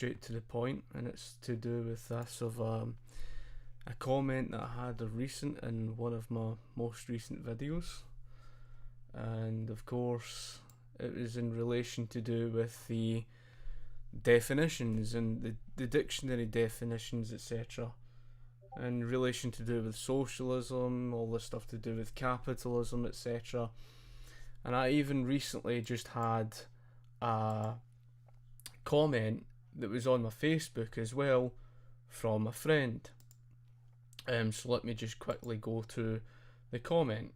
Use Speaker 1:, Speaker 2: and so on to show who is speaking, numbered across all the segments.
Speaker 1: straight to the point, and it's to do with this of a comment that I had in one of my most recent videos, and of course it was in relation to do with the definitions and the dictionary definitions, etc., in relation to do with socialism, all the stuff to do with capitalism, etc. And I even recently just had a comment that was on my Facebook as well from a friend. So let me just quickly go to the comment.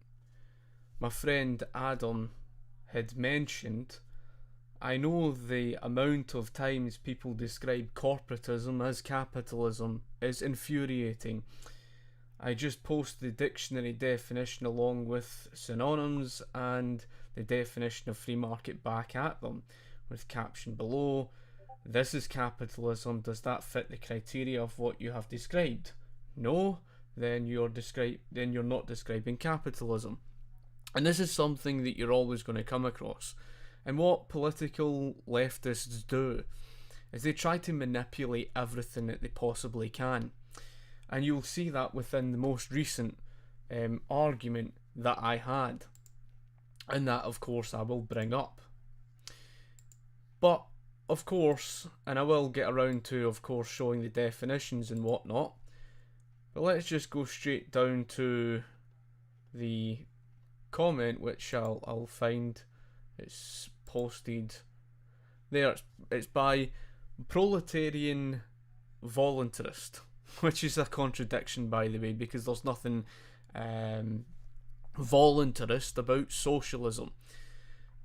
Speaker 1: My friend Adam had mentioned, I know the amount of times people describe corporatism as capitalism is infuriating. I just post the dictionary definition along with synonyms and the definition of free market back at them, with caption below, this is capitalism, does that fit the criteria of what you have described? No? Then you're not describing capitalism. And this is something that you're always going to come across. And what political leftists do is they try to manipulate everything that they possibly can. And you'll see that within the most recent argument that I had. And that, of course, I will bring up. But, of course, and I will get around to, of course, showing the definitions and whatnot. But let's just go straight down to the comment, which I'll find. It's posted there. It's by Proletarian Voluntarist, which is a contradiction, by the way, because there's nothing voluntarist about socialism.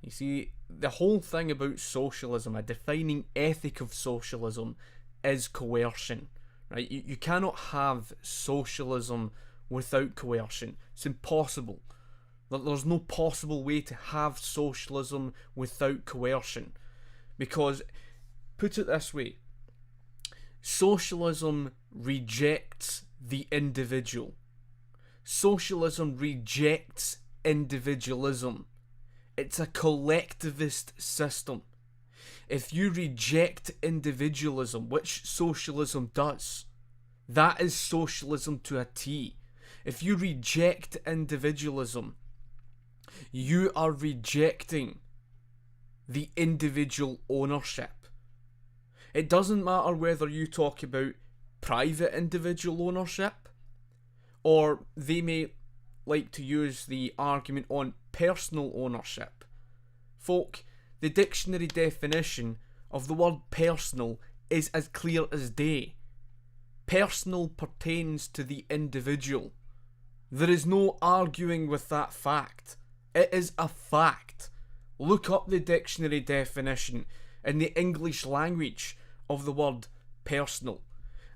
Speaker 1: You see, the whole thing about socialism, a defining ethic of socialism, is coercion. Right? You cannot have socialism without coercion. It's impossible. There's no possible way to have socialism without coercion. Because, put it this way, socialism rejects the individual. Socialism rejects individualism. It's a collectivist system. If you reject individualism, which socialism does, that is socialism to a T. If you reject individualism, you are rejecting the individual ownership. It doesn't matter whether you talk about private individual ownership, or they may like to use the argument on personal ownership. Folk, the dictionary definition of the word personal is as clear as day. Personal pertains to the individual. There is no arguing with that fact. It is a fact. Look up the dictionary definition in the English language of the word personal.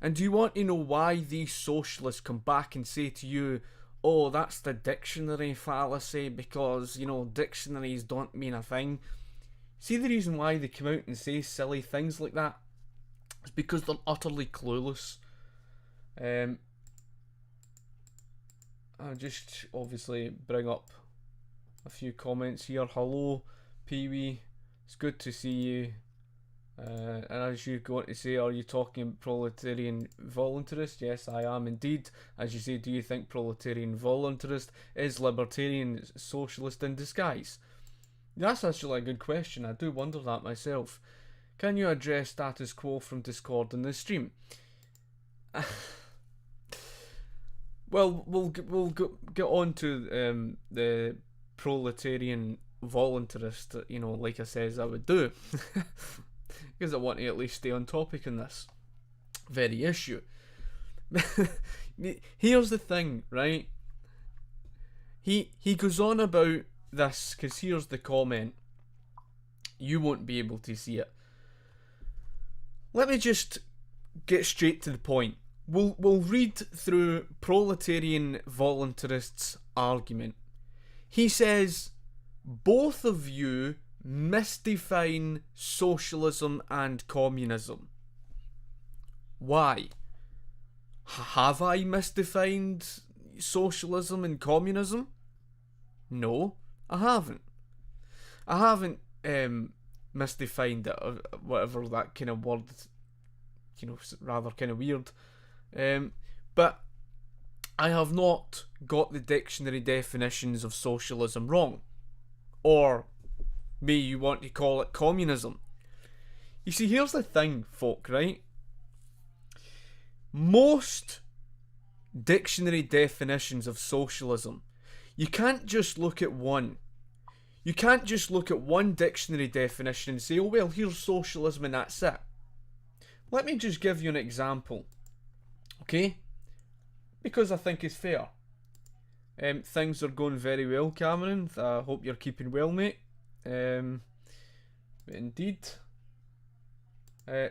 Speaker 1: And do you want to know why these socialists come back and say to you, oh, that's the dictionary fallacy because, dictionaries don't mean a thing? See, the reason why they come out and say silly things like that is because they're utterly clueless. I'll just obviously bring up a few comments here. Hello, Pee-wee. It's good to see you. And as you go on to say, are you talking proletarian voluntarist? Yes, I am indeed. As you say, do you think proletarian voluntarist is libertarian socialist in disguise? That's actually a good question. I do wonder that myself. Can you address status quo from Discord in the stream? Well, we'll get on to the proletarian voluntarist, like I says I would do. Because I want to at least stay on topic in this very issue. Here's the thing, right? He goes on about this, because here's the comment. You won't be able to see it. Let me just get straight to the point. We'll read through Proletarian Voluntarist's argument. He says, both of you misdefine socialism and communism. Why? Have I misdefined socialism and communism? No, I haven't. I haven't misdefined it, or whatever that kind of word rather kind of weird. But I have not got the dictionary definitions of socialism wrong. Or may you want to call it communism. You see, here's the thing, folk, right? Most dictionary definitions of socialism, you can't just look at one. You can't just look at one dictionary definition and say, oh well, here's socialism and that's it. Let me just give you an example, okay? Because I think it's fair. Things are going very well, Cameron. I hope you're keeping well, mate. Indeed.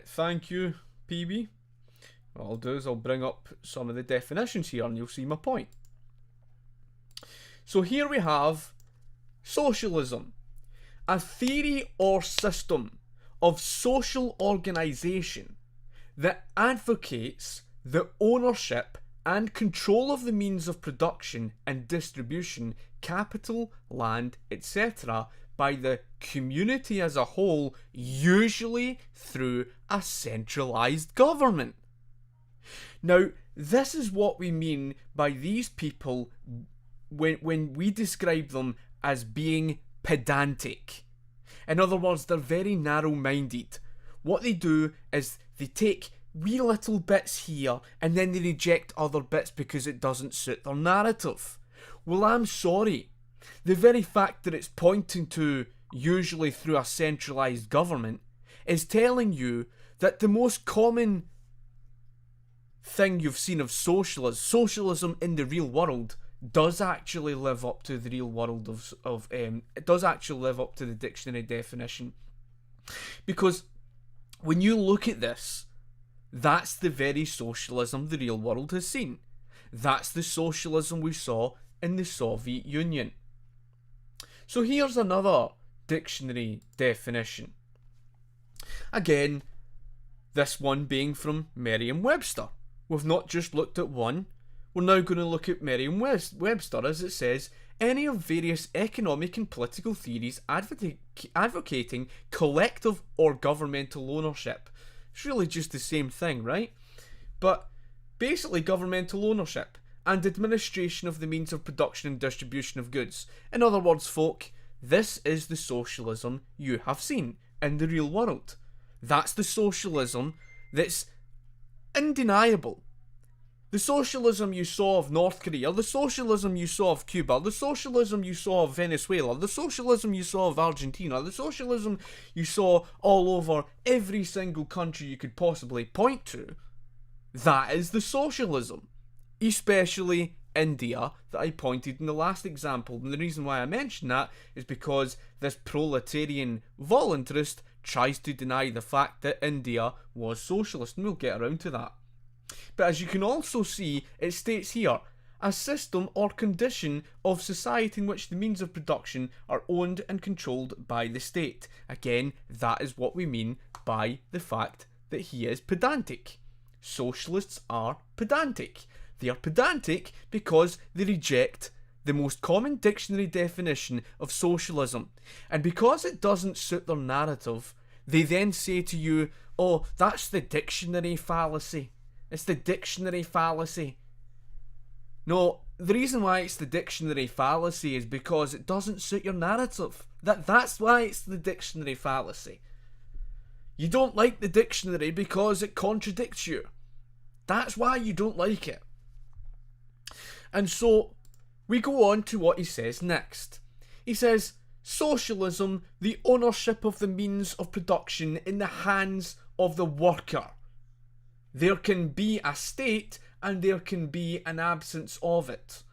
Speaker 1: Thank you, PB. What I'll do is I'll bring up some of the definitions here and you'll see my point. So here we have socialism, a theory or system of social organisation that advocates the ownership and control of the means of production and distribution, capital, land, etc., by the community as a whole, usually through a centralised government. Now, this is what we mean by these people when we describe them as being pedantic. In other words, they're very narrow-minded. What they do is they take wee little bits here and then they reject other bits because it doesn't suit their narrative. Well, I'm sorry. The very fact that it's pointing to usually through a centralised government is telling you that the most common thing you've seen of socialism in the real world, does actually live up to the real world it does actually live up to the dictionary definition. Because when you look at this, that's the very socialism the real world has seen. That's the socialism we saw in the Soviet Union. So here's another dictionary definition. Again, this one being from Merriam-Webster. We've not just looked at one, we're now going to look at Merriam-Webster, as it says, any of various economic and political theories advocating collective or governmental ownership. It's really just the same thing, right? But basically governmental ownership and administration of the means of production and distribution of goods. In other words, folk, this is the socialism you have seen in the real world. That's the socialism that's undeniable. The socialism you saw of North Korea, the socialism you saw of Cuba, the socialism you saw of Venezuela, the socialism you saw of Argentina, the socialism you saw all over every single country you could possibly point to, that is the socialism. Especially India, that I pointed in the last example. And the reason why I mention that is because this proletarian voluntarist tries to deny the fact that India was socialist, and we'll get around to that. But as you can also see, it states here, a system or condition of society in which the means of production are owned and controlled by the state. Again, that is what we mean by the fact that he is pedantic. Socialists are pedantic. They are pedantic because they reject the most common dictionary definition of socialism. And because it doesn't suit their narrative, they then say to you, oh, that's the dictionary fallacy. It's the dictionary fallacy. No, the reason why it's the dictionary fallacy is because it doesn't suit your narrative. That's why it's the dictionary fallacy. You don't like the dictionary because it contradicts you. That's why you don't like it. And so, we go on to what he says next. He says, socialism, the ownership of the means of production in the hands of the worker. There can be a state and there can be an absence of it.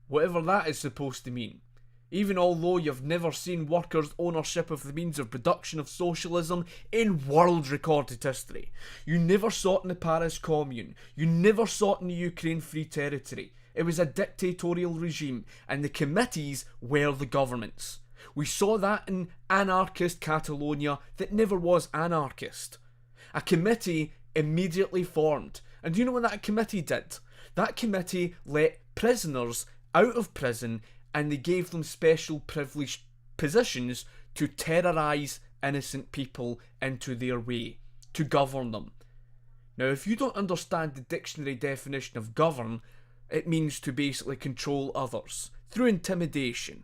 Speaker 1: Whatever that is supposed to mean. Even although you've never seen workers' ownership of the means of production of socialism in world recorded history. You never saw it in the Paris Commune. You never saw it in the Ukraine Free Territory. It was a dictatorial regime and the committees were the governments. We saw that in anarchist Catalonia that never was anarchist. A committee immediately formed. And do you know what that committee did? That committee let prisoners out of prison and they gave them special privileged positions to terrorise innocent people into their way, to govern them. Now, if you don't understand the dictionary definition of govern, it means to basically control others through intimidation.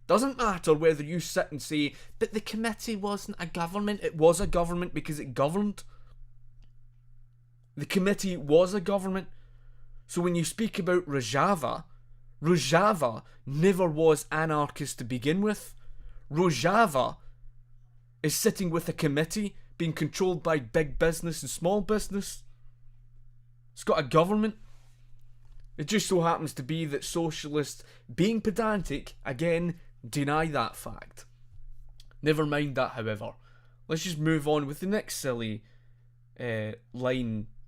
Speaker 1: Doesn't matter whether you sit and say, but the committee wasn't a government. It was a government because it governed. The committee was a government. So when you speak about Rojava, Rojava never was anarchist to begin with. Rojava is sitting with a committee being controlled by big business and small business. It's got a government. It just so happens to be that socialists, being pedantic, again, deny that fact. Never mind that, however. Let's just move on with the next silly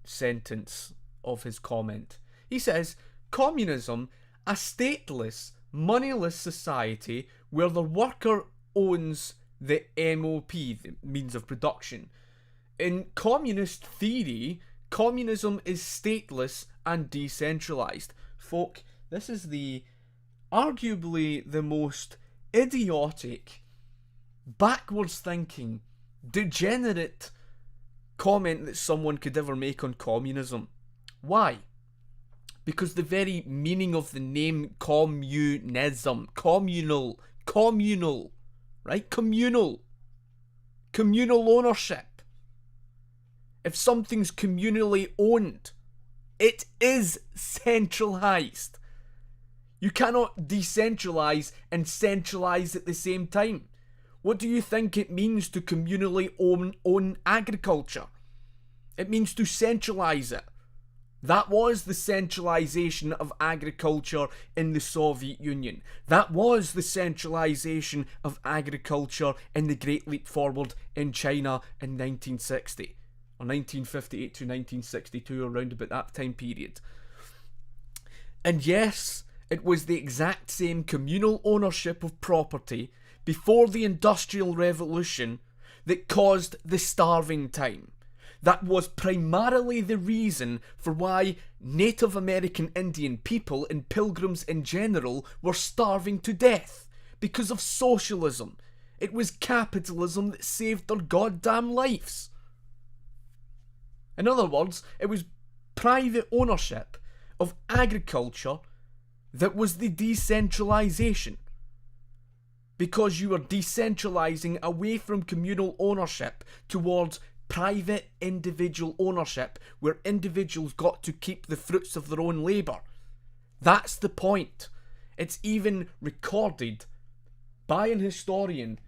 Speaker 1: sentence of his comment. He says, communism, a stateless, moneyless society where the worker owns the MOP, the means of production. In communist theory, communism is stateless and decentralised. Folk, this is arguably the most idiotic, backwards thinking, degenerate comment that someone could ever make on communism. Why? Because the very meaning of the name communism, communal, right? Communal ownership. If something's communally owned, it is centralised. You cannot decentralise and centralise at the same time. What do you think it means to communally own agriculture? It means to centralise it. That was the centralisation of agriculture in the Soviet Union. That was the centralisation of agriculture in the Great Leap Forward in China in 1960. Or 1958 to 1962, around about that time period. And yes, it was the exact same communal ownership of property before the Industrial Revolution that caused the starving time. That was primarily the reason for why Native American Indian people and pilgrims in general were starving to death. Because of socialism. It was capitalism that saved their goddamn lives. In other words, it was private ownership of agriculture that was the decentralisation. Because you were decentralising away from communal ownership towards private individual ownership, where individuals got to keep the fruits of their own labour. That's the point. It's even recorded by an historian,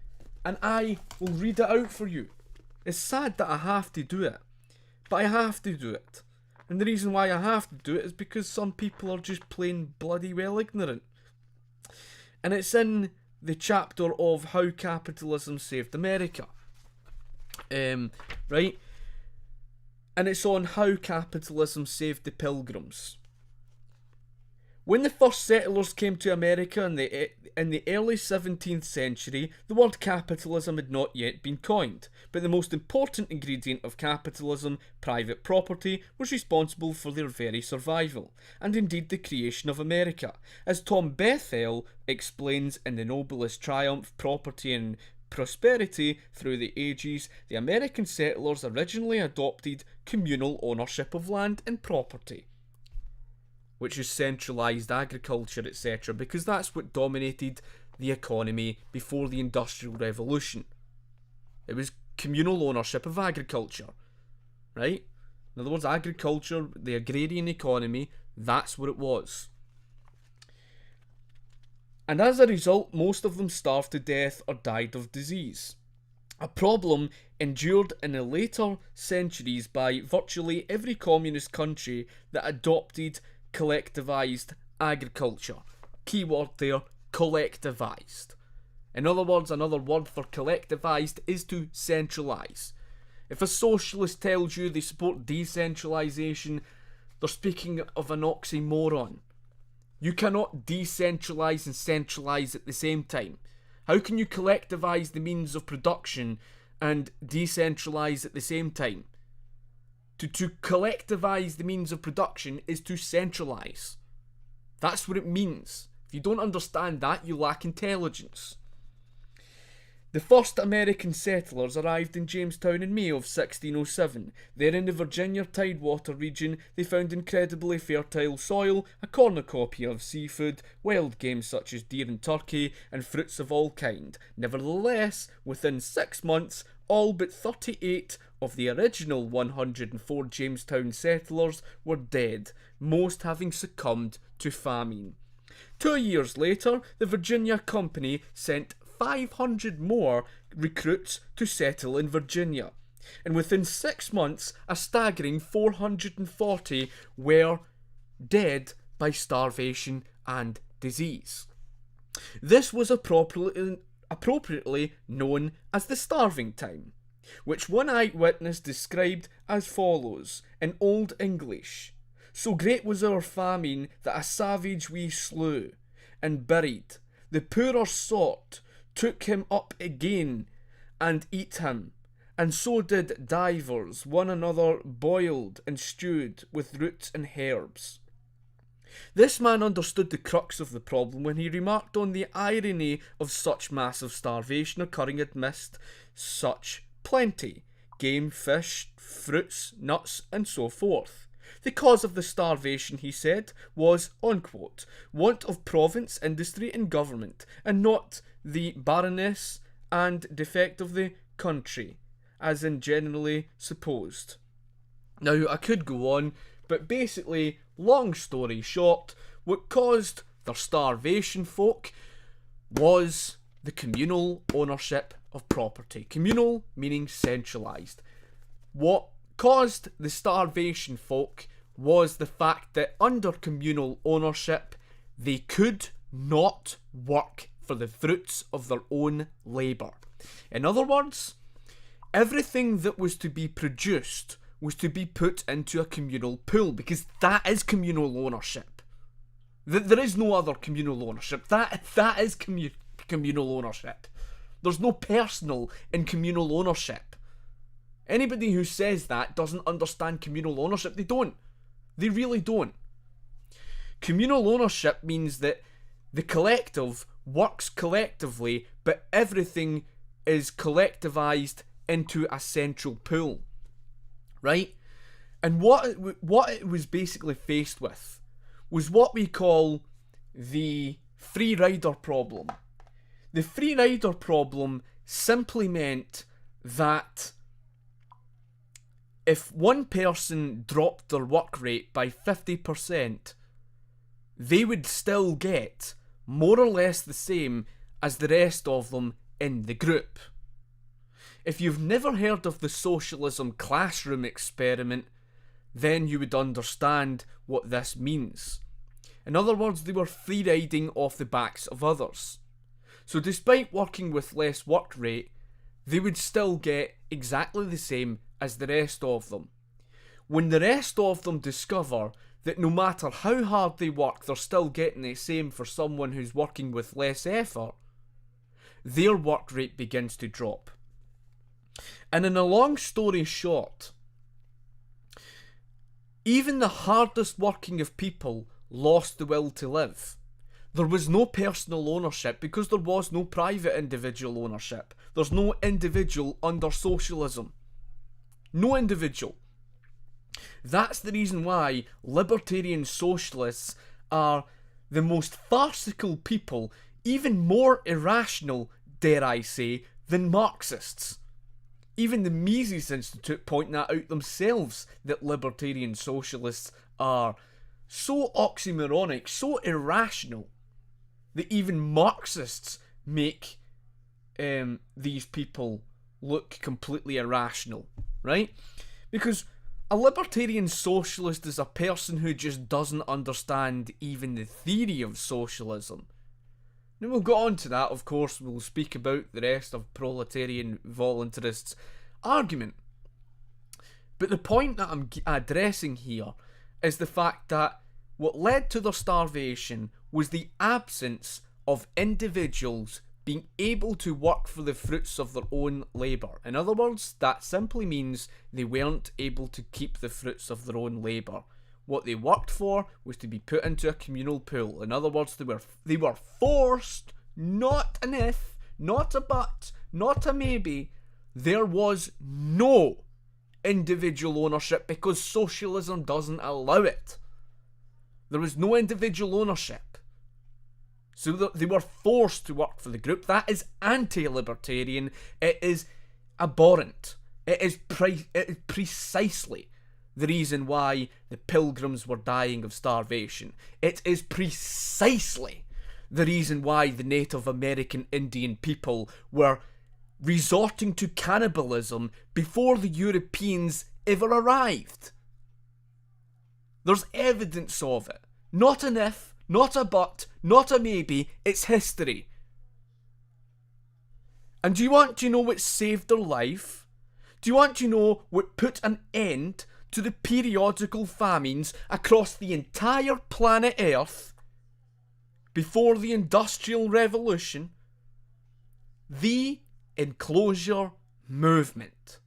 Speaker 1: and I will read it out for you. It's sad that I have to do it, but I have to do it. And the reason why I have to do it is because some people are just plain bloody well ignorant. And it's in the chapter of How Capitalism Saved America. Right? And it's on how capitalism saved the Pilgrims. When the first settlers came to America in the early 17th century, the word capitalism had not yet been coined, but the most important ingredient of capitalism, private property, was responsible for their very survival, and indeed the creation of America. As Tom Bethel explains in The Noblest Triumph, Property and Prosperity Through the Ages, the American settlers originally adopted communal ownership of land and property, which is centralised agriculture, etc., because that's what dominated the economy before the Industrial Revolution. It was communal ownership of agriculture, right? In other words, agriculture, the agrarian economy, that's what it was. And as a result, most of them starved to death or died of disease. A problem endured in the later centuries by virtually every communist country that adopted collectivised agriculture. Keyword there, collectivised. In other words, another word for collectivised is to centralise. If a socialist tells you they support decentralisation, they're speaking of an oxymoron. You cannot decentralise and centralise at the same time. How can you collectivise the means of production and decentralise at the same time? To collectivise the means of production is to centralise. That's what it means. If you don't understand that, you lack intelligence. The first American settlers arrived in Jamestown in May of 1607. There in the Virginia Tidewater region, they found incredibly fertile soil, a cornucopia of seafood, wild game such as deer and turkey, and fruits of all kind. Nevertheless, within 6 months, all but 38 of the original 104 Jamestown settlers were dead, most having succumbed to famine. 2 years later, the Virginia Company sent 500 more recruits to settle in Virginia, and within 6 months a staggering 440 were dead by starvation and disease. This was appropriately known as the starving time, which one eyewitness described as follows in Old English: "So great was our famine that a savage we slew and buried. The poorer sort took him up again and eat him, and so did divers one another boiled and stewed with roots and herbs." This man understood the crux of the problem when he remarked on the irony of such massive starvation occurring amidst such plenty: game, fish, fruits, nuts, and so forth. The cause of the starvation, he said, was, unquote, want of province, industry, and government, and not the barrenness and defect of the country, as in generally supposed. Now, I could go on, but basically, long story short, what caused their starvation, folk, was the communal ownership of property. Communal meaning centralised. What caused the starvation, folk, was the fact that under communal ownership, they could not work for the fruits of their own labour. In other words, everything that was to be produced was to be put into a communal pool, because that is communal ownership. There is no other communal ownership. That is communal ownership. There's no personal in communal ownership. Anybody who says that doesn't understand communal ownership. They don't. They really don't. Communal ownership means that the collective works collectively, but everything is collectivized into a central pool, right? And what it was basically faced with was what we call the free rider problem. The free rider problem simply meant that if one person dropped their work rate by 50%, they would still get more or less the same as the rest of them in the group. If you've never heard of the socialism classroom experiment, then you would understand what this means. In other words, they were free riding off the backs of others. So despite working with less work rate, they would still get exactly the same as the rest of them. When the rest of them discover that no matter how hard they work, they're still getting the same for someone who's working with less effort, their work rate begins to drop. And in a long story short, even the hardest working of people lost the will to live. There was no personal ownership because there was no private individual ownership. There's no individual under socialism. No individual. That's the reason why libertarian socialists are the most farcical people, even more irrational, dare I say, than Marxists. Even the Mises Institute point that out themselves, that libertarian socialists are so oxymoronic, so irrational, that even Marxists make these people look completely irrational, right? Because a libertarian socialist is a person who just doesn't understand even the theory of socialism. Now we'll go on to that, of course, we'll speak about the rest of proletarian voluntarists' argument. But the point that I'm addressing here is the fact that what led to their starvation was the absence of individuals being able to work for the fruits of their own labour. In other words, that simply means they weren't able to keep the fruits of their own labour. What they worked for was to be put into a communal pool. In other words, they were forced, not an if, not a but,
Speaker 2: not a maybe, there was no individual ownership because socialism doesn't allow it. There was no individual ownership. So they were forced to work for the group. That is anti-libertarian. It is abhorrent. It is precisely the reason why the Pilgrims were dying of starvation. It is precisely the reason why the Native American Indian people were resorting to cannibalism before the Europeans ever arrived. There's evidence of it. Not an if, not a but, not a maybe, it's history. And do you want to know what saved their life? Do you want to know what put an end to the periodical famines across the entire planet Earth before the Industrial Revolution? The enclosure movement.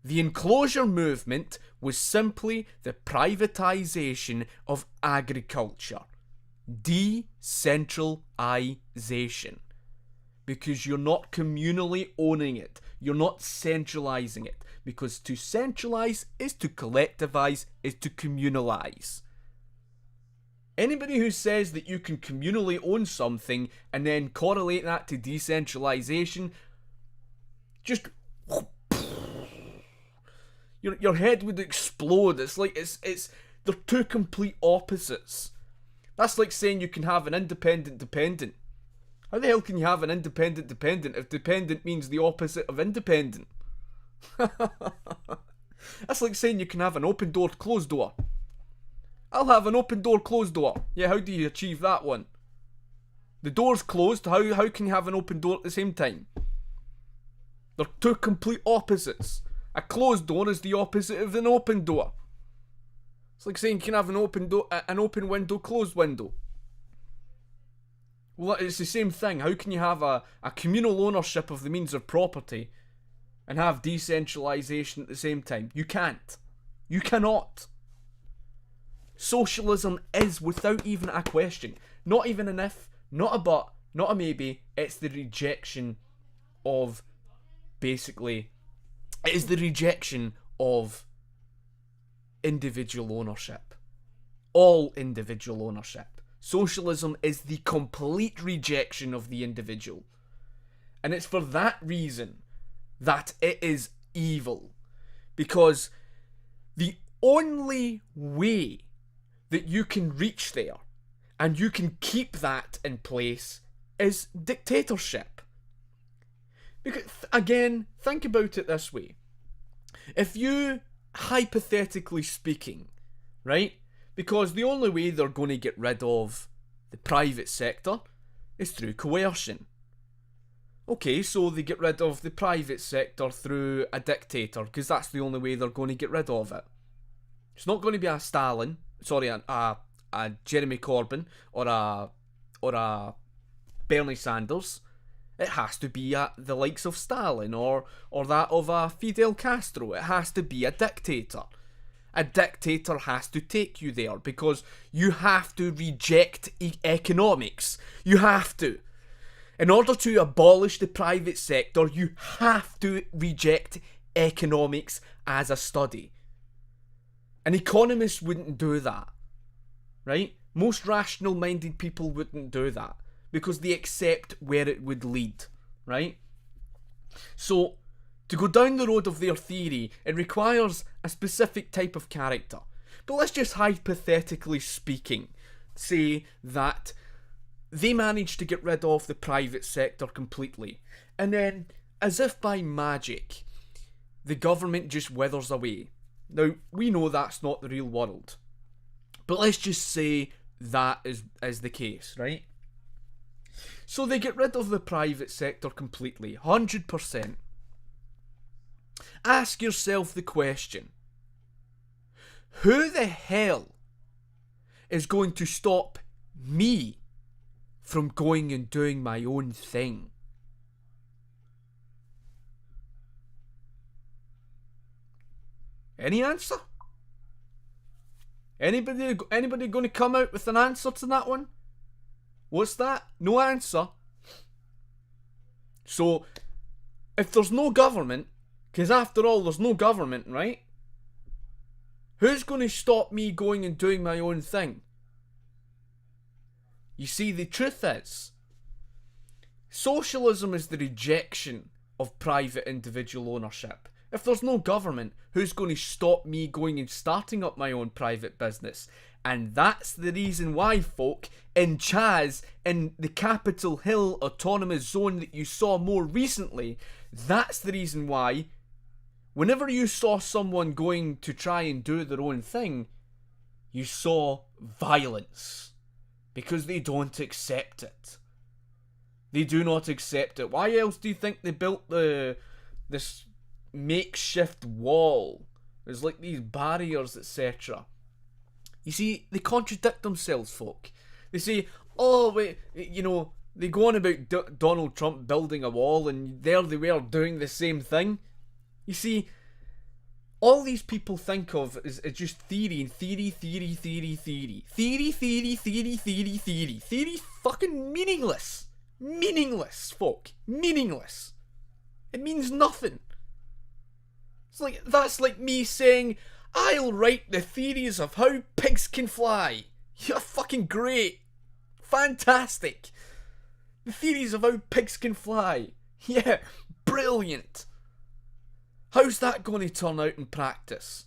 Speaker 2: The enclosure movement was simply the privatization of agriculture. Decentralization. Because you're not communally owning it. You're not centralizing it. Because to centralize is to collectivize, is to communalize. Anybody who says that you can communally own something and then correlate that to decentralization, just your head would explode. It's like they're two complete opposites. That's like saying you can have an independent dependent. How the hell can you have an independent dependent if dependent means the opposite of independent? That's like saying you can have an open door, closed door. I'll have an open door, closed door. Yeah, how do you achieve that one? The door's closed, how can you have an open door at the same time? They're two complete opposites. A closed door is the opposite of an open door. It's like saying you can have an open window, closed window. Well, it's the same thing. How can you have a communal ownership of the means of property and have decentralization at the same time? You can't. You cannot. Socialism is, without even a question, not even an if, not a but, not a maybe, it's the rejection of, basically, it is the rejection of individual ownership. All individual ownership. Socialism is the complete rejection of the individual. And it's for that reason that it is evil. Because the only way that you can reach there and you can keep that in place is dictatorship. Because, again, think about it this way. If you, hypothetically speaking, right, because the only way they're going to get rid of the private sector is through coercion. Okay, so they get rid of the private sector through a dictator, because that's the only way they're going to get rid of it. It's not going to be a Stalin, a Jeremy Corbyn, or a Bernie Sanders. It has to be the likes of Stalin, or that of Fidel Castro. It has to be a dictator. A dictator has to take you there, because you have to reject economics. You have to. In order to abolish the private sector, you have to reject economics as a study. An economist wouldn't do that, right? Most rational-minded people wouldn't do that, because they accept where it would lead, right? So, to go down the road of their theory, it requires a specific type of character. But let's just hypothetically speaking say that they managed to get rid of the private sector completely. And then, as if by magic, the government just withers away. Now, we know that's not the real world. But let's just say that is the case, right? So they get rid of the private sector completely, 100%. Ask yourself the question, who the hell is going to stop me from going and doing my own thing? Any answer? Anybody going to come out with an answer to that one? What's that? No answer. So, if there's no government, because after all, there's no government, right? Who's going to stop me going and doing my own thing? You see, the truth is, socialism is the rejection of private individual ownership. If there's no government, who's going to stop me going and starting up my own private business? And that's the reason why, folk, in Chaz, in the Capitol Hill Autonomous Zone that you saw more recently, that's the reason why, whenever you saw someone going to try and do their own thing, you saw violence. Because they don't accept it. They do not accept it. Why else do you think they built this makeshift wall? There's like these barriers, etc. You see, they contradict themselves, folk. They say, oh, wait, they go on about Donald Trump building a wall, and there they were doing the same thing. You see, all these people think of is just theory and theory. Theory fucking meaningless. Meaningless, folk. Meaningless. It means nothing. That's like me saying, I'll write the theories of how pigs can fly. You're fucking great. Fantastic. The theories of how pigs can fly. Yeah, brilliant. How's that going to turn out in practice?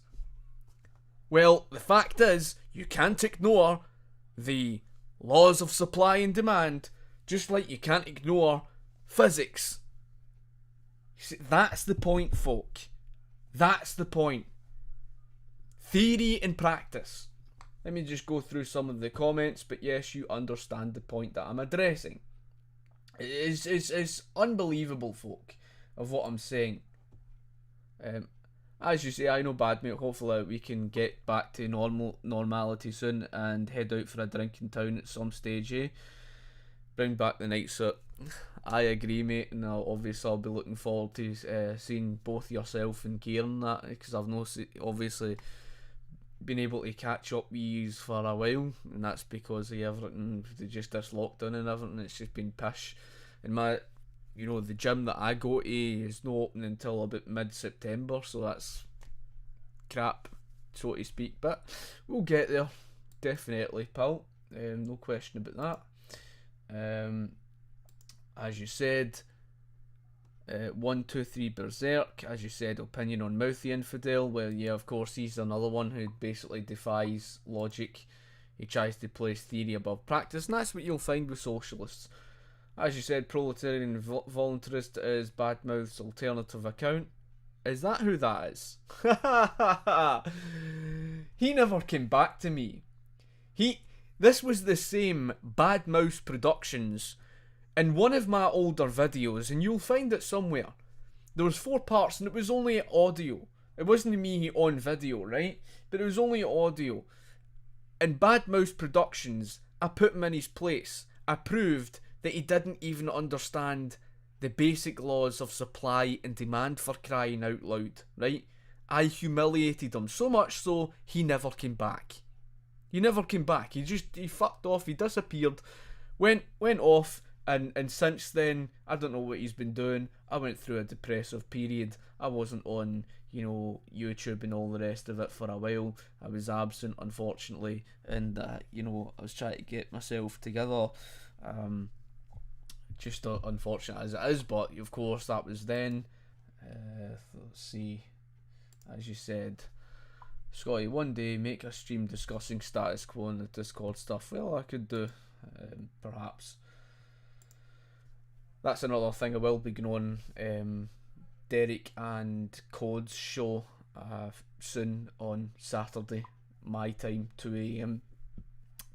Speaker 2: Well, the fact is, you can't ignore the laws of supply and demand, just like you can't ignore physics. You see, that's the point, folk. That's the point. Theory and practice. Let me just go through some of the comments, but yes, you understand the point that I'm addressing. It's unbelievable, folk, of what I'm saying. As you say, I know, bad mate. Hopefully we can get back to normality soon and head out for a drink in town at some stage, eh? Bring back the night suit. I agree, mate, and obviously I'll be looking forward to seeing both yourself and Kieran that, because I've obviously been able to catch up with you for a while, and that's because of everything, just this lockdown and everything. It's just been pish, and the gym that I go to is not open until about mid-September, so that's crap, so to speak, but we'll get there, definitely, pal. No question about that. As you said, 123 Berserk, as you said, opinion on Mouthy Infidel. Well, yeah, of course, he's another one who basically defies logic. He tries to place theory above practice, and that's what you'll find with socialists. As you said, Proletarian Voluntarist is Badmouth's alternative account. Is that who that is? He never came back to me. This was the same Badmouth Productions in one of my older videos, and you'll find it somewhere. There was 4 parts, and it was only audio. It wasn't me on video, right? But it was only audio. In Badmouth Productions, I put him in his place. I proved that he didn't even understand the basic laws of supply and demand, for crying out loud, right? I humiliated him so much so he never came back. He never came back. He fucked off. He disappeared. Went off. And since then, I don't know what he's been doing. I went through a depressive period. I wasn't on, YouTube and all the rest of it for a while. I was absent, unfortunately, and I was trying to get myself together. Just unfortunate as it is, but of course that was then. Let's see, as you said, Scotty, one day make a stream discussing status quo and the Discord stuff. Well, I could do, perhaps. That's another thing I will be going on Derek and Code's show soon on Saturday, my time, 2 AM.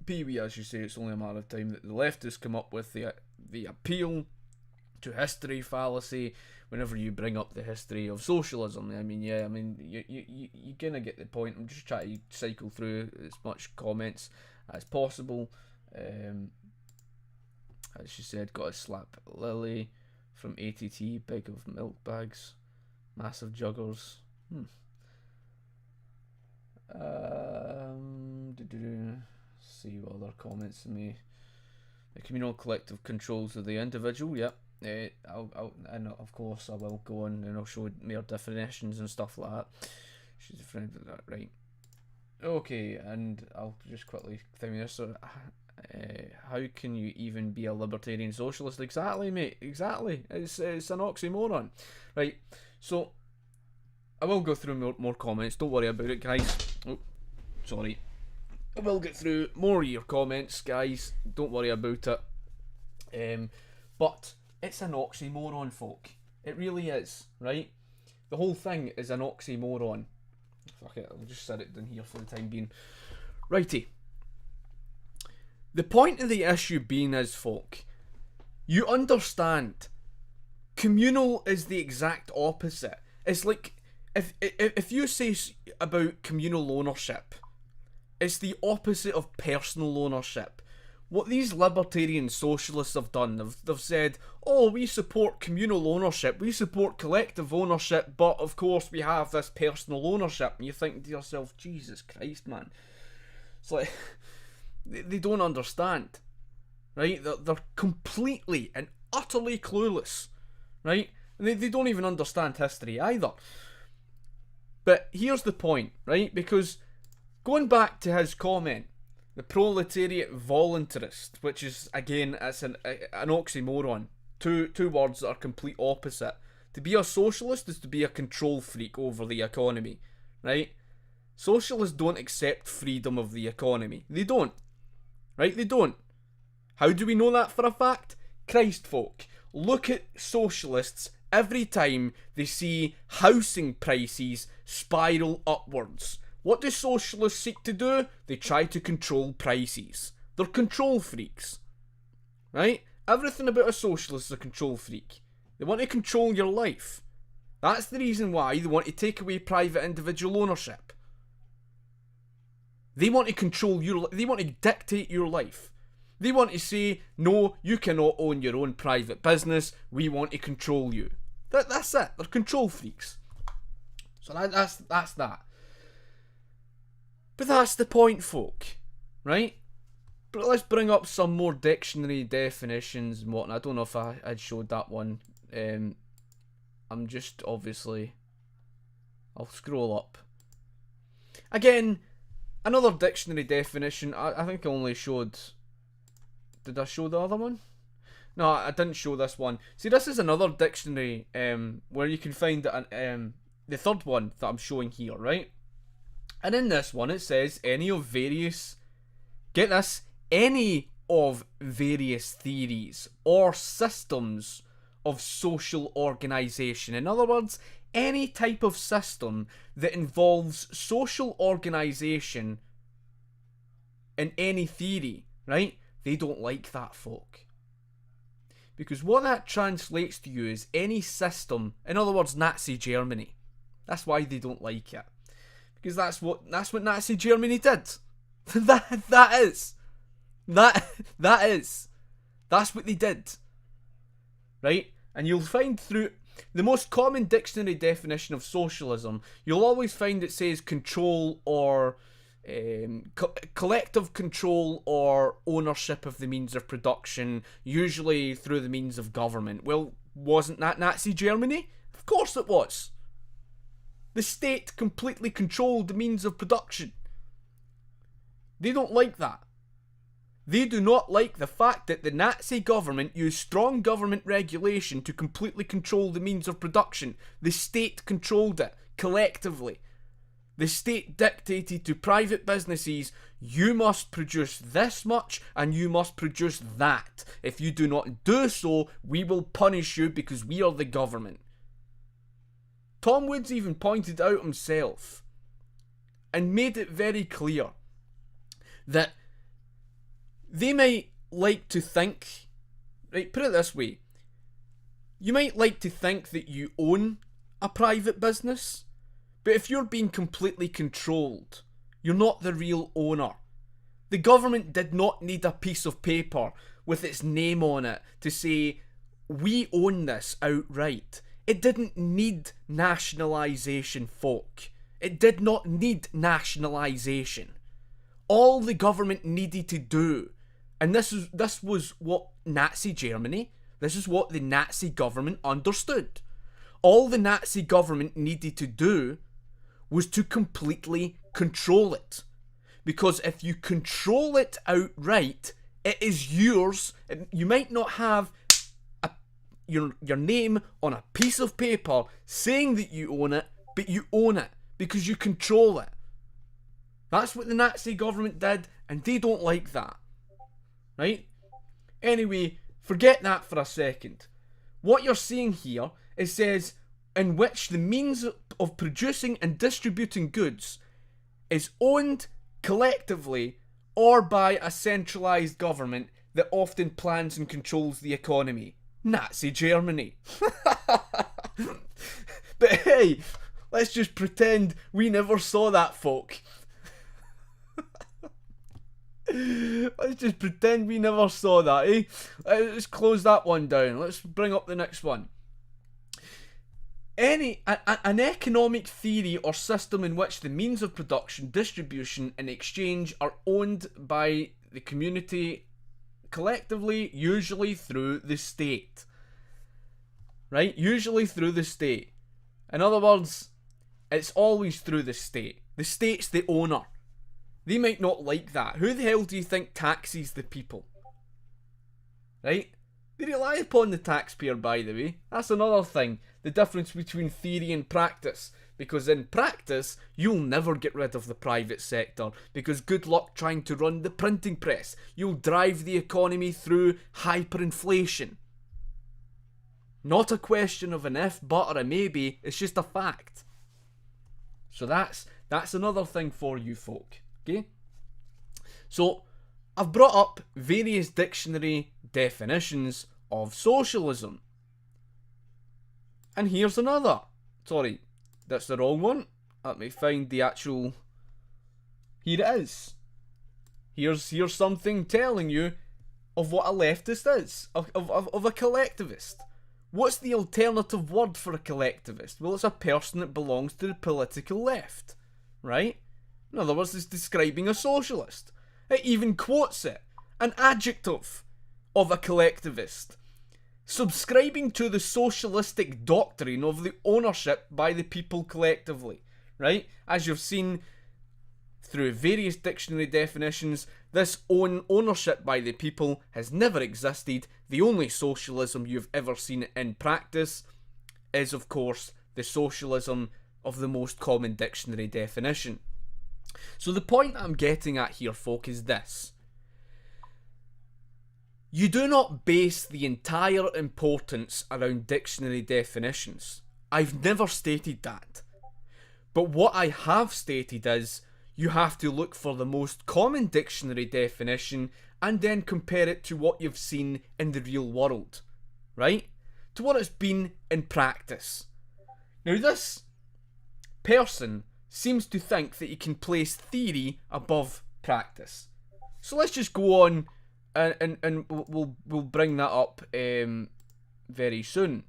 Speaker 2: Pee-wee, as you say, it's only a matter of time that the leftists come up with the appeal to history fallacy whenever you bring up the history of socialism. You kind of get the point. I'm just trying to cycle through as much comments as possible. As she said, got a slap Lily from ATT, big of milk bags, massive juggers. See what other comments to me. The communal collective controls of the individual. Yep, And of course I will go on and I'll show more definitions and stuff like that. She's a friend of that, right? Okay, and I'll just quickly think this. So, how can you even be a libertarian socialist? Exactly, mate. Exactly. It's an oxymoron, right? So, I will go through more comments. Don't worry about it, guys. Oh, sorry. I will get through more of your comments, guys. Don't worry about it. But it's an oxymoron, folk. It really is, right? The whole thing is an oxymoron. Fuck it, I'll just set it down here for the time being. Righty. The point of the issue being is, folk, you understand, communal is the exact opposite. It's like, if you say about communal ownership, it's the opposite of personal ownership. What these libertarian socialists have done, they've said, oh, we support communal ownership, we support collective ownership, but of course we have this personal ownership. And you think to yourself, Jesus Christ, man. It's like, they don't understand, right? They're completely and utterly clueless, right? And they don't even understand history either. But here's the point, right? Because going back to his comment, the proletariat voluntarist, which is, again, it's an oxymoron. Two words that are complete opposite. To be a socialist is to be a control freak over the economy, right? Socialists don't accept freedom of the economy. They don't. Right? They don't. How do we know that for a fact? Christ, folk. Look at socialists every time they see housing prices spiral upwards. What do socialists seek to do? They try to control prices. They're control freaks. Right? Everything about a socialist is a control freak. They want to control your life. That's the reason why they want to take away private individual ownership. They want to control your. They want to dictate your life. They want to say, no, you cannot own your own private business. We want to control you. That's it. They're control freaks. So that's that. But that's the point, folk, right? But let's bring up some more dictionary definitions and whatnot. I don't know if I'd showed that one. I'm just obviously. I'll scroll up. Again, another dictionary definition. I think I only showed. Did I show the other one? No, I didn't show this one. See, this is another dictionary where you can find the third one that I'm showing here, right? And in this one, it says any of various. Get this. Any of various theories or systems of social organisation. In other words, any type of system that involves social organisation in any theory, right? They don't like that, folk. Because what that translates to you is any system, in other words, Nazi Germany. That's why they don't like it. Because that's what Nazi Germany did. That is. That's what they did. Right? And you'll find through the most common dictionary definition of socialism, you'll always find it says control or collective control or ownership of the means of production, usually through the means of government. Well, wasn't that Nazi Germany? Of course it was. The state completely controlled the means of production. They don't like that. They do not like the fact that the Nazi government used strong government regulation to completely control the means of production. The state controlled it, collectively. The state dictated to private businesses, you must produce this much and you must produce that. If you do not do so, we will punish you because we are the government. Tom Woods even pointed out himself and made it very clear that they might like to think, right, put it this way, you might like to think that you own a private business, but if you're being completely controlled, you're not the real owner. The government did not need a piece of paper with its name on it to say, we own this outright. It didn't need nationalisation, folk. It did not need nationalisation. All the government needed to do, and this was what Nazi Germany, This is what the Nazi government understood. All the Nazi government needed to do was to completely control it. Because if you control it outright, it is yours. You might not have your name on a piece of paper saying that you own it, but you own it because you control it. That's what the Nazi government did, and they don't like that. Right? Anyway, forget that for a second. What you're seeing here, it says, in which the means of producing and distributing goods is owned collectively or by a centralised government that often plans and controls the economy. Nazi Germany. But hey, let's just pretend we never saw that, folk. Let's just pretend we never saw that, eh? Let's close that one down. Let's bring up the next one. An economic theory or system in which the means of production, distribution, and exchange are owned by the community collectively, usually through the state. Right? Usually through the state. In other words, it's always through the state. The state's the owner. They might not like that. Who the hell do you think taxes the people? Right? They rely upon the taxpayer, by the way. That's another thing. The difference between theory and practice. Because in practice, you'll never get rid of the private sector. Because good luck trying to run the printing press. You'll drive the economy through hyperinflation. Not a question of an if, but, or a maybe. It's just a fact. So that's another thing for you folk. Okay? So, I've brought up various dictionary definitions of socialism. And here's another. Sorry, that's the wrong one. Let me find the actual... Here it is. Here's something telling you of what a leftist is. Of a collectivist. What's the alternative word for a collectivist? Well, it's a person that belongs to the political left. Right? In other words, it's describing a socialist. It even quotes it. An adjective of a collectivist. Subscribing to the socialistic doctrine of the ownership by the people collectively. Right? As you've seen through various dictionary definitions, this ownership by the people has never existed. The only socialism you've ever seen in practice is, of course, the socialism of the most common dictionary definition. So the point I'm getting at here, folk, is this. You do not base the entire importance around dictionary definitions. I've never stated that. But what I have stated is, you have to look for the most common dictionary definition and then compare it to what you've seen in the real world. Right? To what it's been in practice. Now this person seems to think that he can place theory above practice. So let's just go on and we'll bring that up very soon.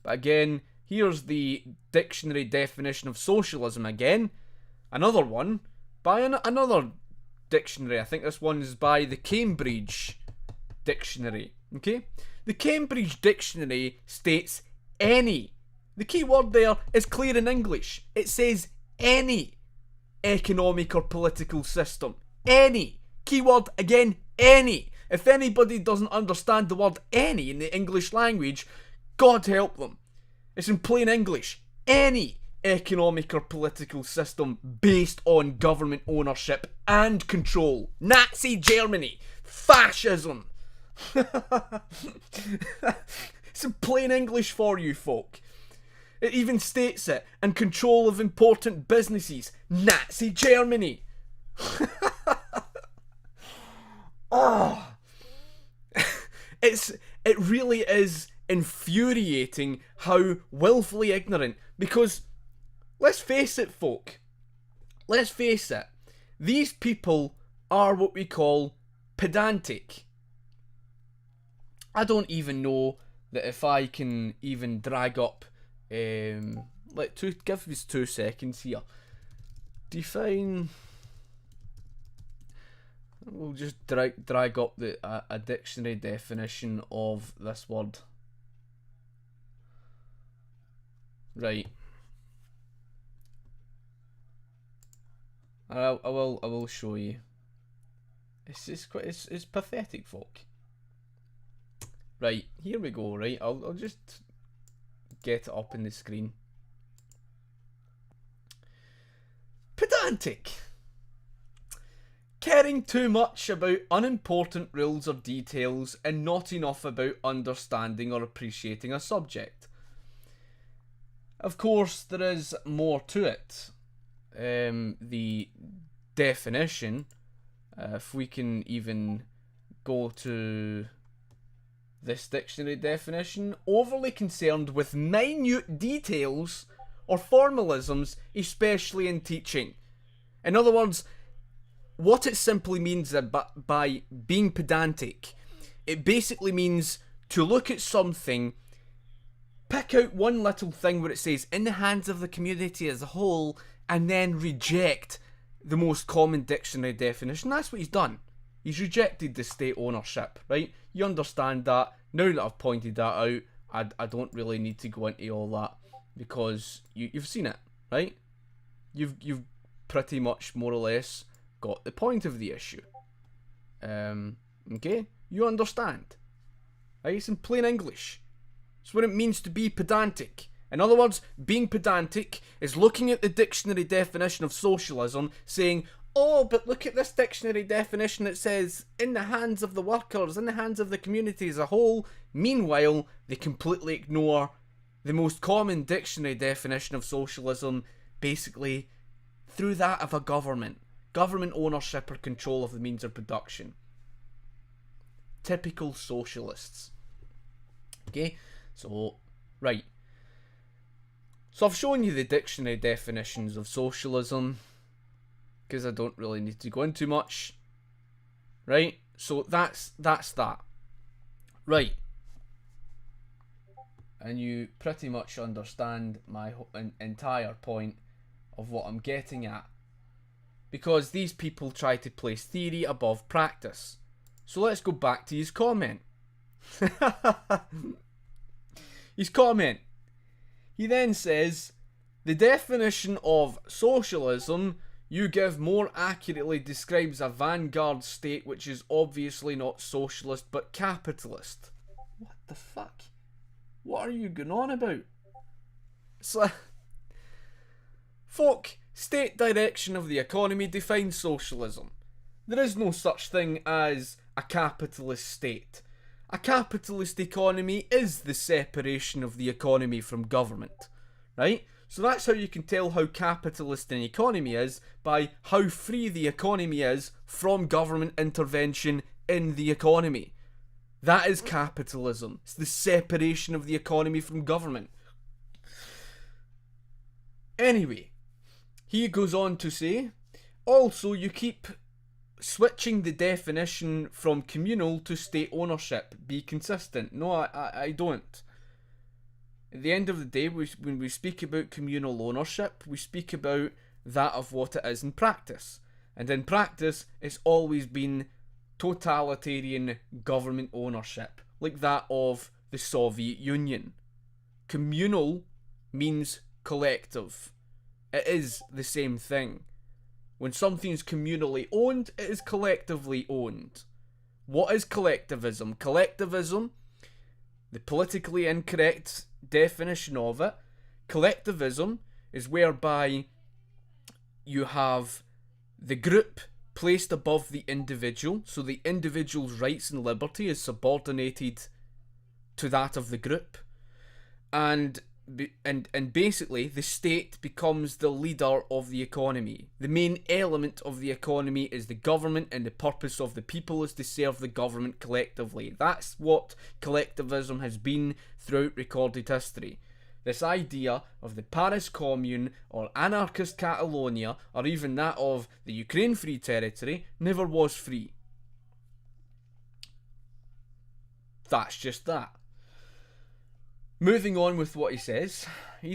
Speaker 2: But again, here's the dictionary definition of socialism again. Another one by another dictionary. I think this one is by the Cambridge Dictionary. Okay? The Cambridge Dictionary states any. The key word there is clear in English. It says any economic or political system. Any. Keyword again, any. If anybody doesn't understand the word any in the English language, God help them. It's in plain English. Any economic or political system based on government ownership and control. Nazi Germany. Fascism. It's in plain English for you folk. It even states it. And control of important businesses. Nazi Germany. Oh. It really is infuriating how willfully ignorant. Because, let's face it, folk. Let's face it. These people are what we call pedantic. I don't even know that if I can even drag up... give us 2 seconds here. Define... We'll just drag up a dictionary definition of this word. Right. I will show you. It's pathetic, folk. Right, here we go. Right, I'll just get it up in the screen. Pedantic. Caring too much about unimportant rules or details and not enough about understanding or appreciating a subject. Of course, there is more to it. The definition, if we can even go to this dictionary definition, overly concerned with minute details or formalisms, especially in teaching. In other words, what it simply means by being pedantic, it basically means to look at something, pick out one little thing where it says in the hands of the community as a whole, and then reject the most common dictionary definition. That's what he's done. He's rejected the state ownership, right? You understand that. Now that I've pointed that out, I don't really need to go into all that because you've seen it, right? You've pretty much more or less got the point of the issue. Okay? You understand. Right? It's in plain English. It's what it means to be pedantic. In other words, being pedantic is looking at the dictionary definition of socialism, saying, oh, but look at this dictionary definition that says, in the hands of the workers, in the hands of the community as a whole. Meanwhile, they completely ignore the most common dictionary definition of socialism, basically through that of a government. Government ownership or control of the means of production. Typical socialists. Okay, so, right. So I've shown you the dictionary definitions of socialism, because I don't really need to go into much. Right, so that's that. Right. And you pretty much understand my entire point of what I'm getting at. Because these people try to place theory above practice. So let's go back to his comment. His comment. He then says, the definition of socialism you give more accurately describes a vanguard state which is obviously not socialist but capitalist. What the fuck? What are you going on about? It's like, folk, state direction of the economy defines socialism. There is no such thing as a capitalist state. A capitalist economy is the separation of the economy from government, right? So that's how you can tell how capitalist an economy is, by how free the economy is from government intervention in the economy. That is capitalism. It's the separation of the economy from government. Anyway, he goes on to say, also you keep switching the definition from communal to state ownership. Be consistent. No, I don't. At the end of the day, when we speak about communal ownership, we speak about that of what it is in practice. And in practice, it's always been totalitarian government ownership, like that of the Soviet Union. Communal means collective. It is the same thing. When something's communally owned, it is collectively owned. What is collectivism? Collectivism, the politically incorrect definition of it, collectivism is whereby you have the group placed above the individual, so the individual's rights and liberty is subordinated to that of the group, and basically the state becomes the leader of the economy. The main element of the economy is the government, and the purpose of the people is to serve the government collectively. That's what collectivism has been throughout recorded history. This idea of the Paris Commune or anarchist Catalonia, or even that of the Ukraine Free Territory, never was free. That's just that. Moving on with what he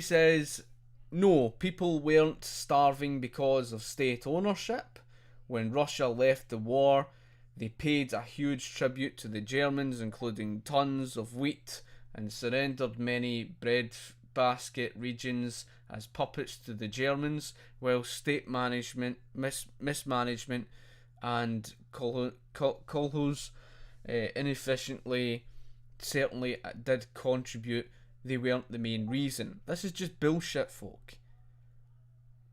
Speaker 2: says, no, people weren't starving because of state ownership. When Russia left the war, They paid a huge tribute to the Germans, including tons of wheat, and surrendered many breadbasket regions as puppets to the Germans, while state management, mismanagement, and kolkhoz inefficiently certainly did contribute. They weren't the main reason. This is just bullshit, folk.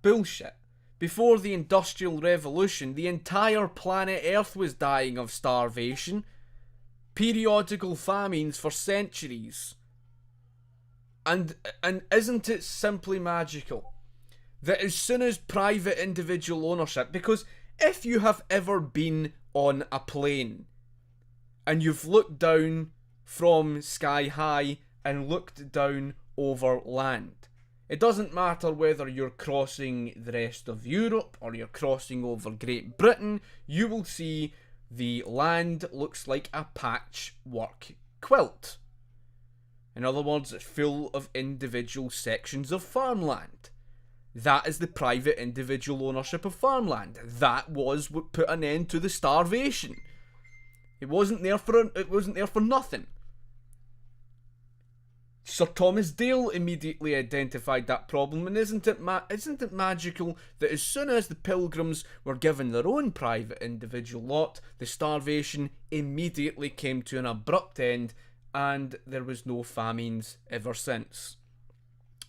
Speaker 2: Bullshit. Before the Industrial Revolution, the entire planet Earth was dying of starvation, periodical famines for centuries. And isn't it simply magical that as soon as private individual ownership, because if you have ever been on a plane and you've looked down from sky high and looked down over land, it doesn't matter whether you're crossing the rest of Europe or you're crossing over Great Britain, you will see the land looks like a patchwork quilt. In other words, it's full of individual sections of farmland. That is the private individual ownership of farmland. That was what put an end to the starvation. It wasn't there for nothing. Sir Thomas Dale immediately identified that problem, and isn't it magical that as soon as the Pilgrims were given their own private individual lot, the starvation immediately came to an abrupt end, and there was no famines ever since.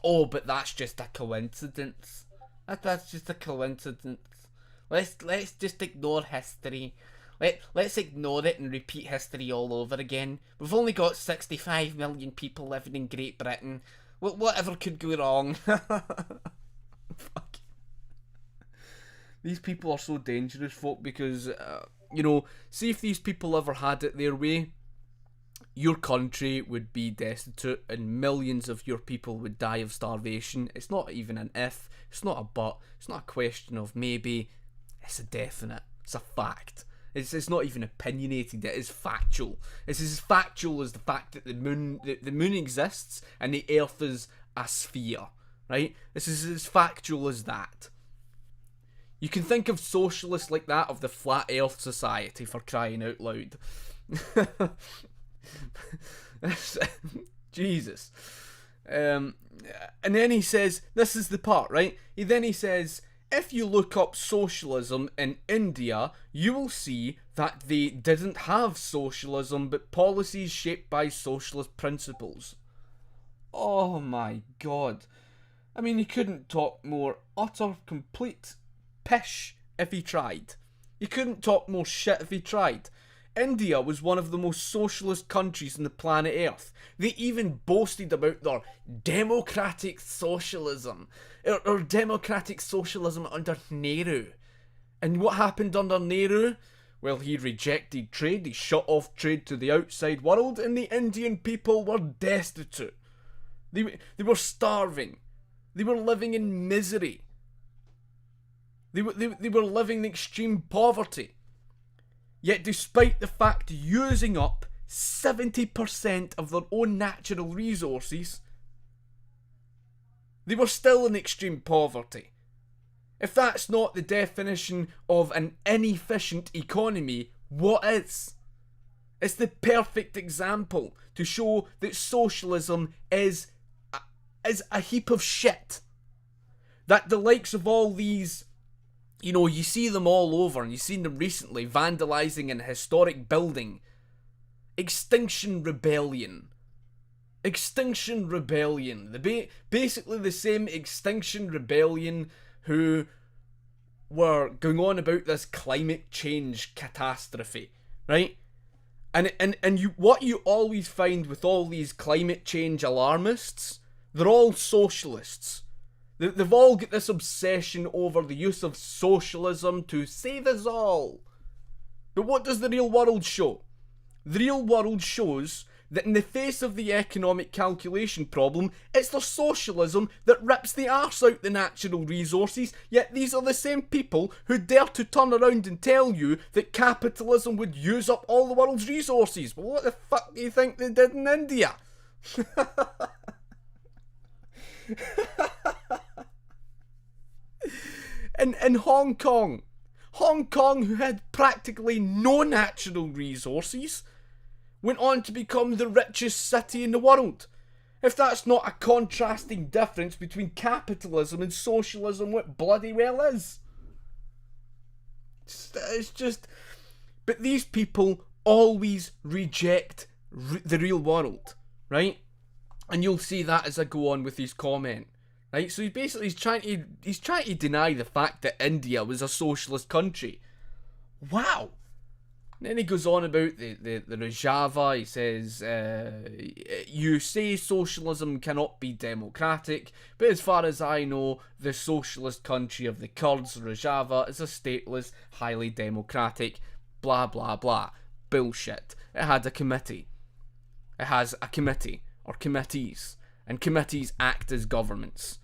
Speaker 2: Oh, but that's just a coincidence. That's just a coincidence. Let's just ignore history. Let's ignore it and repeat history all over again. We've only got 65 million people living in Great Britain. Whatever could go wrong? Fuck. These people are so dangerous, folk, because, see if these people ever had it their way, your country would be destitute and millions of your people would die of starvation. It's not even an if, it's not a but, it's not a question of maybe, it's a definite, it's a fact. It's not even opinionated, it is factual. It's as factual as the fact that the moon exists and the earth is a sphere, right? This is as factual as that. You can think of socialists like that of the Flat Earth Society, for crying out loud. Jesus. And then he says, this is the part, right? He says, if you look up socialism in India, you will see that they didn't have socialism, but policies shaped by socialist principles. Oh my god. I mean, he couldn't talk more utter, complete pish if he tried. He couldn't talk more shit if he tried. India was one of the most socialist countries on the planet Earth. They even boasted about their democratic socialism, or democratic socialism under Nehru. And what happened under Nehru? Well, he rejected trade, he shut off trade to the outside world, and the Indian people were destitute. They were starving. They were living in misery. They were living in extreme poverty. Yet despite the fact using up 70% of their own natural resources, they were still in extreme poverty. If that's not the definition of an inefficient economy, what is? It's the perfect example to show that socialism is a heap of shit. That the likes of all these, you see them all over, and you've seen them recently vandalising an historic building. Extinction Rebellion. Basically the same Extinction Rebellion who were going on about this climate change catastrophe, right? And what you always find with all these climate change alarmists, they're all socialists. They've all got this obsession over the use of socialism to save us all. But what does the real world show? The real world shows that in the face of the economic calculation problem, it's the socialism that rips the arse out the natural resources, yet these are the same people who dare to turn around and tell you that capitalism would use up all the world's resources. Well, what the fuck do you think they did in India? In Hong Kong, Hong Kong, who had practically no natural resources, went on to become the richest city in the world. If that's not a contrasting difference between capitalism and socialism, what bloody well is? It's just... But these people always reject the real world, right? And you'll see that as I go on with his comment, right? So he's trying to deny the fact that India was a socialist country. Wow. And then he goes on about the Rojava. He says, you say socialism cannot be democratic, but as far as I know, the socialist country of the Kurds, Rojava, is a stateless, highly democratic, blah blah blah. Bullshit. It had a committee. It has a committee, or committees, and committees act as governments.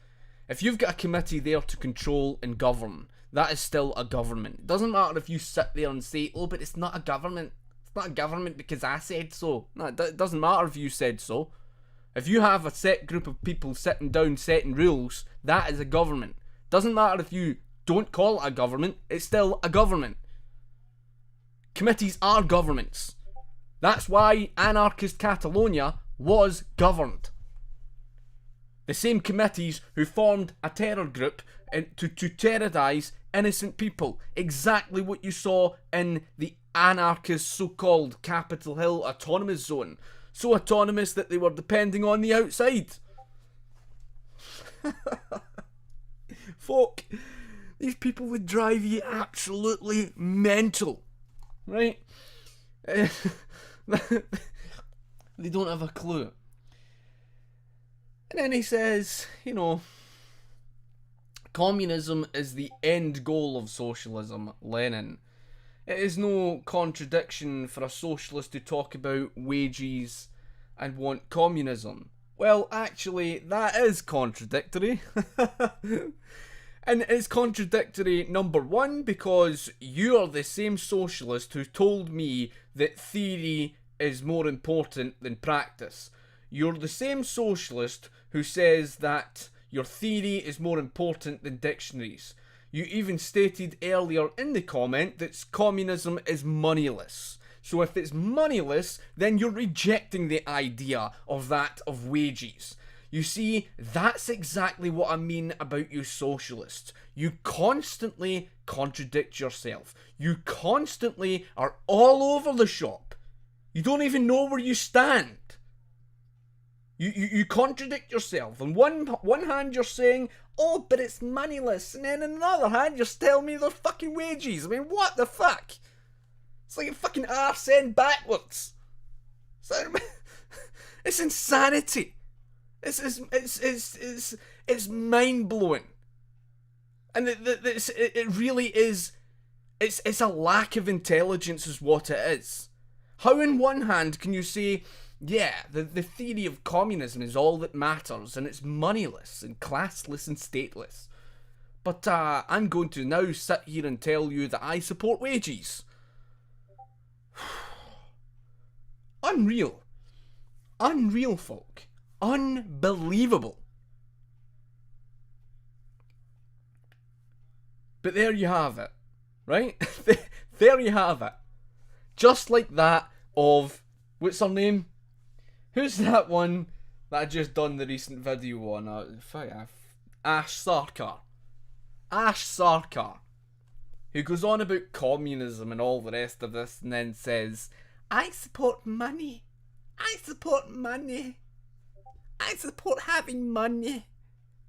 Speaker 2: If you've got a committee there to control and govern, that is still a government. It doesn't matter if you sit there and say, oh, but it's not a government. It's not a government because I said so. No, it doesn't matter if you said so. If you have a set group of people sitting down setting rules, that is a government. Doesn't matter if you don't call it a government, it's still a government. Committees are governments. That's why anarchist Catalonia was governed. The same committees who formed a terror group to terrorise innocent people. Exactly what you saw in the anarchist so-called Capitol Hill autonomous zone. So autonomous that they were depending on the outside. Folk, these people would drive you absolutely mental. Right? They don't have a clue. And then he says, you know, communism is the end goal of socialism, Lenin. It is no contradiction for a socialist to talk about wages and want communism. Well, actually, that is contradictory. And it's contradictory, number one, because you are the same socialist who told me that theory is more important than practice. You're the same socialist who says that your theory is more important than dictionaries. You even stated earlier in the comment that communism is moneyless. So if it's moneyless, then you're rejecting the idea of that of wages. You see, that's exactly what I mean about you socialists. You constantly contradict yourself. You constantly are all over the shop. You don't even know where you stand. You contradict yourself. On one hand you're saying, oh, but it's moneyless. And then on the other hand you're telling me they're fucking wages. I mean, what the fuck? It's like a fucking arse end backwards. It's insanity. It's mind blowing, and it really is. It's a lack of intelligence, is what it is. How, on one hand, can you say, yeah, the theory of communism is all that matters, and it's moneyless and classless and stateless, but I'm going to now sit here and tell you that I support wages. Unreal, folk. Unbelievable. But there you have it, right? There you have it. Just like that of, what's her name? Who's that one that I just done the recent video on? Ash Sarkar. Ash Sarkar. Who goes on about communism and all the rest of this and then says, I support money. I support money. I support having money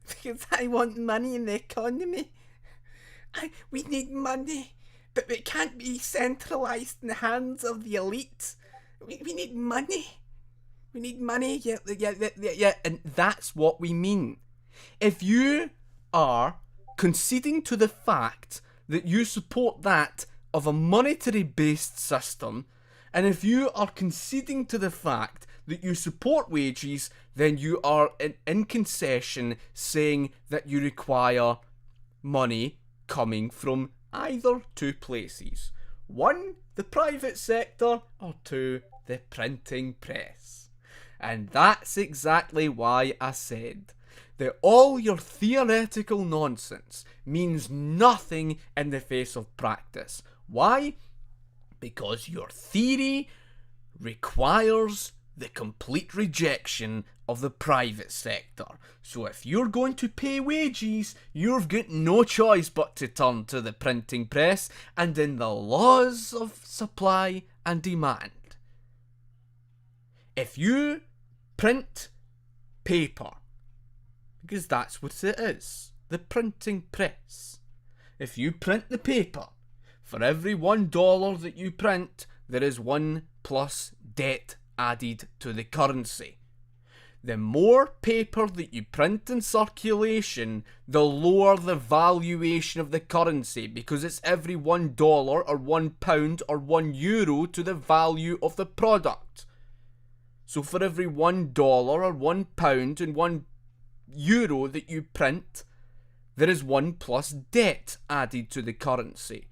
Speaker 2: because I want money in the economy. We need money, but it can't be centralised in the hands of the elite. We need money. We need money. Yeah. And that's what we mean. If you are conceding to the fact that you support that of a monetary-based system, and if you are conceding to the fact that you support wages, then you are in concession saying that you require money coming from either two places. One, the private sector, or two, the printing press. And that's exactly why I said that all your theoretical nonsense means nothing in the face of practice. Why? Because your theory requires the complete rejection of the private sector. So if you're going to pay wages, you've got no choice but to turn to the printing press and in the laws of supply and demand. If you print paper, because that's what it is, the printing press. If you print the paper, for every $1 that you print, there is 1 plus debt added to the currency. The more paper that you print in circulation, the lower the valuation of the currency, because it's every $1 or £1 or €1 to the value of the product. So for every $1 or £1 and €1 that you print, there is 1 plus debt added to the currency.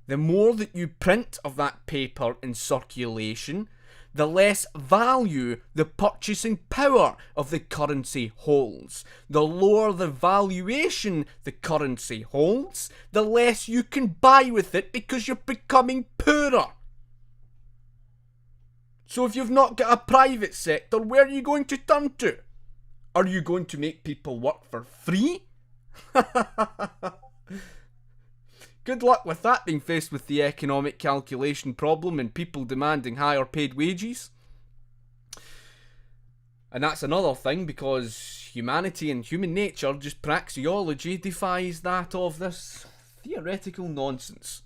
Speaker 2: The more that you print of that paper in circulation, the less value the purchasing power of the currency holds. The lower the valuation the currency holds, the less you can buy with it because you're becoming poorer. So if you've not got a private sector, where are you going to turn to? Are you going to make people work for free? Good luck with that, being faced with the economic calculation problem and people demanding higher paid wages. And that's another thing, because humanity and human nature, just praxeology, defies that of this theoretical nonsense.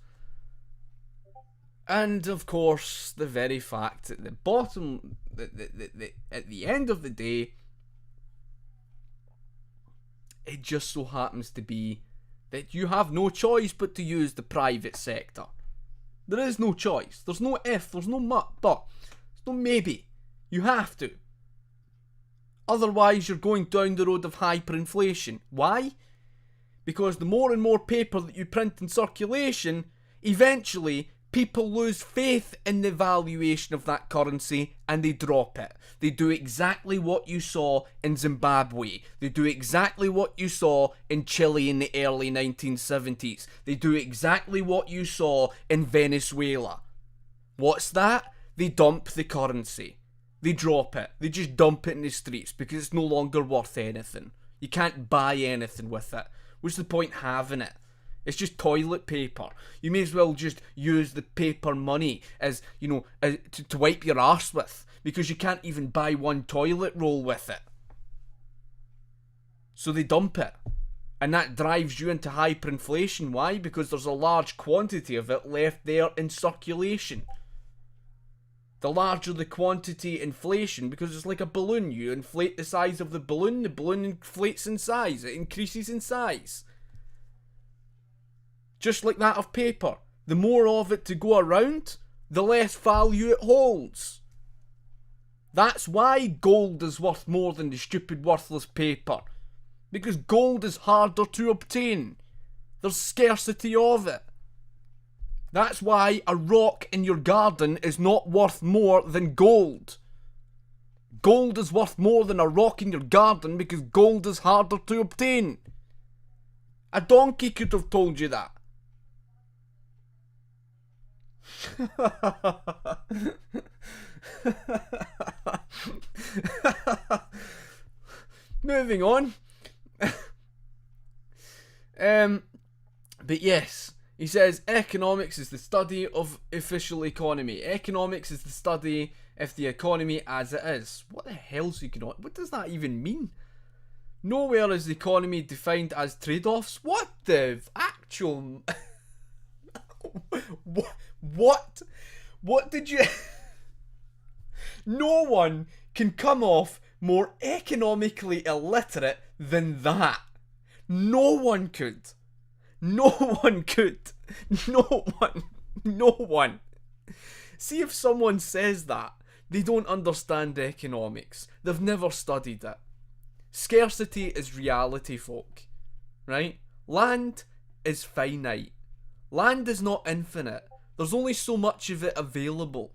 Speaker 2: And of course, the very fact at the bottom, at the end of the day, it just so happens to be that you have no choice but to use the private sector. There is no choice. There's no if, there's no but, there's no maybe. You have to. Otherwise, you're going down the road of hyperinflation. Why? Because the more and more paper that you print in circulation, eventually people lose faith in the valuation of that currency and they drop it. They do exactly what you saw in Zimbabwe. They do exactly what you saw in Chile in the early 1970s. They do exactly what you saw in Venezuela. What's that? They dump the currency. They drop it. They just dump it in the streets because it's no longer worth anything. You can't buy anything with it. What's the point having it? It's just toilet paper. You may as well just use the paper money as, to wipe your arse with, because you can't even buy one toilet roll with it. So they dump it. And that drives you into hyperinflation. Why? Because there's a large quantity of it left there in circulation. The larger the quantity inflation, because it's like a balloon. You inflate the size of the balloon inflates in size. It increases in size. Just like that of paper. The more of it to go around, the less value it holds. That's why gold is worth more than the stupid worthless paper. Because gold is harder to obtain. There's scarcity of it. That's why a rock in your garden is not worth more than gold. Gold is worth more than a rock in your garden because gold is harder to obtain. A donkey could have told you that. Moving on. But yes, he says economics is the study of official economy. Economics is the study of the economy as it is. What the hell's economics? What does that even mean? Nowhere is the economy defined as trade-offs. What the actual... What did you... No one can come off more economically illiterate than that. No one could. No one could. No one. See, if someone says that, they don't understand economics. They've never studied it. Scarcity is reality, folk. Right? Land is finite. Land is not infinite. There's only so much of it available.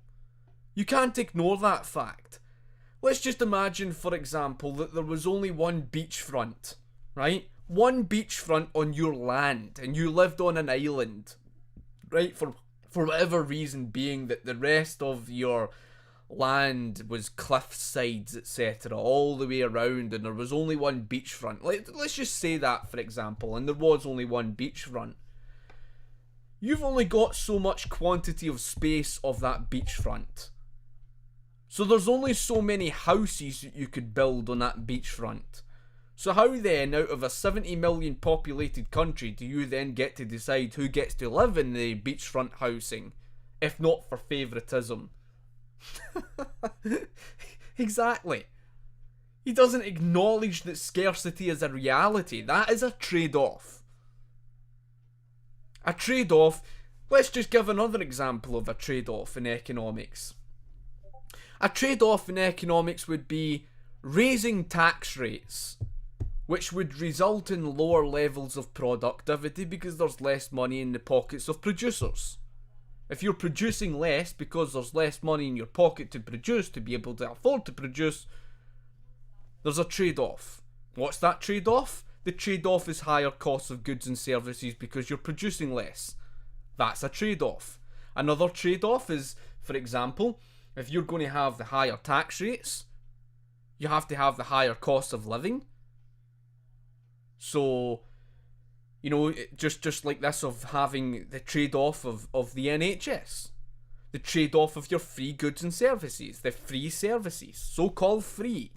Speaker 2: You can't ignore that fact. let's just imagine, for example, that there was only one beachfront, right? One beachfront on your land, and you lived on an island, right? For whatever reason being that the rest of your land was cliff sides, etc., all the way around, and there was only one beachfront. Let's just say that, for example, and there was only one beachfront. You've only got so much quantity of space of that beachfront. So there's only so many houses that you could build on that beachfront. So how then, out of a 70 million populated country, do you then get to decide who gets to live in the beachfront housing, if not for favouritism? Exactly. He doesn't acknowledge that scarcity is a reality. That is a trade-off. A trade-off. Let's just give another example of a trade-off in economics. A trade-off in economics would be raising tax rates, which would result in lower levels of productivity because there's less money in the pockets of producers. If you're producing less because there's less money in your pocket to produce, to be able to afford to produce, there's a trade-off. What's that trade-off? The trade-off is higher costs of goods and services because you're producing less. That's a trade-off. Another trade-off is, for example, if you're going to have the higher tax rates, you have to have the higher cost of living. So, you know, just like this of having the trade-off of the NHS. The trade-off of your free goods and services. The free services. So-called free.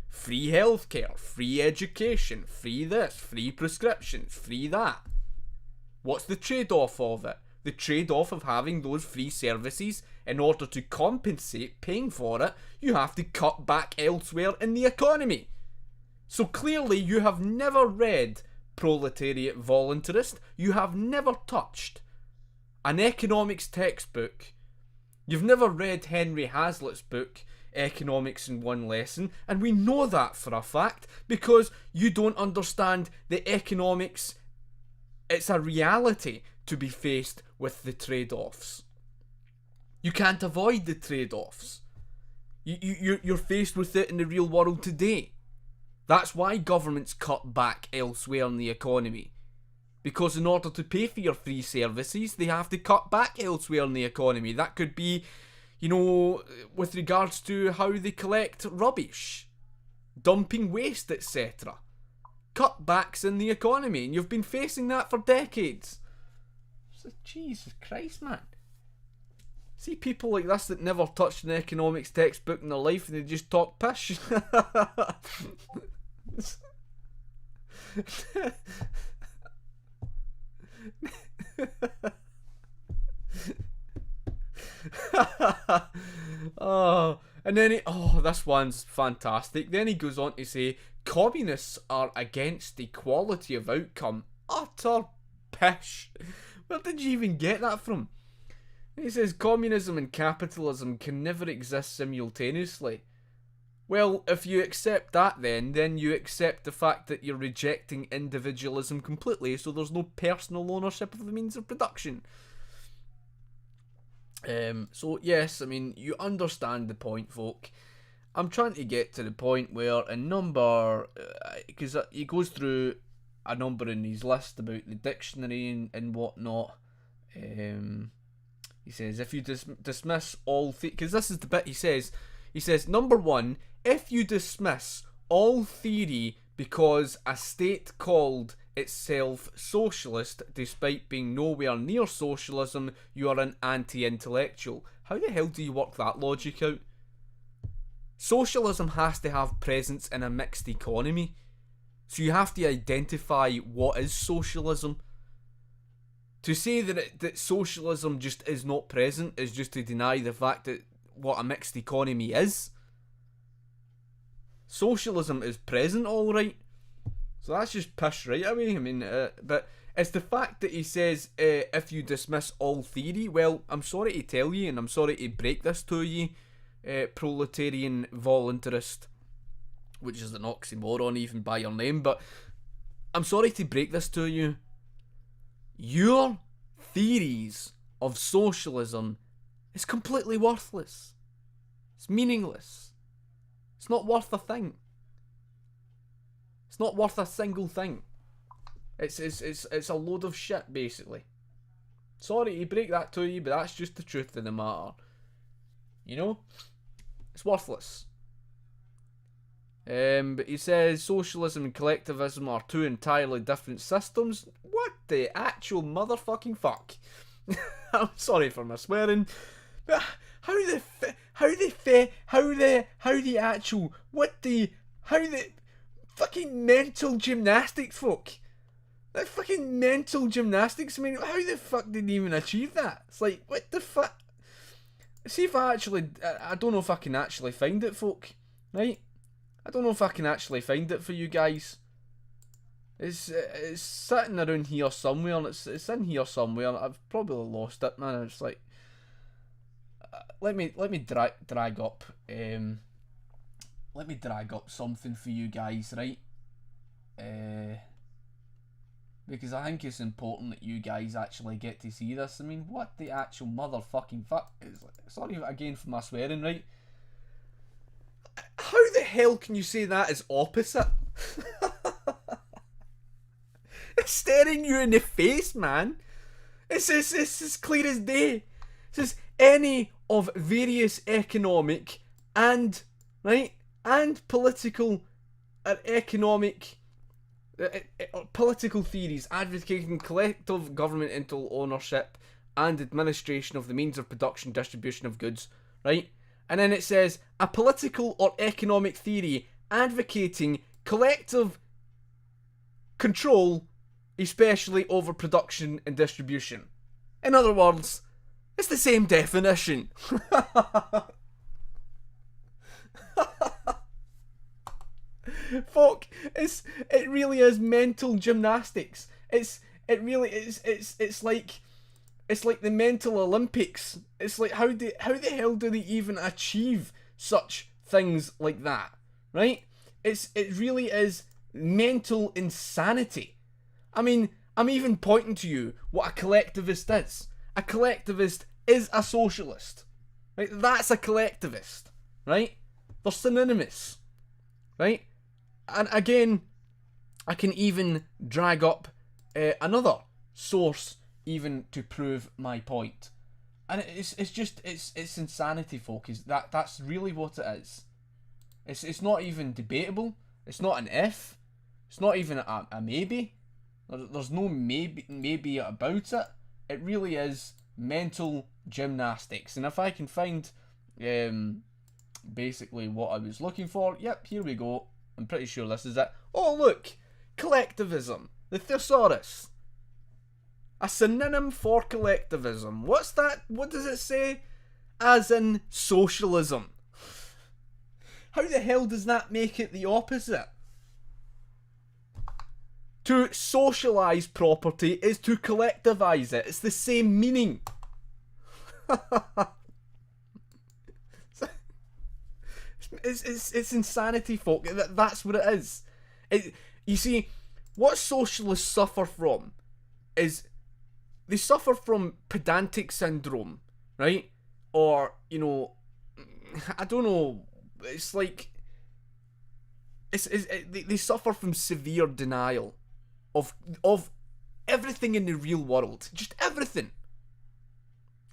Speaker 2: Free healthcare. Free education. Free this. Free prescriptions. Free that. What's the trade-off of it? The trade-off of having those free services, in order to compensate paying for it, you have to cut back elsewhere in the economy. So clearly you have never read Proletariat Voluntarist. You have never touched an economics textbook. You've never read Henry Hazlitt's book, Economics in One Lesson, and we know that for a fact because you don't understand the economics. It's a reality to be faced with the trade-offs. You can't avoid the trade-offs. You're faced with it in the real world today. That's why governments cut back elsewhere in the economy. Because in order to pay for your free services, they have to cut back elsewhere in the economy. That could be, you know, with regards to how they collect rubbish, dumping waste, etc. Cutbacks in the economy, and you've been facing that for decades. Jesus Christ, man. See people like this that never touched an economics textbook in their life and they just talk pish. Oh, and then this one's fantastic. Then he goes on to say, communists are against equality of outcome. Utter pish. Where did you even get that from? He says communism and capitalism can never exist simultaneously. Well, if you accept that then you accept the fact that you're rejecting individualism completely, so there's no personal ownership of the means of production. So yes, I mean, you understand the point, folk. I'm trying to get to the point where a number, because he goes through a number in his list about the dictionary and whatnot. He says, if you dismiss all... Because this is the bit he says, number one, if you dismiss all theory because a state called itself socialist, despite being nowhere near socialism, you are an anti-intellectual. How the hell do you work that logic out? Socialism has to have presence in a mixed economy. So you have to identify what is socialism. To say that socialism just is not present is just to deny the fact that what a mixed economy is. Socialism is present, alright. So that's just pish right away. I mean, but it's the fact that he says, if you dismiss all theory, well, I'm sorry to tell you, and I'm sorry to break this to you, proletarian voluntarist, which is an oxymoron even by your name, but I'm sorry to break this to you. Your theories of socialism is completely worthless. It's meaningless. It's not worth a thing. It's not worth a single thing. It's a load of shit, basically. Sorry to break that to you, but that's just the truth of the matter. You know? It's worthless. But he says socialism and collectivism are two entirely different systems. What the actual motherfucking fuck? I'm sorry for my swearing, but how the fucking mental gymnastics, folk? That fucking mental gymnastics. I mean, how the fuck did he even achieve that? It's like, what the fuck? See if I don't know if I can actually find it, folk. Right? I don't know if I can actually find it for you guys. It's sitting around here somewhere, and it's in here somewhere. And I've probably lost it, man. It's like, let me drag up something for you guys, right? Because I think it's important that you guys actually get to see this. I mean, what the actual motherfucking fuck is? Sorry again for my swearing, right? How the hell can you say that is opposite? It's staring you in the face, man. It's as clear as day. It says any of various economic and political or economic political theories advocating collective governmental ownership and administration of the means of production and distribution of goods, right? And then it says a political or economic theory advocating collective control, especially over production and distribution. In other words, it's the same definition. Fuck, it really is mental gymnastics. It's like the mental Olympics. It's like how the hell do they even achieve such things like that, right? It really is mental insanity. I mean, I'm even pointing to you what a collectivist is. A collectivist is a socialist, right? That's a collectivist, right? They're synonymous, right? And again, I can even drag up another source even to prove my point. And it's insanity, folk. That's really what it is. It's not even debatable. It's not an if. It's not even a maybe. There's no maybe about it. It really is mental gymnastics. And if I can find basically what I was looking for, yep, here we go. I'm pretty sure this is it. Oh look, collectivism, the thesaurus. A synonym for collectivism. What's that? What does it say? As in socialism. How the hell does that make it the opposite? To socialise property is to collectivise it. It's the same meaning. It's insanity, folk. That's what it is. You see, what socialists suffer from is they suffer from pedantic syndrome, right? Or, you know, I don't know. It's like they suffer from severe denial of everything in the real world, just everything,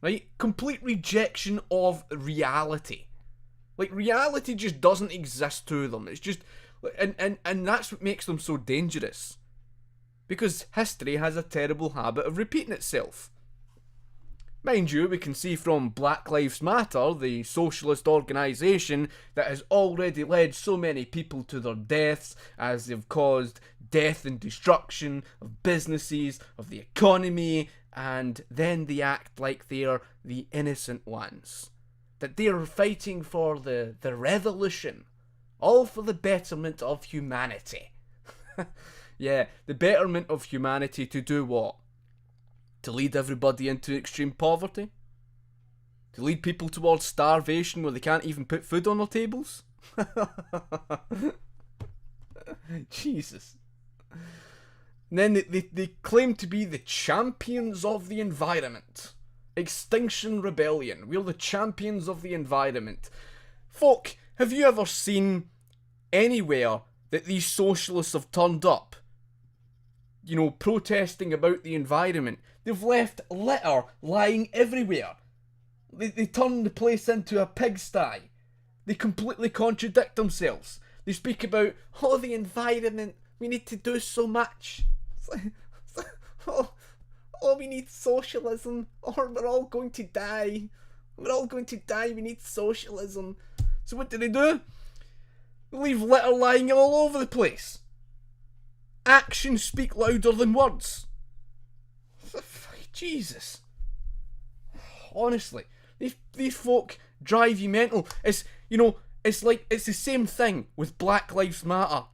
Speaker 2: right? Complete rejection of reality. Like, reality just doesn't exist to them. It's just, and that's what makes them so dangerous. Because history has a terrible habit of repeating itself. Mind you, we can see from Black Lives Matter, the socialist organisation that has already led so many people to their deaths, as they've caused death and destruction of businesses, of the economy, and then they act like they're the innocent ones. That they're fighting for the revolution, all for the betterment of humanity. Yeah, the betterment of humanity to do what? To lead everybody into extreme poverty? To lead people towards starvation where they can't even put food on their tables? Jesus. And then they claim to be the champions of the environment. Extinction Rebellion. We're the champions of the environment. Folk, Have you ever seen anywhere that these socialists have turned up, you know, protesting about the environment? They've left litter lying everywhere. They turn the place into a pigsty. They completely contradict themselves. They speak about, oh, the environment, we need to do so much. Oh, we need socialism, or we're all going to die. We're all going to die, we need socialism. So what do? They leave litter lying all over the place. Actions speak louder than words. Jesus. Honestly, these folk drive you mental. It's, you know, it's like, it's the same thing with Black Lives Matter.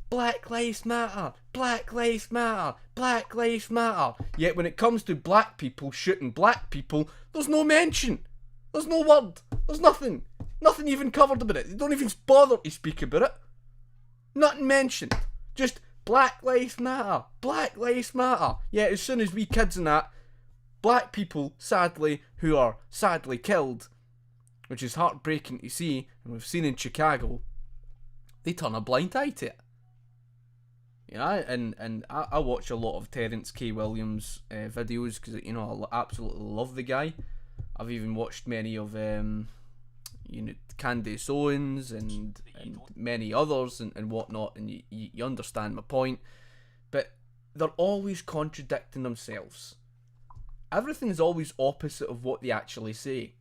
Speaker 2: Black Lives Matter, Black Lives Matter, Black Lives Matter. Yet when it comes to black people shooting black people, there's no mention. There's no word. There's nothing. Nothing even covered about it. They don't even bother to speak about it. Nothing mentioned. Just Black Lives Matter, Black Lives Matter. Yet as soon as we kids and that, black people, sadly, who are sadly killed, which is heartbreaking to see, and we've seen in Chicago, they turn a blind eye to it. Yeah, and I watch a lot of Terence K. Williams videos because, you know, I absolutely love the guy. I've even watched many of you know, Candace Owens and many others and whatnot, and you understand my point. But they're always contradicting themselves. Everything's always opposite of what they actually say.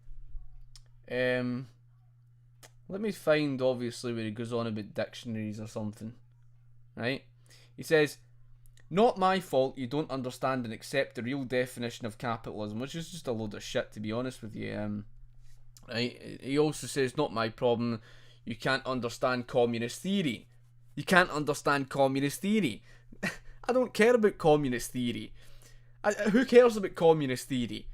Speaker 2: Let me find, obviously, where he goes on about dictionaries or something. Right? He says, not my fault you don't understand and accept the real definition of capitalism, which is just a load of shit, to be honest with you. Right? He also says, not my problem, you can't understand communist theory. You can't understand communist theory. I don't care about communist theory. Who cares about communist theory?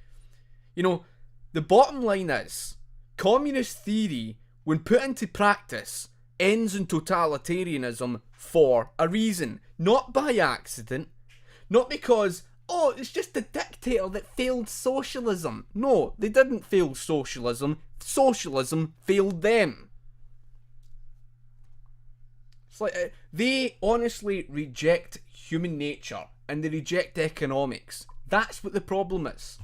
Speaker 2: You know, the bottom line is, communist theory, when put into practice, ends in totalitarianism for a reason. Not by accident. Not because, oh, it's just a dictator that failed socialism. No, they didn't fail socialism. Socialism failed them. It's like, they honestly reject human nature and they reject economics. That's what the problem is.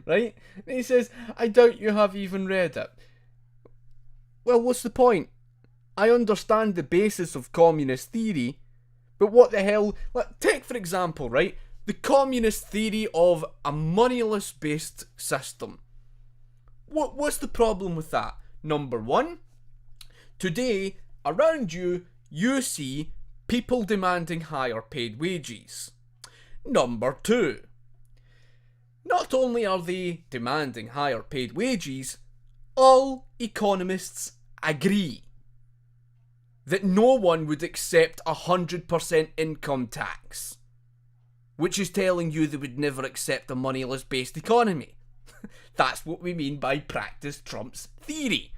Speaker 2: Right? And he says, I doubt you have even read it. Well, what's the point? I understand the basis of communist theory, but what the hell? Take, for example, right, the communist theory of a moneyless based system. What's the problem with that? Number one, today, around you, you see people demanding higher paid wages. Number two, not only are they demanding higher paid wages, all economists agree that no one would accept 100% income tax, which is telling you they would never accept a moneyless based economy. That's what we mean by practice trumps theory.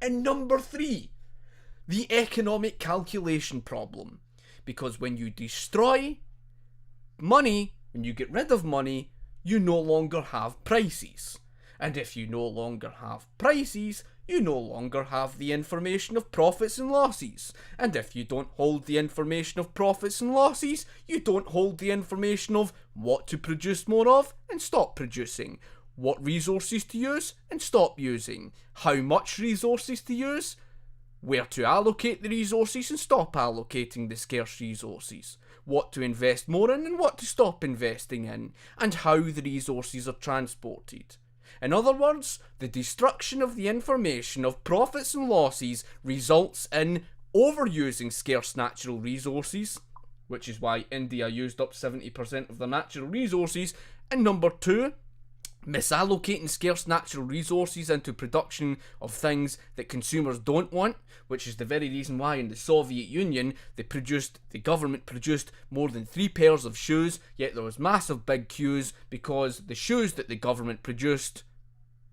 Speaker 2: And number three, the economic calculation problem. Because when you destroy money, when you get rid of money, you no longer have prices. And if you no longer have prices, you no longer have the information of profits and losses. And if you don't hold the information of profits and losses, you don't hold the information of what to produce more of and stop producing, what resources to use and stop using, how much resources to use, where to allocate the resources and stop allocating the scarce resources, what to invest more in and what to stop investing in, and how the resources are transported. In other words, the destruction of the information of profits and losses results in overusing scarce natural resources, which is why India used up 70% of their natural resources, and number two, misallocating scarce natural resources into production of things that consumers don't want, which is the very reason why in the Soviet Union the government produced more than 3 pairs of shoes, yet there was massive big queues because the shoes that the government produced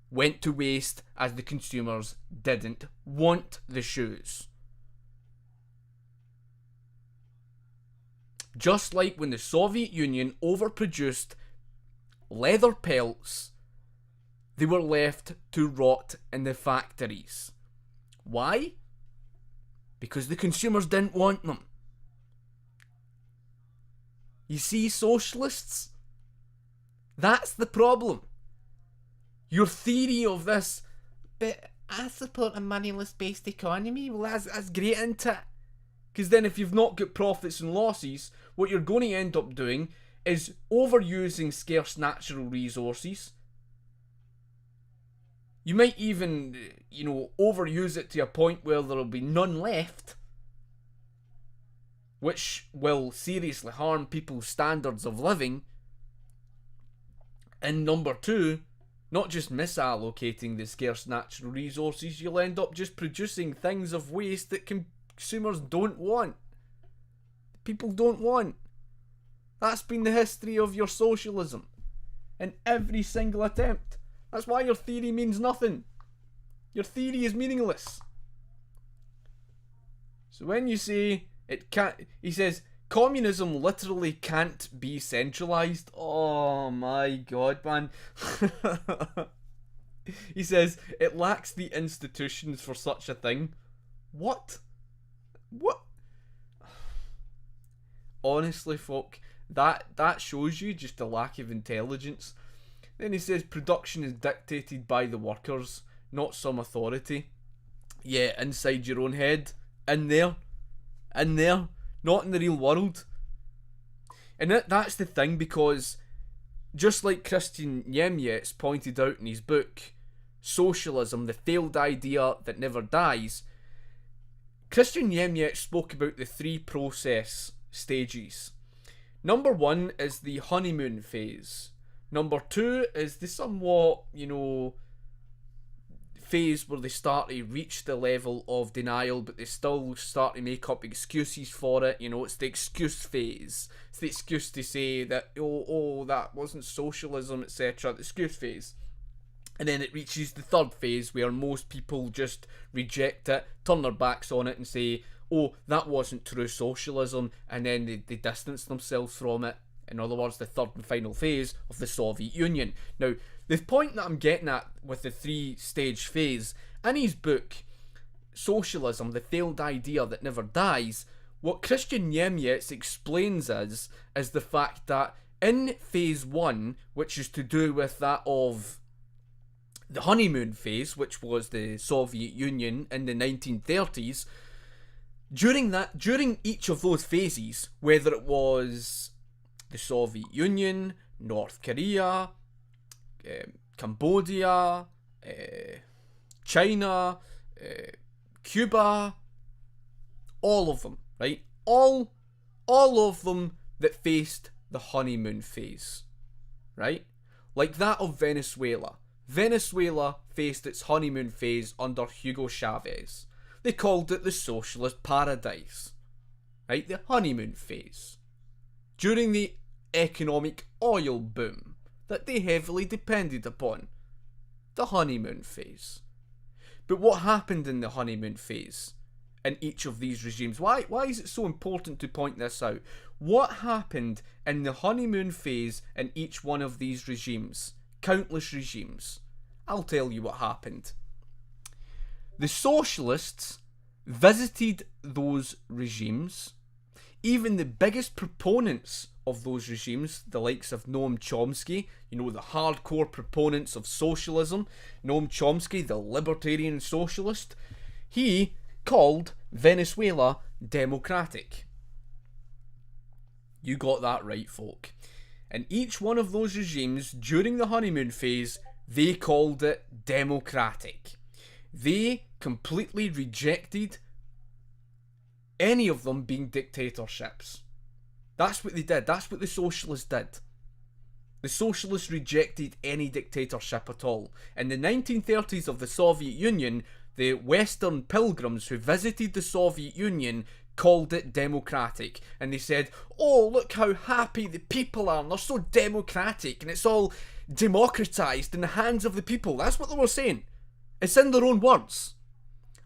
Speaker 2: went to waste as the consumers didn't want the shoes. Just like when the Soviet Union overproduced leather pelts they were left to rot in the factories. Why? Because the consumers didn't want them. You see, socialists? That's the problem. Your theory of this, but I support a moneyless-based economy. Well, that's great, isn't it? Because then if you've not got profits and losses, what you're going to end up doing is overusing scarce natural resources. You might even, overuse it to a point where there'll be none left, which will seriously harm people's standards of living. And number two, not just misallocating the scarce natural resources, you'll end up just producing things of waste that consumers don't want. People don't want. That's been the history of your socialism. In every single attempt. That's why your theory means nothing. Your theory is meaningless. So when you say it can't, he says, communism literally can't be centralized. Oh my god, man. He says, it lacks the institutions for such a thing. What? Honestly, folk, that shows you just a lack of intelligence. Then he says, production is dictated by the workers, not some authority. Yeah, inside your own head. In there. Not in the real world. And that's the thing, because just like Christian Niemiec pointed out in his book, Socialism, the Failed Idea That Never Dies, Christian Niemiec spoke about the three process stages. Number one is the honeymoon phase. Number two is the somewhat, phase where they start to reach the level of denial, but they still start to make up excuses for it. It's the excuse phase. It's the excuse to say that, that wasn't socialism, etc. The excuse phase. And then it reaches the third phase where most people just reject it, turn their backs on it and say, that wasn't true socialism, and then they distance themselves from it. In other words, the third and final phase of the Soviet Union. Now, the point that I'm getting at with the three-stage phase, in his book, Socialism, the Failed Idea That Never Dies, what Christian Niemiec explains is the fact that in phase one, which is to do with that of the honeymoon phase, which was the Soviet Union in the 1930s, during each of those phases, whether it was the Soviet Union, North Korea, Cambodia, China, Cuba, all of them, right? All of them that faced the honeymoon phase, right? Like that of Venezuela. Venezuela faced its honeymoon phase under Hugo Chavez. They called it the socialist paradise, right? The honeymoon phase. During the economic oil boom that they heavily depended upon. The honeymoon phase. But what happened in the honeymoon phase in each of these regimes? Why is it so important to point this out? What happened in the honeymoon phase in each one of these regimes? Countless regimes. I'll tell you what happened. The socialists visited those regimes. Even the biggest proponents of those regimes, the likes of Noam Chomsky, the hardcore proponents of socialism, Noam Chomsky, the libertarian socialist, he called Venezuela democratic. You got that right, folk. In each one of those regimes, during the honeymoon phase, they called it democratic. They completely rejected any of them being dictatorships. That's what they did. That's what the socialists did. The socialists rejected any dictatorship at all. In the 1930s of the Soviet Union, the Western pilgrims who visited the Soviet Union called it democratic. And they said, look how happy the people are, and they're so democratic, and it's all democratized in the hands of the people. That's what they were saying. It's in their own words.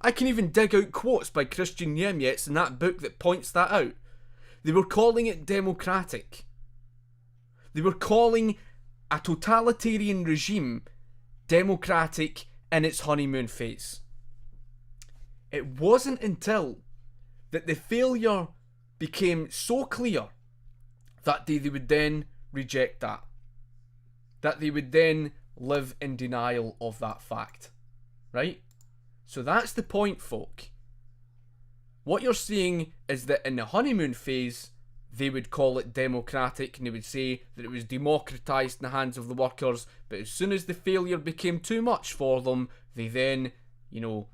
Speaker 2: I can even dig out quotes by Christian Niemiec in that book that points that out. They were calling it democratic. They were calling a totalitarian regime democratic in its honeymoon phase. It wasn't until that the failure became so clear that they would then reject that. That they would then live in denial of that fact. Right? So that's the point, folk. What you're seeing is that in the honeymoon phase, they would call it democratic and they would say that it was democratised in the hands of the workers, but as soon as the failure became too much for them, they then,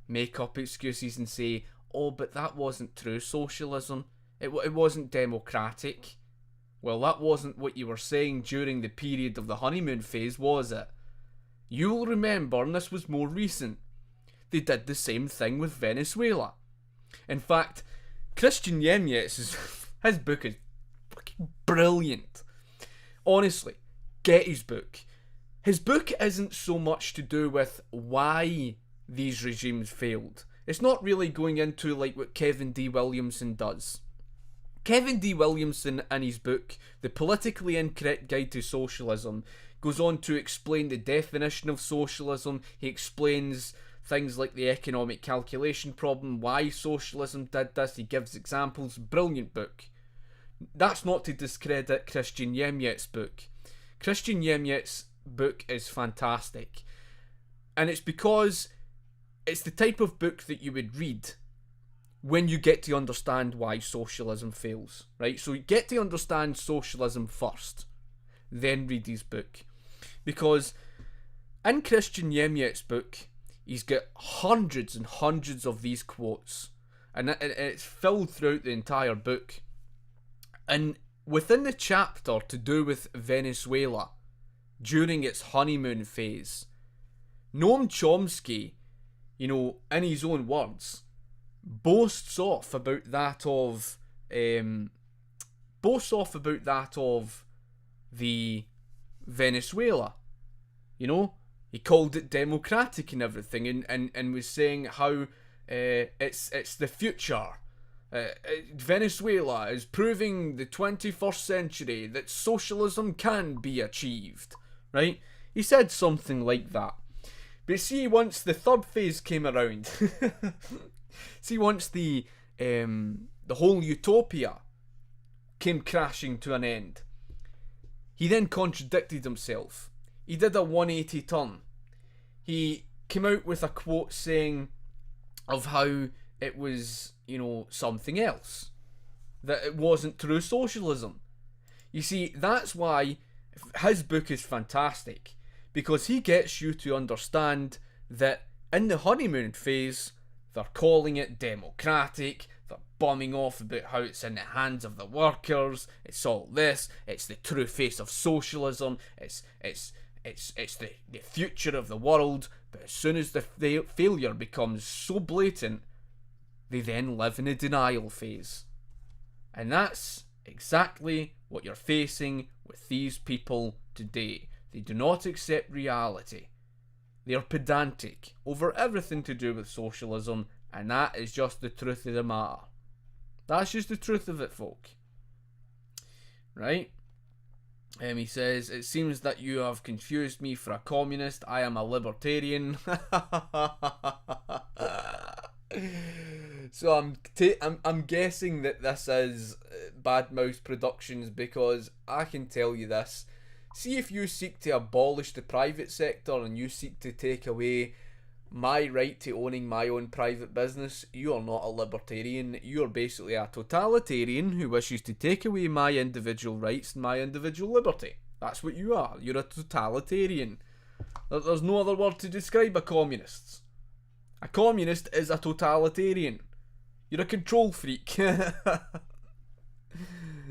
Speaker 2: make up excuses and say, oh, but that wasn't true socialism. It wasn't democratic. Well, that wasn't what you were saying during the period of the honeymoon phase, was it? You'll remember, and this was more recent, they did the same thing with Venezuela. In fact, Christian Yemyet's his book is fucking brilliant. Honestly, get his book. His book isn't so much to do with why these regimes failed. It's not really going into like what Kevin D. Williamson does. Kevin D. Williamson, in his book, The Politically Incorrect Guide to Socialism, goes on to explain the definition of socialism. He explains things like the economic calculation problem, why socialism did this. He gives examples. Brilliant book. That's not to discredit Christian Yemyet's book. Christian Yemyet's book is fantastic. And it's because it's the type of book that you would read when you get to understand why socialism fails, right? So you get to understand socialism first, then read his book. Because in Christian Yemyet's book, he's got hundreds and hundreds of these quotes, and it's filled throughout the entire book. And within the chapter to do with Venezuela, during its honeymoon phase, Noam Chomsky, in his own words, boasts off about that of the Venezuela. He called it democratic and everything, and was saying how it's the future. Venezuela is proving the 21st century that socialism can be achieved, right? He said something like that. But see, once the third phase came around, once the whole utopia came crashing to an end, he then contradicted himself. He did a 180 turn. He came out with a quote saying of how it was, something else. That it wasn't true socialism. You see, that's why his book is fantastic. Because he gets you to understand that in the honeymoon phase, they're calling it democratic, they're bombing off about how it's in the hands of the workers, it's all this, it's the true face of socialism, it's the future of the world, but as soon as the failure becomes so blatant, they then live in a denial phase. And that's exactly what you're facing with these people today. They do not accept reality. They are pedantic over everything to do with socialism, and that is just the truth of the matter. That's just the truth of it, folk. Right? He says, it seems that you have confused me for a communist. I am a libertarian. So I'm guessing that this is Bad Mouth Productions, because I can tell you this. See, if you seek to abolish the private sector and you seek to take away my right to owning my own private business, you are not a libertarian. You are basically a totalitarian who wishes to take away my individual rights and my individual liberty. That's what you are. You're a totalitarian. There's no other word to describe a communist. A communist is a totalitarian. You're a control freak. You're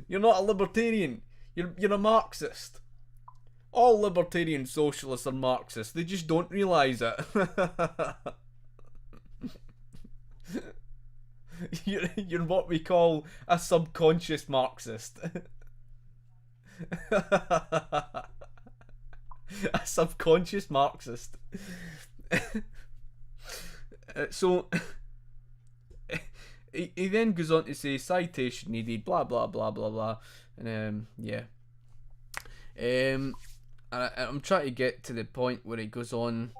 Speaker 2: not a libertarian. You're a Marxist. All libertarian socialists are Marxists. They just don't realise it. You're what we call a subconscious Marxist. A subconscious Marxist. So he then goes on to say citation needed, blah blah blah blah blah, and yeah. I'm trying to get to the point where he goes on,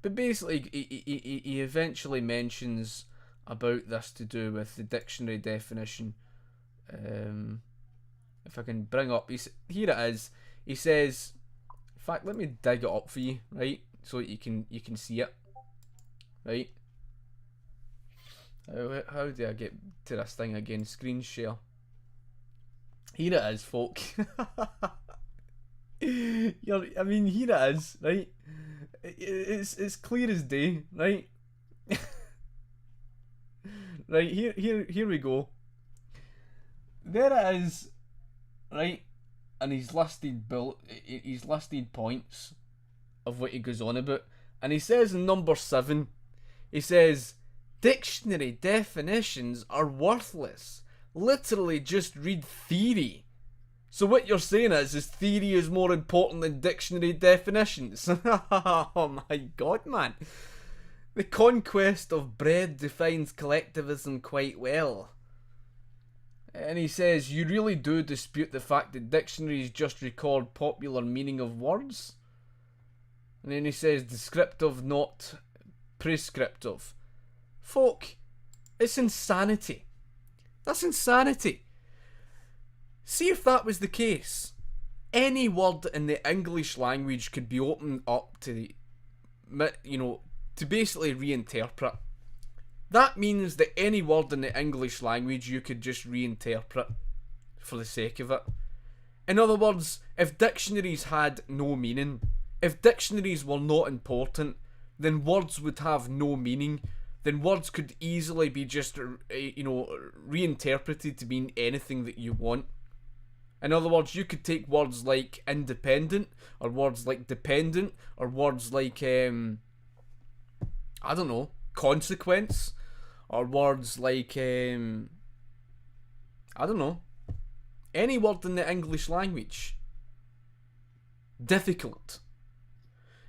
Speaker 2: but basically he eventually mentions about this to do with the dictionary definition. If I can bring up, here it is. He says, in fact, let me dig it up for you, right, so that you can see it, right. How do I get to this thing again? Screen share. Here it is, folk. Here it is, right? It's clear as day, right? Right, here we go. There it is, right? And he's listed points of what he goes on about. And he says in number 7, he says, dictionary definitions are worthless. Literally just read theory. So what you're saying is theory is more important than dictionary definitions. Oh my god, man. The conquest of bread defines collectivism quite well. And he says, you really do dispute the fact that dictionaries just record popular meaning of words? And then he says, descriptive, not prescriptive. Folk, it's insanity. That's insanity. See if that was the case. Any word in the English language could be opened up to, to basically reinterpret. That means that any word in the English language you could just reinterpret for the sake of it. In other words, if dictionaries had no meaning, if dictionaries were not important, then words would have no meaning. Then words could easily be just, reinterpreted to mean anything that you want. In other words, you could take words like independent, or words like dependent, or words like, consequence, or words like, any word in the English language. Difficult.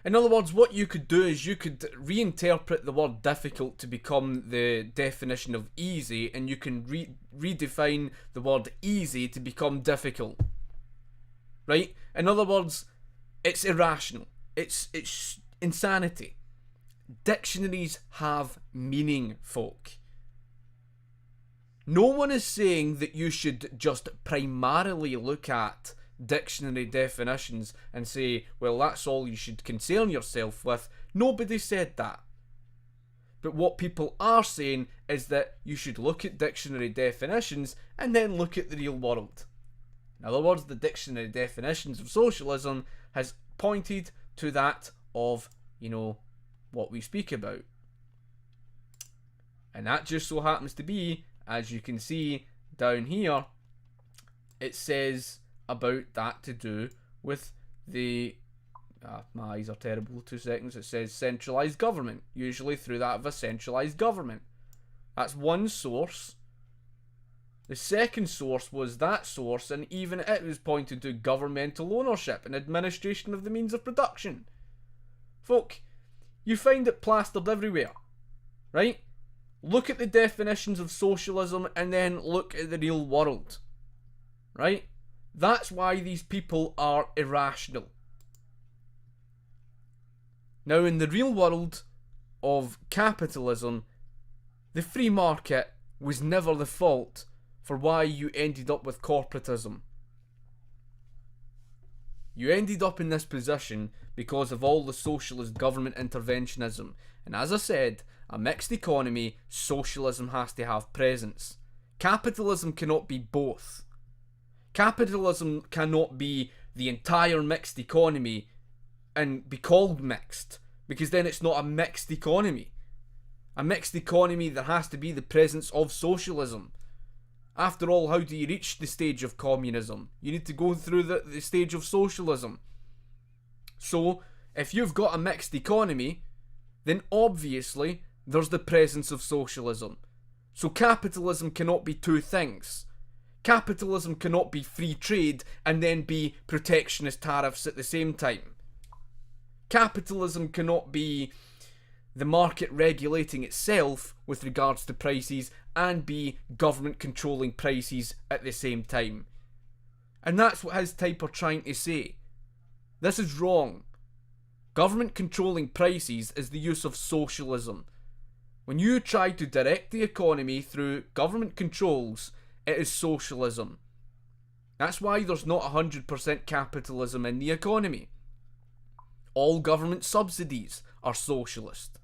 Speaker 2: In other words, what you could do is you could reinterpret the word difficult to become the definition of easy, and you can redefine the word easy to become difficult. Right? In other words, it's irrational. It's insanity. Dictionaries have meaning, folk. No one is saying that you should just primarily look at dictionary definitions and say, well, that's all you should concern yourself with. Nobody said that. But what people are saying is that you should look at dictionary definitions and then look at the real world. In other words, the dictionary definitions of socialism has pointed to that of, what we speak about. And that just so happens to be, as you can see down here, it says about that to do with the my eyes are terrible, 2 seconds. It says centralised government, usually through that of a centralised government. That's one source. The second source was that source, and even it was pointed to governmental ownership and administration of the means of production. Folk, you find it plastered everywhere, right? Look at the definitions of socialism and then look at the real world, right? That's why these people are irrational. Now, in the real world of capitalism, the free market was never the fault for why you ended up with corporatism. You ended up in this position because of all the socialist government interventionism. And as I said, a mixed economy, socialism has to have presence. Capitalism cannot be both. Capitalism cannot be the entire mixed economy and be called mixed, because then it's not a mixed economy. A mixed economy, there has to be the presence of socialism. After all, how do you reach the stage of communism? You need to go through the stage of socialism. So, if you've got a mixed economy, then obviously there's the presence of socialism. So capitalism cannot be two things. Capitalism cannot be free trade and then be protectionist tariffs at the same time. Capitalism cannot be the market regulating itself with regards to prices and be government controlling prices at the same time. And that's what his type are trying to say. This is wrong. Government controlling prices is the use of socialism. When you try to direct the economy through government controls, it is socialism. That's why there's not 100% capitalism in the economy. All government subsidies are socialist.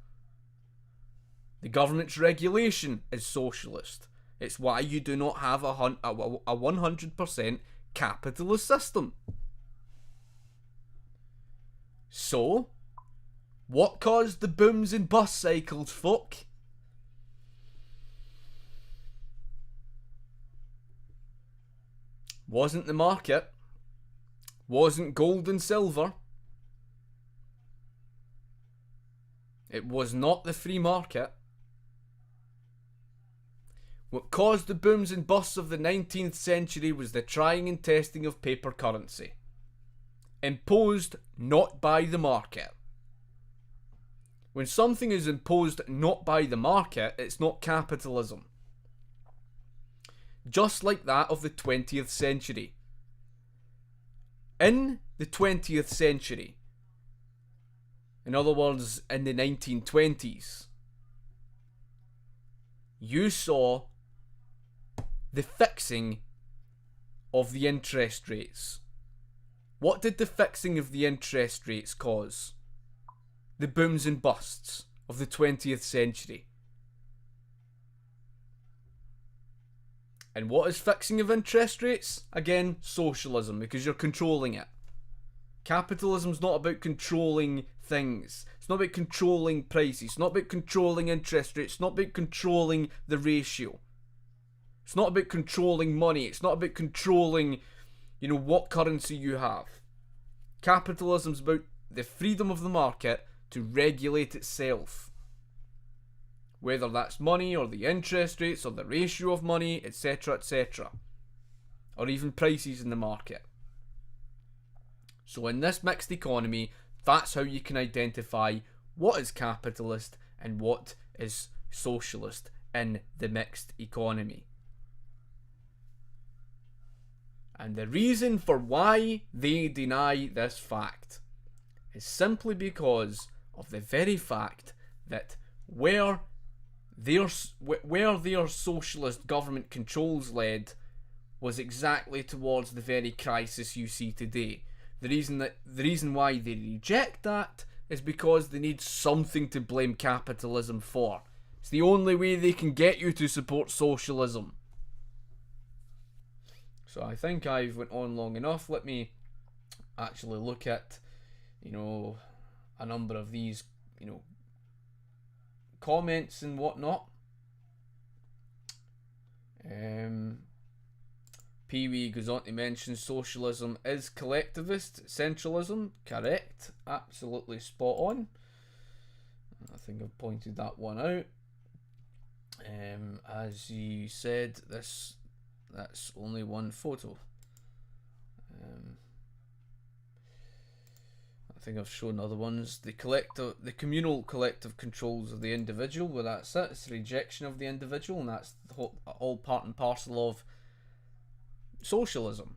Speaker 2: The government's regulation is socialist. It's why you do not have a 100% capitalist system. So, what caused the booms in bus cycles, folk? Wasn't the market. Wasn't gold and silver. It was not the free market. What caused the booms and busts of the 19th century was the trying and testing of paper currency. Imposed not by the market. When something is imposed not by the market, it's not capitalism. Just like that of the 20th century. In the 20th century, in other words, in the 1920s, you saw the fixing of the interest rates. What did the fixing of the interest rates cause? The booms and busts of the 20th century. And what is fixing of interest rates? Again, socialism, because you're controlling it. Capitalism's not about controlling things. It's not about controlling prices. It's not about controlling interest rates. It's not about controlling the ratio. It's not about controlling money. It's not about controlling, what currency you have. Capitalism's about the freedom of the market to regulate itself. Whether that's money or the interest rates or the ratio of money, etc., etc. Or even prices in the market. So in this mixed economy, that's how you can identify what is capitalist and what is socialist in the mixed economy. And the reason for why they deny this fact is simply because of the very fact that where their socialist government controls led was exactly towards the very crisis you see today. The reason why they reject that is because they need something to blame capitalism for. It's the only way they can get you to support socialism. So I think I've went on long enough. Let me actually look at, a number of these, comments and whatnot. Pee-wee goes on to mention socialism is collectivist centralism. Correct. Absolutely spot on. I think I've pointed that one out. As you said, that's only one photo. I think I've shown other ones. The communal collective controls of the individual. Well, that's it. It's the rejection of the individual, and that's all part and parcel of socialism.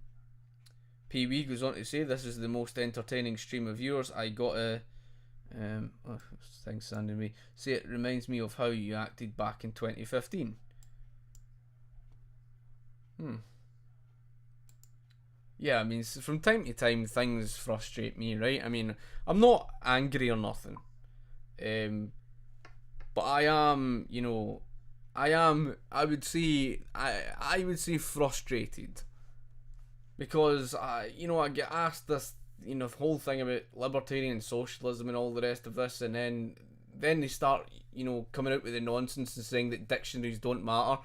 Speaker 2: Pee-wee goes on to say, this is the most entertaining stream of viewers. I got a thanks sending me. Say it reminds me of how you acted back in 2015. Yeah, I mean, from time to time things frustrate me, right? I mean, I'm not angry or nothing, but I am, I would say frustrated, because I get asked this, whole thing about libertarian socialism and all the rest of this, and then they start, coming out with the nonsense and saying that dictionaries don't matter.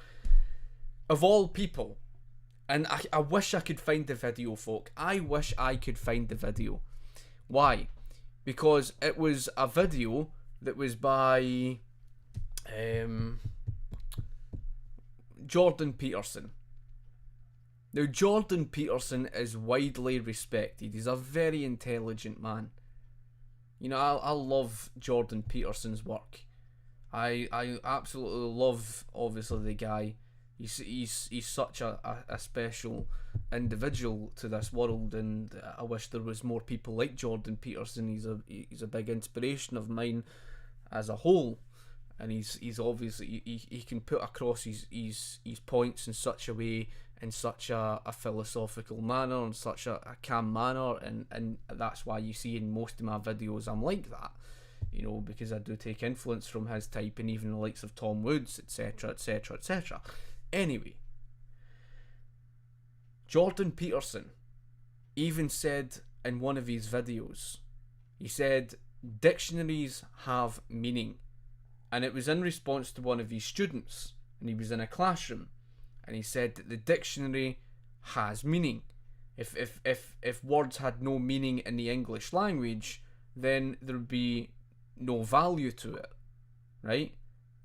Speaker 2: Of all people. And I wish I could find the video, folk. I wish I could find the video. Why? Because it was a video that was by Jordan Peterson. Now, Jordan Peterson is widely respected. He's a very intelligent man. I love Jordan Peterson's work. I absolutely love, obviously, the guy. He's such a special individual to this world, and I wish there was more people like Jordan Peterson. He's a big inspiration of mine as a whole, and he's obviously he can put across his points in such a way, in such a philosophical manner, in such a calm manner, and that's why you see in most of my videos I'm like that, you know, because I do take influence from his type, and even the likes of Tom Woods, etc, etc, etc. Anyway, Jordan Peterson even said in one of his videos, he said dictionaries have meaning, and it was in response to one of his students, and he was in a classroom, and he said that the dictionary has meaning. If words had no meaning in the English language, then there would be no value to it, right?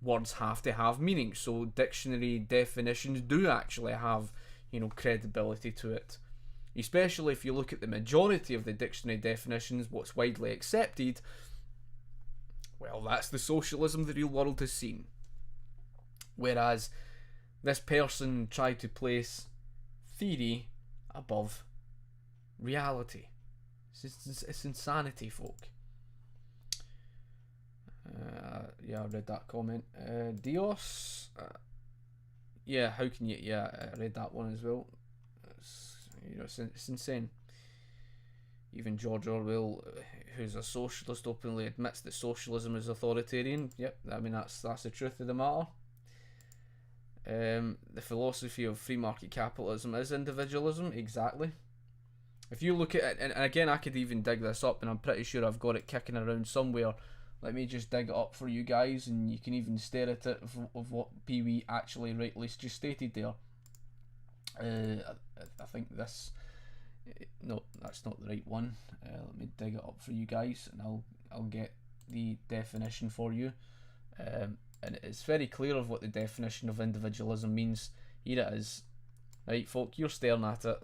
Speaker 2: Words have to have meaning, so dictionary definitions do actually have, you know, credibility to it. Especially if you look at the majority of the dictionary definitions, what's widely accepted, well, that's the socialism the real world has seen. Whereas this person tried to place theory above reality. It's insanity, folk. Yeah, I read that comment. Dios. Yeah, how can you? Yeah, I read that one as well. It's insane. Even George Orwell, who's a socialist, openly admits that socialism is authoritarian. Yep, I mean that's the truth of the matter. The philosophy of free market capitalism is individualism, exactly. If you look at it, and again, I could even dig this up, and I'm pretty sure I've got it kicking around somewhere. Let me just dig it up for you guys, and you can even stare at it of what Pee Wee actually rightly just stated there. I think this. No, that's not the right one. Let me dig it up for you guys, and I'll get the definition for you. And it's very clear of what the definition of individualism means. Here it is. Right, folk, you're staring at it.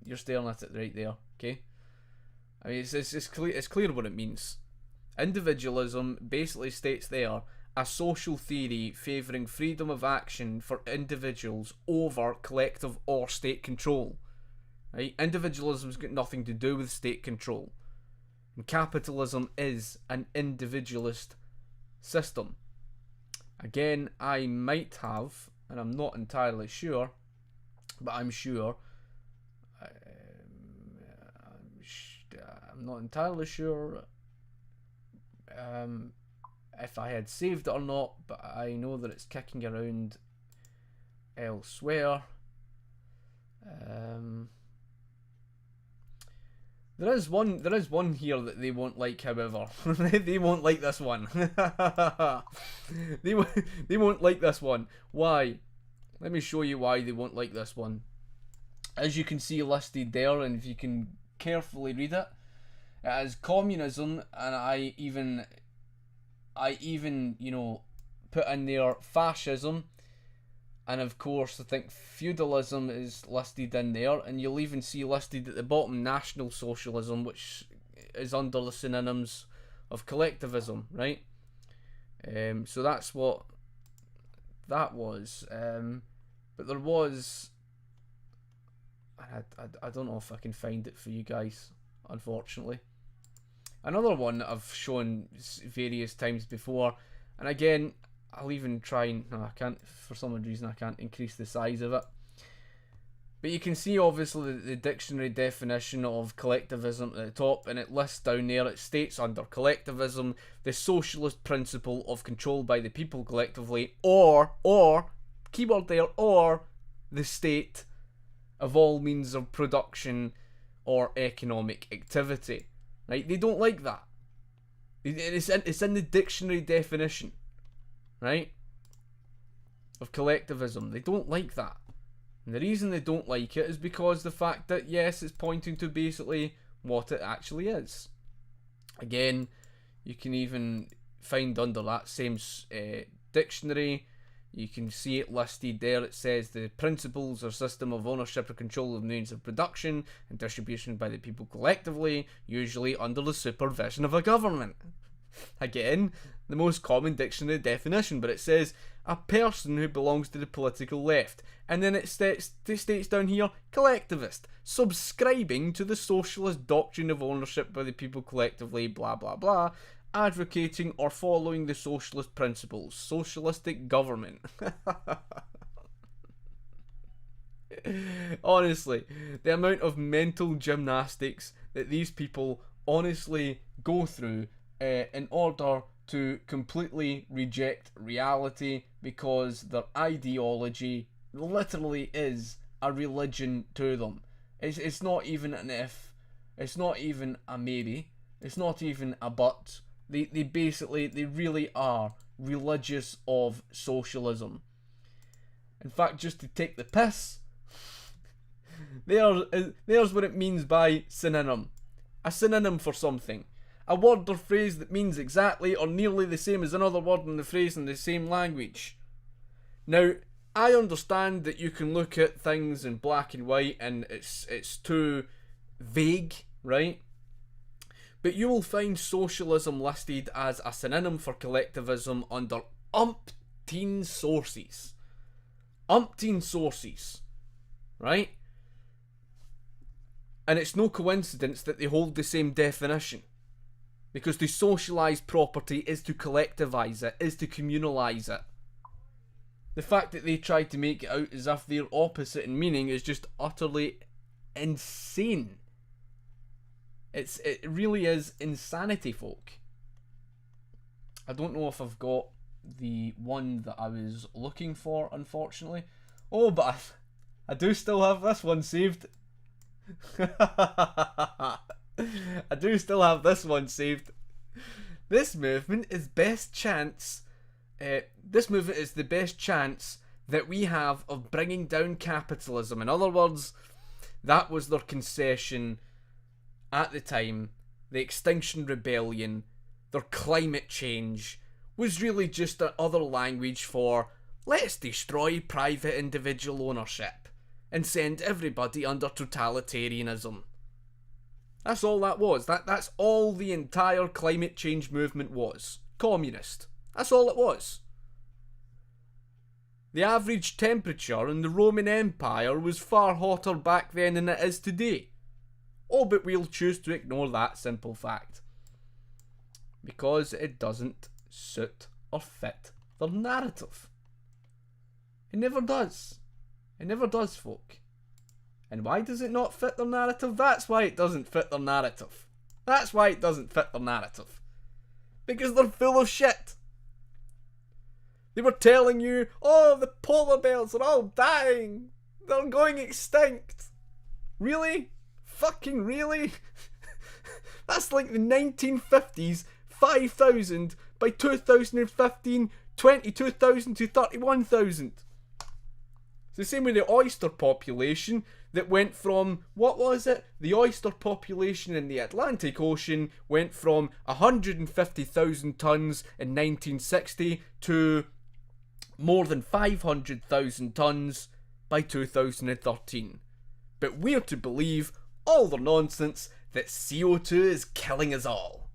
Speaker 2: You're staring at it right there. Okay. I mean, it's clear. It's clear what it means. Individualism basically states there a social theory favouring freedom of action for individuals over collective or state control. Right? Individualism's got nothing to do with state control. And capitalism is an individualist system. Again, I might have, and I'm not entirely sure, but I'm sure. I'm not entirely sure if I had saved it or not, but I know that it's kicking around elsewhere. There is one here that they won't like, however. They won't like this one. They won't like this one. Why? Let me show you why they won't like this one. As you can see listed there, and if you can carefully read it, it has communism, and I even put in there fascism, and of course I think feudalism is listed in there, and you'll even see listed at the bottom National Socialism, which is under the synonyms of collectivism, right? So that's what that was. But there was, I don't know if I can find it for you guys, unfortunately. Another one that I've shown various times before, and again, I'll even try and, no, I can't, for some reason I can't increase the size of it. But you can see obviously the dictionary definition of collectivism at the top, and it lists down there, it states under collectivism, the socialist principle of control by the people collectively, or, keyword there, or the state of all means of production or economic activity. Right? They don't like that. It's in the dictionary definition, right, of collectivism. They don't like that. And the reason they don't like it is because the fact that, yes, it's pointing to basically what it actually is. Again, you can even find under that same dictionary, you can see it listed there. It says the principles or system of ownership or control of means of production and distribution by the people collectively, usually under the supervision of a government. Again, the most common dictionary definition, but it says a person who belongs to the political left. And then it states down here, collectivist, subscribing to the socialist doctrine of ownership by the people collectively, blah blah blah, advocating or following the socialist principles, socialistic government. Honestly, the amount of mental gymnastics that these people honestly go through in order to completely reject reality, because their ideology literally is a religion to them. It's not even an if, it's not even a maybe, it's not even a but. They really are religious of socialism. In fact, just to take the piss, there's what it means by synonym. A synonym for something. A word or phrase that means exactly or nearly the same as another word in the phrase in the same language. Now, I understand that you can look at things in black and white and it's too vague, right? But you will find socialism listed as a synonym for collectivism under umpteen sources. Umpteen sources, right? And it's no coincidence that they hold the same definition. Because to socialise property is to collectivise it, is to communalise it. The fact that they try to make it out as if they're opposite in meaning is just utterly insane. It really is insanity, folk. I don't know if I've got the one that I was looking for, unfortunately. Oh, but I do still have this one saved. I do still have this one saved. This movement is best chance. This movement is the best chance that we have of bringing down capitalism. In other words, that was their concession at the time. The Extinction Rebellion, their climate change, was really just another language for let's destroy private individual ownership and send everybody under totalitarianism. That's all that was. That's all the entire climate change movement was. Communist. That's all it was. The average temperature in the Roman Empire was far hotter back then than it is today. Oh, but we'll choose to ignore that simple fact. Because it doesn't suit or fit their narrative. It never does. It never does, folk. And why does it not fit their narrative? That's why it doesn't fit their narrative. That's why it doesn't fit their narrative. Because they're full of shit. They were telling you, oh, the polar bears are all dying. They're going extinct. Really? Fucking really? That's like the 1950s, 5,000, by 2015, 22,000 to 31,000. It's the same with the oyster population that went from, what was it? The oyster population in the Atlantic Ocean went from 150,000 tonnes in 1960 to more than 500,000 tonnes by 2013. But we're to believe all the nonsense that CO2 is killing us all.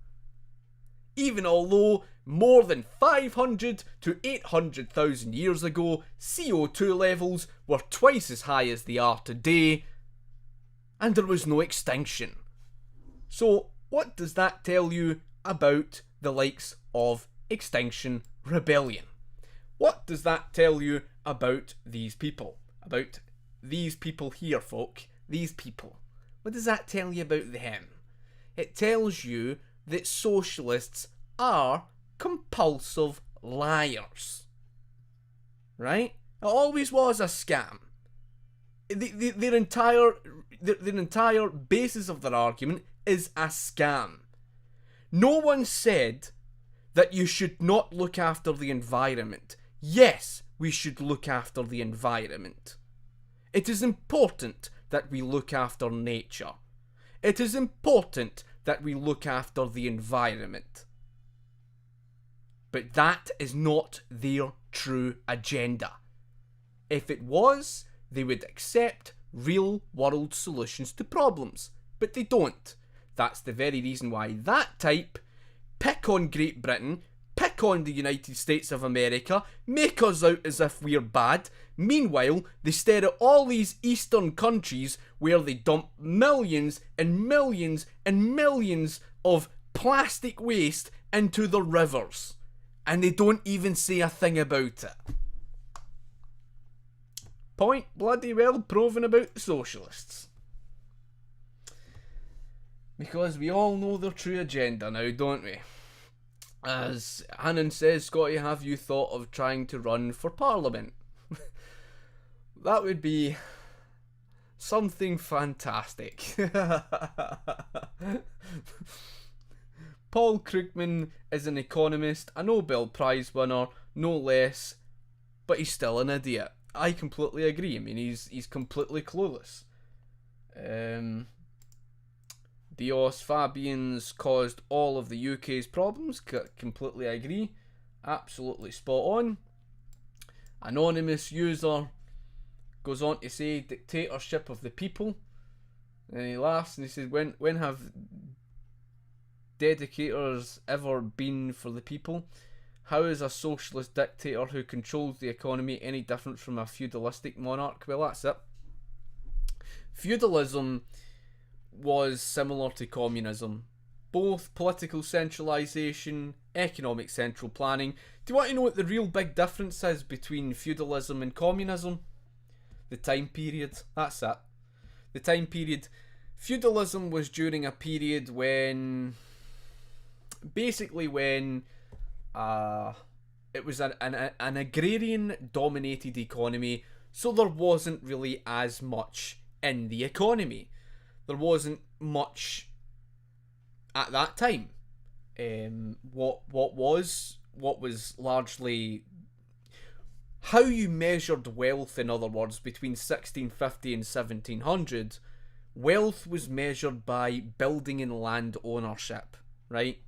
Speaker 2: Even although more than 500 to 800,000 years ago, CO2 levels were twice as high as they are today, and there was no extinction. So, what does that tell you about the likes of Extinction Rebellion? What does that tell you about these people? About these people here, folk. These people. What does that tell you about them? It tells you that socialists are compulsive liars. Right? It always was a scam. Their entire basis of their argument is a scam. No one said that you should not look after the environment. Yes, we should look after the environment. It is important that we look after nature. It is important that we look after the environment. But that is not their true agenda. If it was, they would accept real-world solutions to problems. But they don't. That's the very reason why that type pick on Great Britain, pick pick on the United States of America, make us out as if we're bad. Meanwhile, they stare at all these Eastern countries where they dump millions and millions and millions of plastic waste into the rivers. And they don't even say a thing about it. Point bloody well proven about the socialists. Because we all know their true agenda now, don't we? As Hannon says, Scotty, have you thought of trying to run for Parliament? That would be something fantastic. Paul Krugman is an economist, a Nobel Prize winner, no less, but he's still an idiot. I completely agree. I mean, he's completely clueless. Dios Fabians caused all of the UK's problems. Completely agree. Absolutely spot on. Anonymous user goes on to say dictatorship of the people. And he laughs and he says, when have dedicators ever been for the people? How is a socialist dictator who controls the economy any different from a feudalistic monarch? Well, that's it. Feudalism was similar to communism. Both political centralisation, economic central planning. Do you want to know what the real big difference is between feudalism and communism? The time period. That's it. The time period. Feudalism was during a period when... basically when... it was an agrarian dominated economy, so there wasn't really as much in the economy. There wasn't much at that time. What was largely how you measured wealth, in other words, between 1650 and 1700, wealth was measured by building and land ownership, right?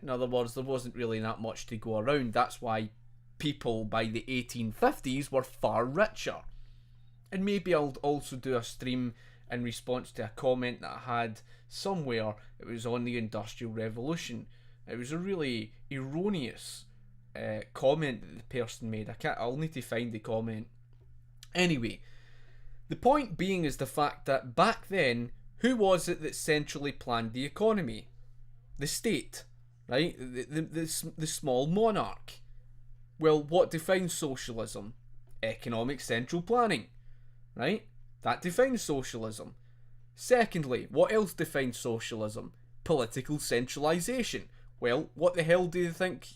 Speaker 2: In other words, there wasn't really that much to go around. That's why people by the 1850s were far richer. And maybe I'll also do a stream in response to a comment that I had somewhere. It was on the Industrial Revolution. It was a really erroneous comment that the person made. I'll need to find the comment. Anyway, the point being is the fact that back then, who was it that centrally planned the economy? The state, right? The small monarch. Well, what defines socialism? Economic central planning, right? That defines socialism. Secondly, what else defines socialism? Political centralisation. Well, what the hell do you think,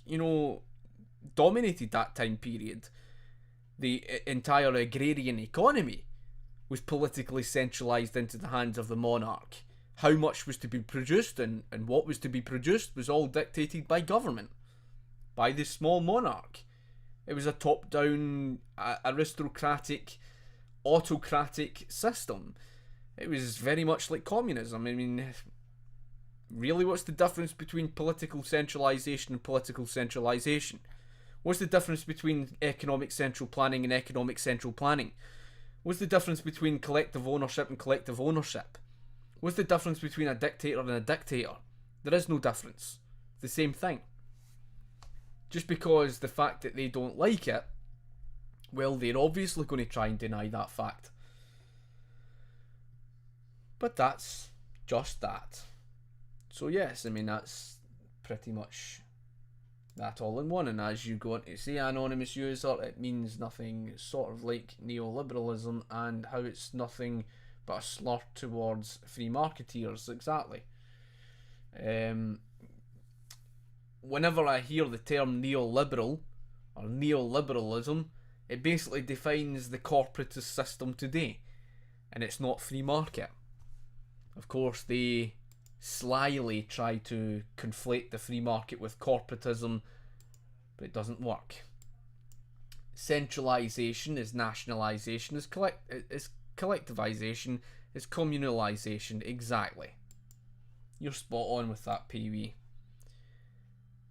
Speaker 2: dominated that time period? The entire agrarian economy was politically centralised into the hands of the monarch. How much was to be produced and what was to be produced was all dictated by government, by the small monarch. It was a top-down, aristocratic, autocratic system. It was very much like communism. I mean, really, what's the difference between political centralisation and political centralisation? What's the difference between economic central planning and economic central planning? What's the difference between collective ownership and collective ownership? What's the difference between a dictator and a dictator? There is no difference. It's the same thing. Just because the fact that they don't like it, well, they're obviously going to try and deny that fact. But that's just that. So yes, I mean, that's pretty much that all in one. And as you go on to say, anonymous user, it means nothing sort of like neoliberalism and how it's nothing but a slur towards free marketeers. Exactly. Whenever I hear the term neoliberal or neoliberalism, it basically defines the corporatist system today, and it's not free market. Of course, they slyly try to conflate the free market with corporatism, but it doesn't work. Centralisation is nationalisation, is collectivisation, is communalisation. Exactly. You're spot on with that, Pee-wee.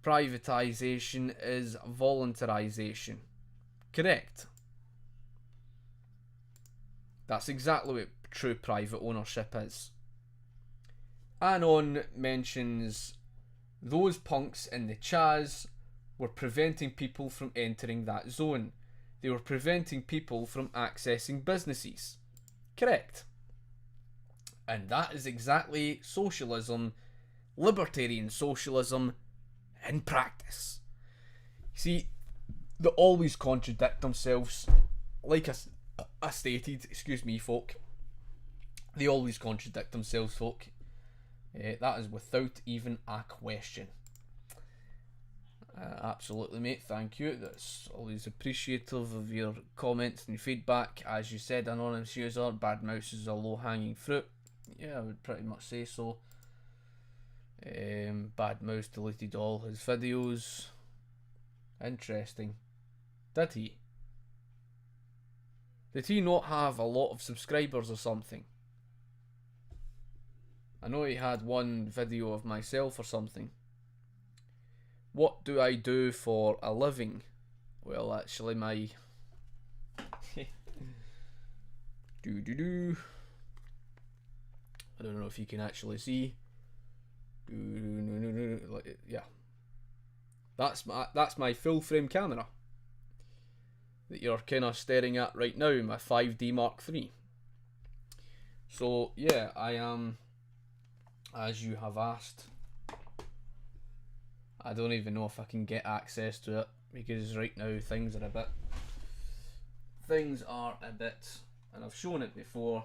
Speaker 2: Privatisation is voluntarisation. Correct. That's exactly what true private ownership is. Anon mentions those punks in the Chaz were preventing people from entering that zone. They were preventing people from accessing businesses. Correct. And that is exactly socialism, libertarian socialism, in practice. See, they always contradict themselves. Like I stated, excuse me, folk. They always contradict themselves, folk. That is without even a question. Absolutely, mate. Thank you. That's always appreciative of your comments and feedback. As you said, anonymous user, Bad Mouse is a low-hanging fruit. Yeah, I would pretty much say so. Bad Mouse deleted all his videos. Interesting. Did he? Did he not have a lot of subscribers or something? I know he had one video of myself or something. What do I do for a living? Well, actually, my I don't know if you can actually see. Yeah, that's my full frame camera that you're kind of staring at right now, my 5D Mark III. So yeah, I am, as you have asked. I don't even know if I can get access to it, because right now things are a bit, and I've shown it before.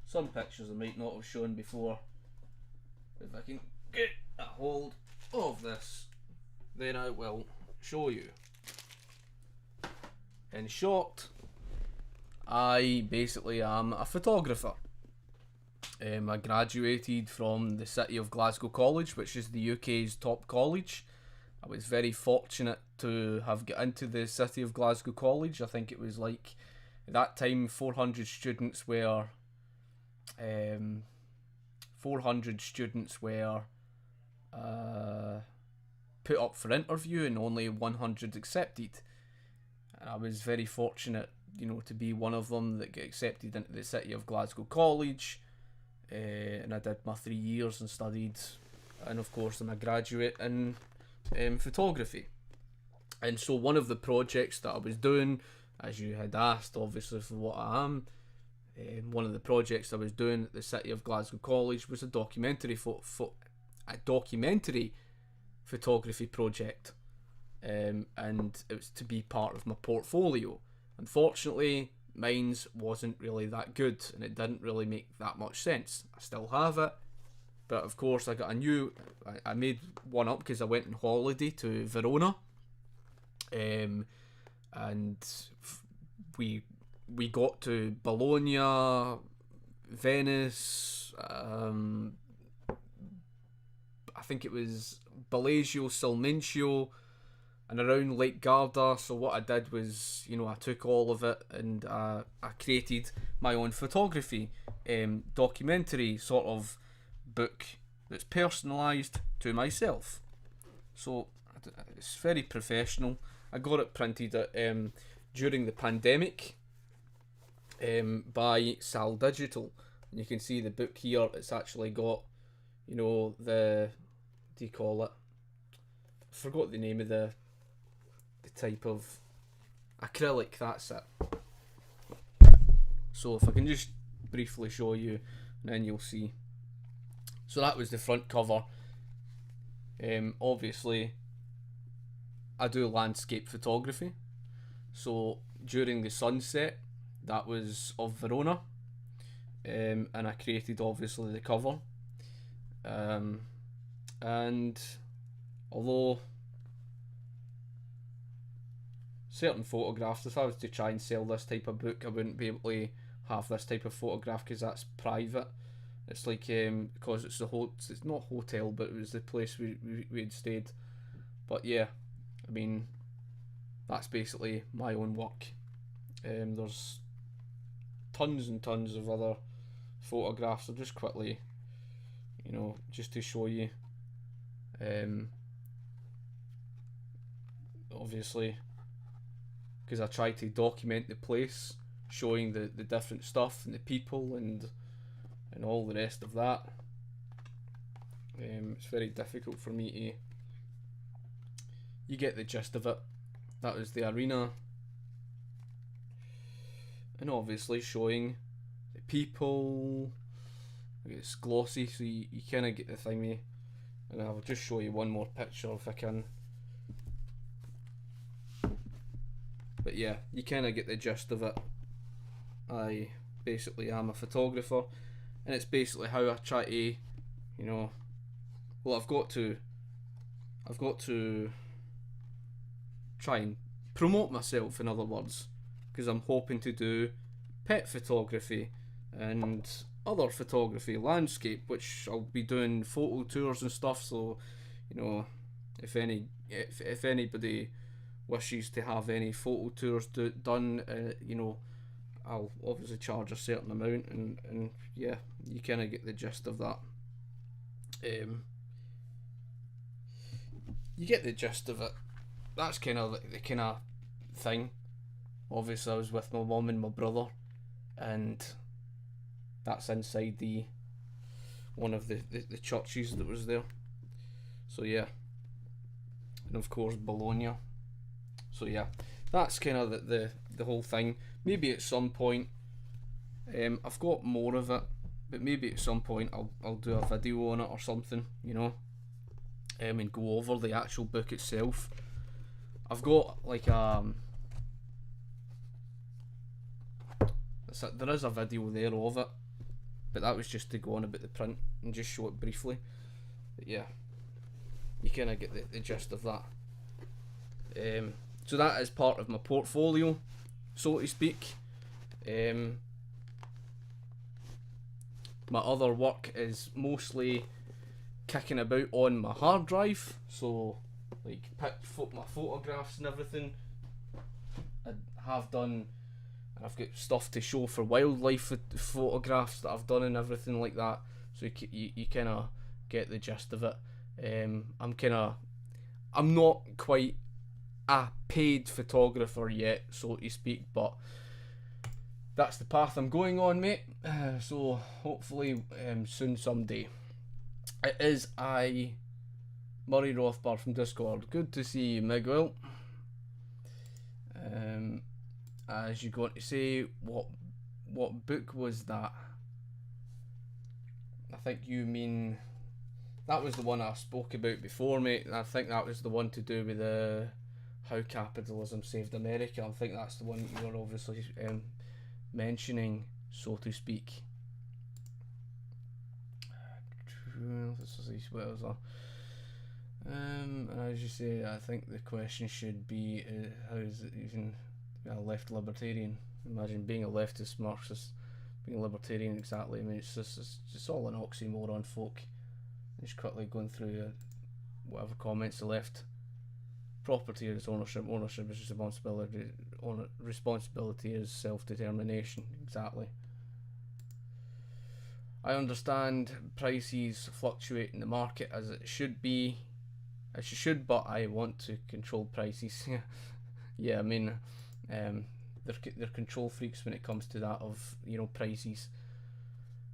Speaker 2: Some pictures I might not have shown before. If I can get a hold of this, then I will show you. In short, I basically am a photographer. I graduated from the City of Glasgow College, which is the UK's top college. I was very fortunate to have got into the City of Glasgow College. I think it was like, at that time, 400 students were put up for interview, and only 100 accepted. And I was very fortunate, to be one of them that got accepted into the City of Glasgow College. And I did my 3 years and studied, and of course I'm a graduate in photography. And so one of the projects that I was doing, as you had asked obviously for what I am, one of the projects I was doing at the City of Glasgow College was a documentary photography project, and it was to be part of my portfolio. Unfortunately, mine's wasn't really that good, and it didn't really make that much sense. I still have it, but of course I I made one up because I went on holiday to Verona, and we got to Bologna, Venice, I think it was Bellagio, Salmincio, and around Lake Garda. So what I did was, I took all of it, and I created my own photography documentary sort of book that's personalised to myself. So it's very professional. I got it printed during the pandemic by Sal Digital. And you can see the book here. It's actually got, the, what do you call it? I forgot the name of the type of acrylic, that's it. So if I can just briefly show you, and then you'll see. So that was the front cover. Obviously I do landscape photography, so during the sunset, that was of Verona, and I created obviously the cover, and although certain photographs, if I was to try and sell this type of book, I wouldn't be able to have this type of photograph because that's private. It's like, because it's it's not hotel, but it was the place we'd stayed. But yeah, I mean, that's basically my own work. There's tons and tons of other photographs. I'll just quickly, just to show you, obviously, because I try to document the place, showing the different stuff and the people and all the rest of that. It's very difficult for me
Speaker 1: you get the gist of it. That was the arena. And obviously showing the people. It's glossy, so you kind of get the thingy. And I'll just show you one more picture if I can. But yeah, you kind of get the gist of it. I basically am a photographer, and it's basically how I try to, you know, well, I've got to try and promote myself, in other words, because I'm hoping to do pet photography and other photography, landscape, which I'll be doing photo tours and stuff. So, you know, if anybody wishes to have any photo tours done, you know, I'll obviously charge a certain amount, and yeah, you kind of get the gist of that. You get the gist of it. That's kind of the kind of thing. Obviously, I was with my mum and my brother, and that's inside the one of the churches that was there. So yeah, and of course Bologna. So yeah, that's kind of the whole thing. Maybe at some point, I've got more of it, but maybe at some point I'll do a video on it or something, you know, and go over the actual book itself. I've got like there is a video there of it, but that was just to go on about the print and just show it briefly. But yeah, you kind of get the gist of that. So that is part of my portfolio, so to speak. My other work is mostly kicking about on my hard drive, so like my photographs and everything I have done, and I've got stuff to show for wildlife photographs that I've done and everything like that, so you kind of get the gist of it. I'm not quite a paid photographer yet, so to speak, but that's the path I'm going on, mate. So hopefully soon someday. It is Murray Rothbard from Discord. Good to see you, Miguel. As you're going to say, what book was that? I think you mean that was the one I spoke about before, mate. I think that was the one to do with how capitalism saved America. I think that's the one you were obviously mentioning, so to speak. As you say, I think the question should be, how is it even a left libertarian? Imagine being a leftist Marxist, being a libertarian, exactly. I mean, it's just all an oxymoron, folk. Just quickly going through whatever comments are left. Property is ownership, ownership is responsibility, responsibility is self-determination, exactly. I understand prices fluctuate in the market as it should be, but I want to control prices. Yeah, I mean, they're control freaks when it comes to that of, you know, prices.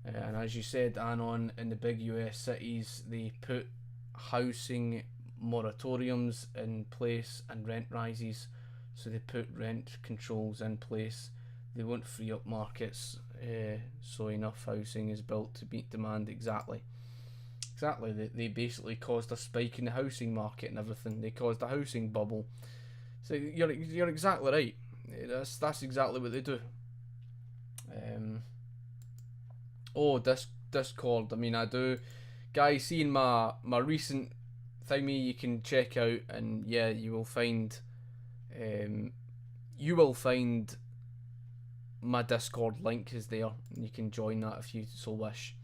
Speaker 1: And as you said, Anon, in the big US cities, they put housing moratoriums in place and rent rises, so they put rent controls in place. They won't free up markets, so enough housing is built to meet demand. Exactly. They basically caused a spike in the housing market and everything. They caused a housing bubble. So you're exactly right. That's exactly what they do. Discord. I mean, I do, guys. Seeing my recent thingy, you can check out, and yeah, you will find my Discord link is there, and you can join that if you so wish.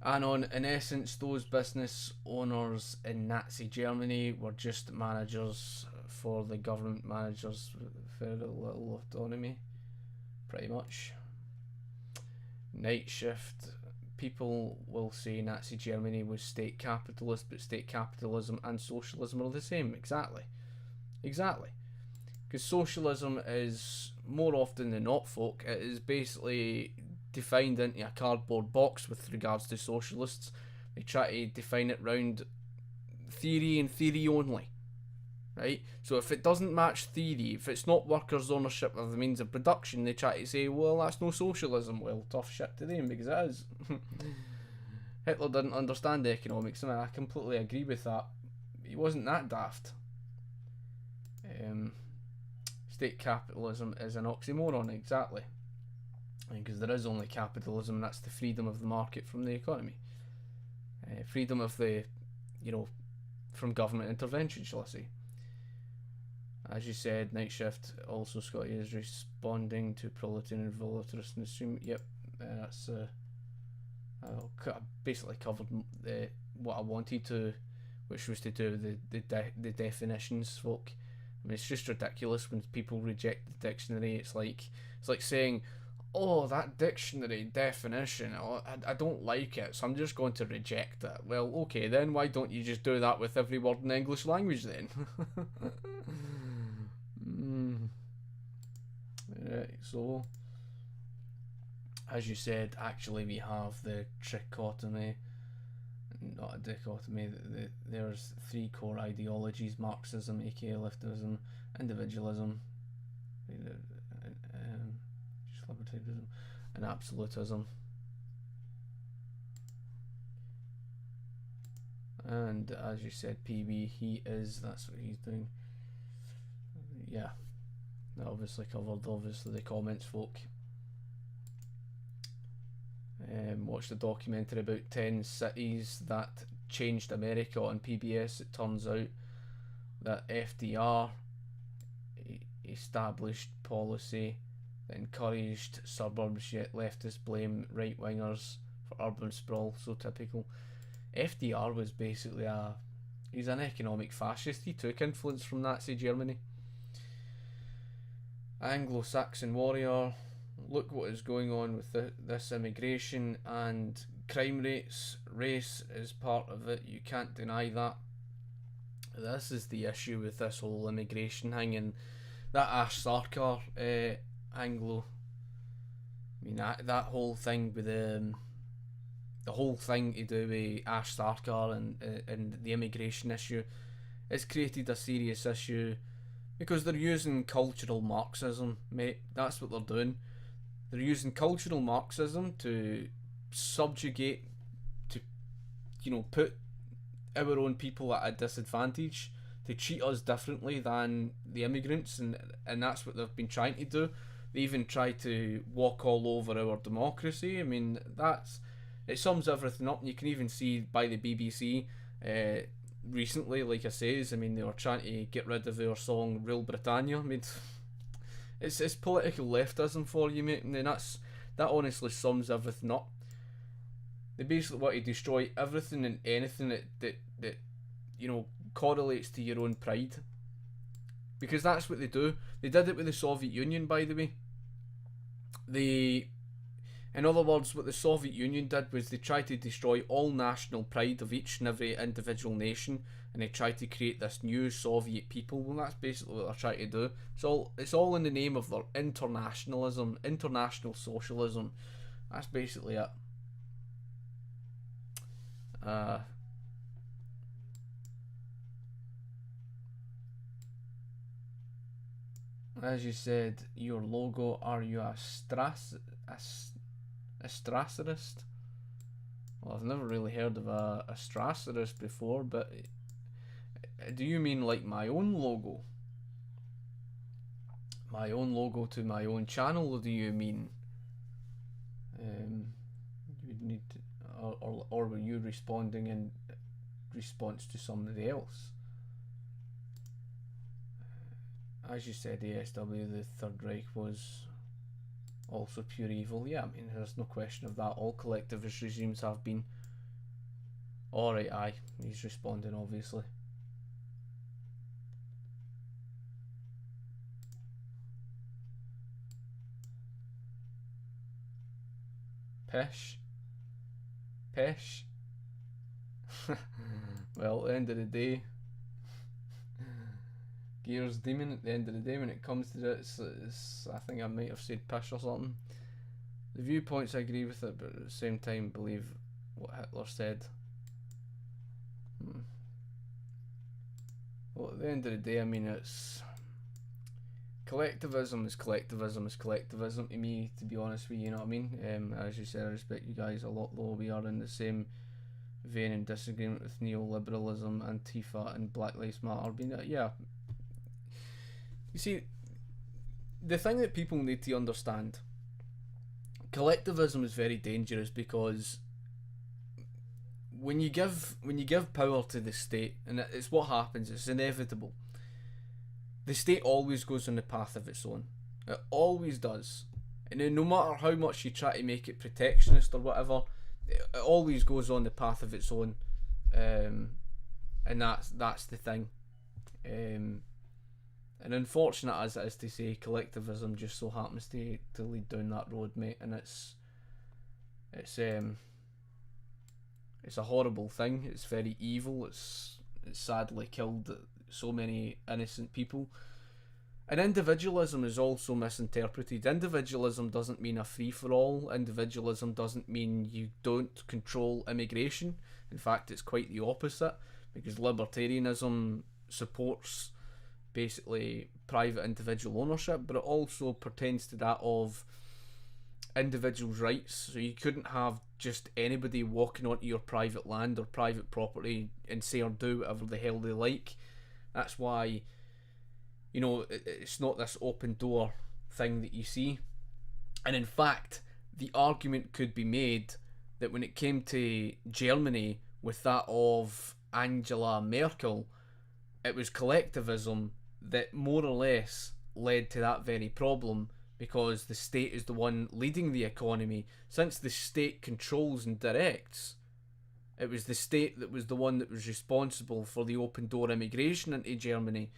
Speaker 1: And in essence, those business owners in Nazi Germany were just managers for the government, managers with very little autonomy, pretty much. Night shift. People will say Nazi Germany was state capitalist, but state capitalism and socialism are the same. Exactly. Because socialism is, more often than not, folk, it is basically defined into a cardboard box with regards to socialists. They try to define it round theory and theory only.
Speaker 2: right? So if it doesn't match theory, if it's not workers' ownership of the means of production, they try to say, well, that's no socialism. Well, tough shit to them, because it is. Hitler didn't understand economics, and I completely agree with that. He wasn't that daft. State capitalism is an oxymoron, exactly. Because there is only capitalism, and that's the freedom of the market from the economy. Freedom of the, from government intervention, shall I say. As you said, night shift, also Scotty is responding to proletarian and voluntarist in the stream. Yep, that's I basically covered what I wanted to, which was to do with the definitions, folk. I mean, it's just ridiculous when people reject the dictionary. It's like saying, oh, that dictionary definition, I don't like it, so I'm just going to reject it. Well, okay, then why don't you just do that with every word in the English language then? Right, so as you said, actually we have the trichotomy, not a dichotomy. There's three core ideologies: Marxism, aka leftism, individualism, libertarianism, and absolutism. And as you said, PB, that's what he's doing. Yeah, I obviously covered the comments, folk. Watched the documentary about 10 cities that changed America on PBS. It turns out that FDR established policy that encouraged suburbs, yet leftists blame right-wingers for urban sprawl. So typical. FDR was basically he's an economic fascist. He took influence from Nazi Germany. Anglo-Saxon warrior. Look what is going on with this immigration and crime rates. Race is part of it. You can't deny that. This is the issue with this whole immigration thing, and that Ash Sarkar Anglo. I mean that whole thing with the whole thing to do with Ash Sarkar and the immigration issue, it's created a serious issue because they're using cultural Marxism, mate. That's what they're doing. They're using cultural Marxism to subjugate, to put our own people at a disadvantage, to treat us differently than the immigrants, and that's what they've been trying to do. They even try to walk all over our democracy. I mean, it sums everything up, and you can even see by the BBC recently, like I says, I mean, they were trying to get rid of our song Rule Britannia. I mean, it's political leftism for you, mate, and then that honestly sums everything up. They basically want to destroy everything and anything that correlates to your own pride, because that's what they do. They did it with the Soviet Union, by the way. In other words, what the Soviet Union did was they tried to destroy all national pride of each and every individual nation, and they tried to create this new Soviet people. Well, that's basically what they're trying to do. So it's all in the name of their internationalism, international socialism. That's basically it. As you said, your logo, are you a Strasserist? Well, I've never really heard of a Strasserist before, but do you mean like my own logo? My own logo to my own channel, or do you mean you'd need to, or were you responding in response to somebody else? As you said, ASW, the Third Reich was also pure evil. Yeah, I mean, there's no question of that. All collectivist regimes have been. Alright, aye, he's responding, obviously. Pish. Well, at the end of the day, Gears Demon, at the end of the day, when it comes to it, it's I think I might have said pish or something. The viewpoints, I agree with it, but at the same time believe what Hitler said.
Speaker 1: Well, at the end of the day, I mean, it's collectivism is collectivism is collectivism to me, to be honest with you, you know what I mean? As you said, I respect you guys a lot, though. We are in the same vein and disagreement with neoliberalism, Antifa, and Black Lives Matter. Being yeah, you see, the thing that people need to understand, collectivism is very dangerous because when you give power to the state, and it's what happens, it's inevitable. The state always goes on the path of its own. It always does. And then no matter how much you try to make it protectionist or whatever, it always goes on the path of its own. And that's the thing. And unfortunate as it is to say, collectivism just so happens to lead down that road, mate. And it's a horrible thing. It's very evil. It's sadly killed so many innocent people. And individualism is also misinterpreted. Individualism doesn't mean a free-for-all. Individualism doesn't mean you don't control immigration. In fact, it's quite the opposite, because libertarianism supports basically private individual ownership, but it also pertains to that of individuals' rights. So you couldn't have just anybody walking onto your private land or private property and say or do whatever the hell they like. That's why, you know, it's not this open door thing that you see. And in fact, the argument could be made that when it came to Germany with that of Angela Merkel, it was collectivism that more or less led to that very problem, because the state is the one leading the economy. Since the state controls and directs, it was the state that was the one that was responsible for the open door immigration into Germany.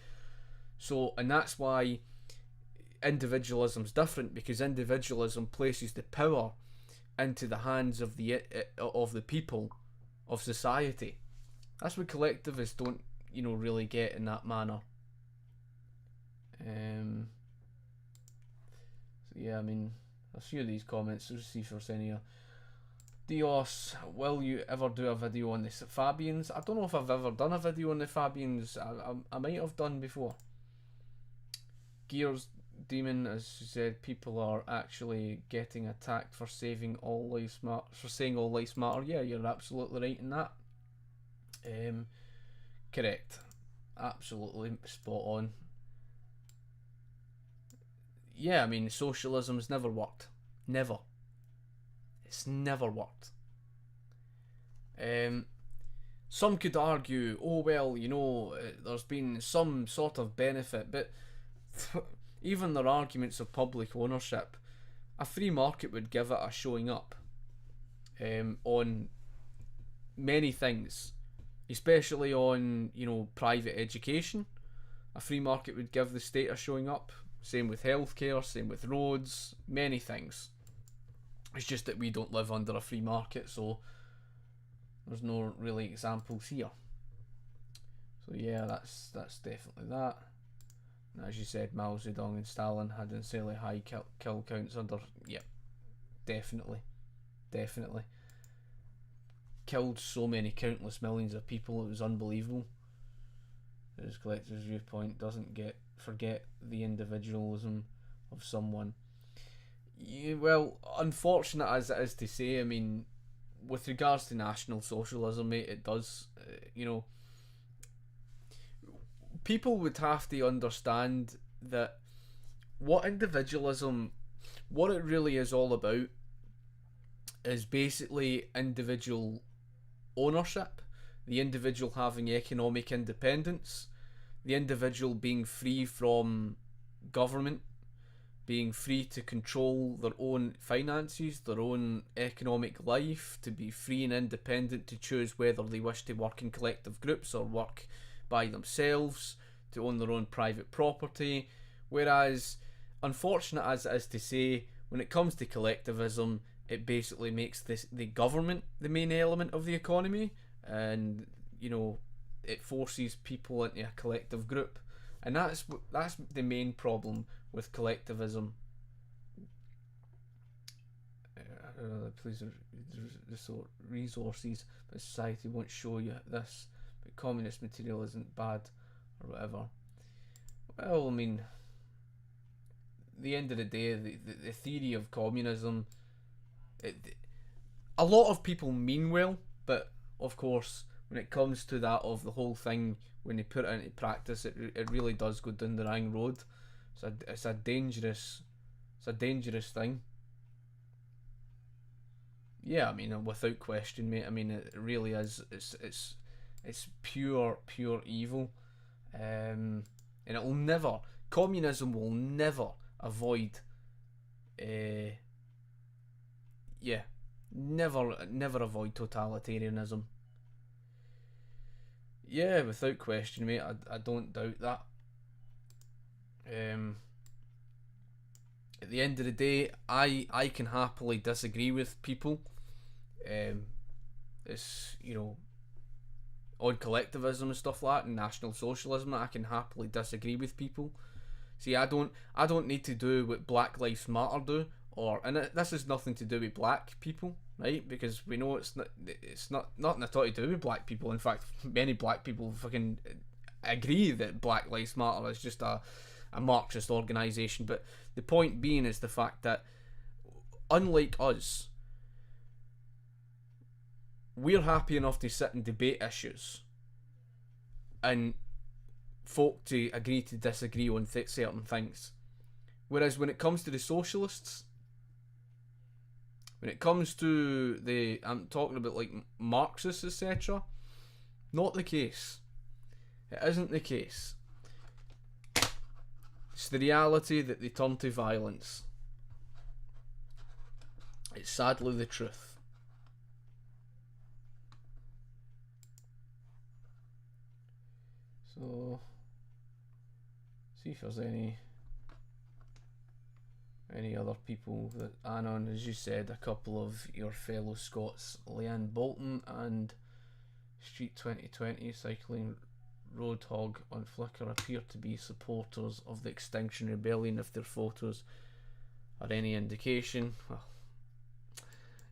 Speaker 1: So, and that's why individualism's different, because individualism places the power into the hands of the people of society. That's what collectivists don't, you know, really get in that manner. So yeah, I mean, a few of these comments, let's see if there's any here. Dios, will you ever do a video on the Fabians? I don't know if I've ever done a video on the Fabians. I might have done before. Gears Demon, as you said, people are actually getting attacked for saying all lives matter. Yeah, you're absolutely right in that. Correct. Absolutely spot on. Yeah, I mean, socialism's never worked. Never. It's never worked. Some could argue, oh well, you know, there's been some sort of benefit, but even their arguments of public ownership, a free market would give it a showing up on many things, especially on, you know, private education. A free market would give the state a showing up. Same with healthcare, same with roads, many things. It's just that we don't live under a free market, so there's no really examples here. So yeah, that's definitely that. And as you said, Mao Zedong and Stalin had insanely high kill counts under. Yep, definitely. Killed so many countless millions of people, it was unbelievable. His collector's viewpoint doesn't forget the individualism of someone. Yeah, well, unfortunate as it is to say, I mean, with regards to National Socialism, mate, it does, you know, people would have to understand that what individualism, what it really is all about, is basically individual ownership, the individual having economic independence, the individual being free from government, being free to control their own finances, their own economic life, to be free and independent to choose whether they wish to work in collective groups or work by themselves, to own their own private property. Whereas, unfortunate as it is to say, when it comes to collectivism, it basically makes the government the main element of the economy, and, you know, it forces people into a collective group. And that's the main problem with collectivism. Please resources, but society won't show you this. But communist material isn't bad
Speaker 2: or whatever. Well, I mean, the end of the day, the theory of communism, a lot of people mean well, but of course, when it comes to that of the whole thing, when they put it into practice, it really does go down the wrong road. It's a dangerous thing. Yeah, I mean, without question, mate. I mean, it really is. It's pure evil, and it'll never. Communism will never avoid. Yeah, never avoid totalitarianism. Yeah, without question, mate. I don't doubt that. At the end of the day, I can happily disagree with people. It's on collectivism and stuff like that, and National Socialism. I can happily disagree with people. See, I don't need to do what Black Lives Matter do, this has nothing to do with black people, right? Because we know it's not nothing at all to do with black people. In fact, many black people fucking agree that Black Lives Matter is just a Marxist organisation. But the point being is the fact that, unlike us, we're happy enough to sit and debate issues, and folk to agree to disagree on certain things. Whereas when it comes to the socialists, when it comes to I'm talking about like Marxists, etc., not the case. It isn't the case. It's the reality that they turn to violence. It's sadly the truth. So, see if there's any other people that Anon, as you said, a couple of your fellow Scots, Leanne Bolton and Street 2020 Cycling Roadhog on Flickr, appear to be supporters of the Extinction Rebellion. If their photos are any indication, well,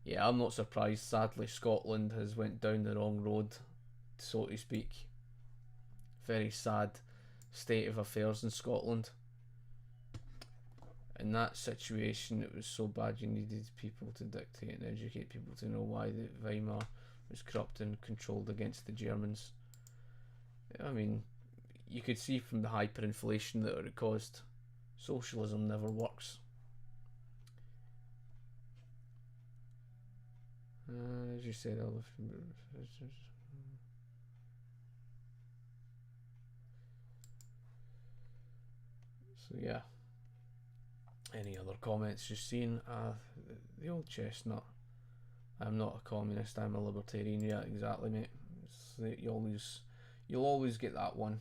Speaker 2: yeah, I'm not surprised. Sadly, Scotland has went down the wrong road, so to speak. Very sad state of affairs in Scotland. In that situation, it was so bad you needed people to dictate and educate people to know why the Weimar was corrupt and controlled against the Germans. I mean, you could see from the hyperinflation that it caused. Socialism never works. As you said, so yeah. Any other comments you've seen? The old chestnut. I'm not a communist, I'm a libertarian. Yeah, exactly, mate. You'll always get that one.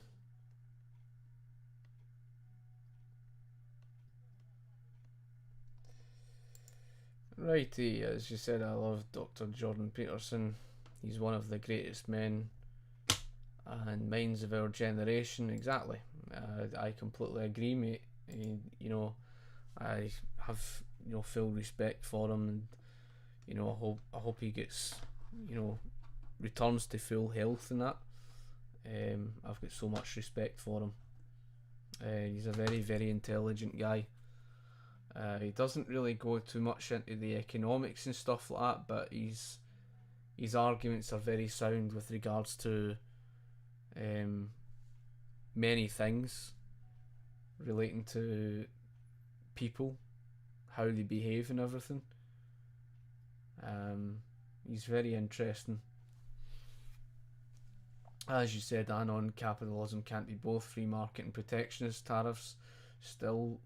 Speaker 2: Righty, as you said, I love Dr. Jordan Peterson. He's one of the greatest men and minds of our generation. Exactly. I completely agree, mate. I have full respect for him, and I hope he gets returns to full health and that. I've got so much respect for him. He's a very, very intelligent guy. He doesn't really go too much into the economics and stuff like that, but his arguments are very sound with regards to many things relating to people, how they behave and everything. He's very interesting. As you said, Anon, capitalism can't be both free market and protectionist. Tariffs, still,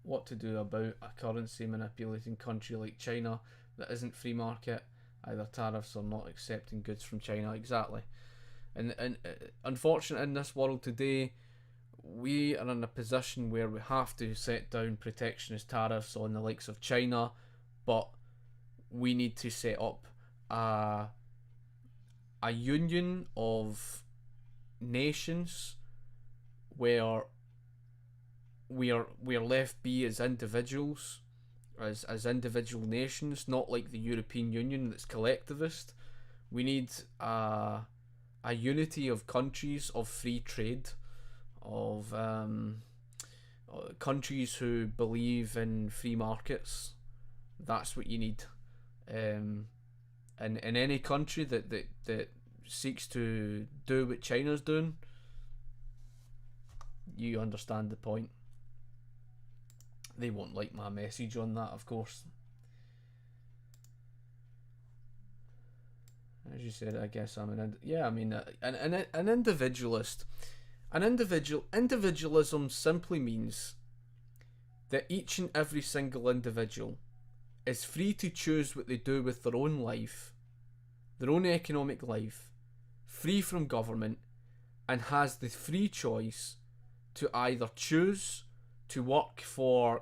Speaker 2: what to do about a currency manipulating country like China that isn't free market? Either tariffs or not accepting goods from China. Exactly. And unfortunately, in this world today, we are in a position where we have to set down protectionist tariffs on the likes of China, but we need to set up a union of nations where we are left be as individuals, as individual nations, not like the European Union that's collectivist. We need a unity of countries of free trade, of countries who believe in free markets. That's what you need. In any country that seeks to do what China's doing, you understand the point. They won't like my message on that, of course. As you said, I guess I'm an individualist. Individualism simply means that each and every single individual is free to choose what they do with their own life, their own economic life, free from government, and has the free choice to either choose to work for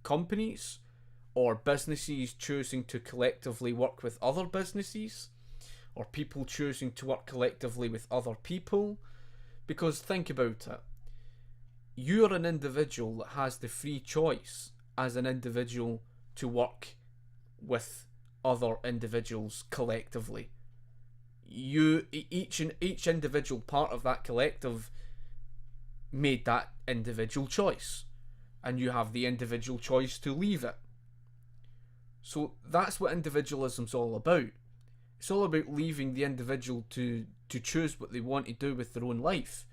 Speaker 2: companies or businesses choosing to collectively work with other businesses, or people choosing to work collectively with other people. Because think about it. You're an individual that has the free choice as an individual to work with other individuals collectively. Each individual part of that collective made that individual choice, and you have the individual choice to leave it. So that's what individualism's all about. It's all about leaving the individual to choose what they want to do with their own life,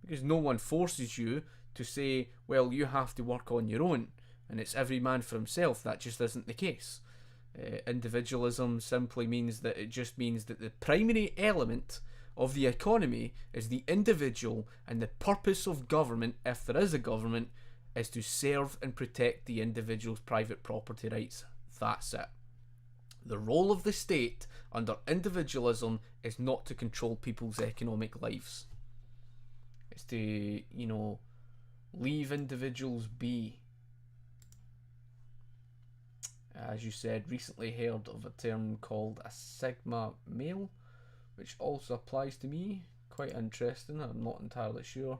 Speaker 2: because no one forces you to say, well, you have to work on your own and it's every man for himself. That just isn't the case. Individualism simply means that the primary element of the economy is the individual, and the purpose of government, if there is a government, is to serve and protect the individual's private property rights. That's it. The role of the state under individualism is not to control people's economic lives. It's to, leave individuals be. As you said, recently heard of a term called a Sigma male, which also applies to me. Quite interesting. I'm not entirely sure.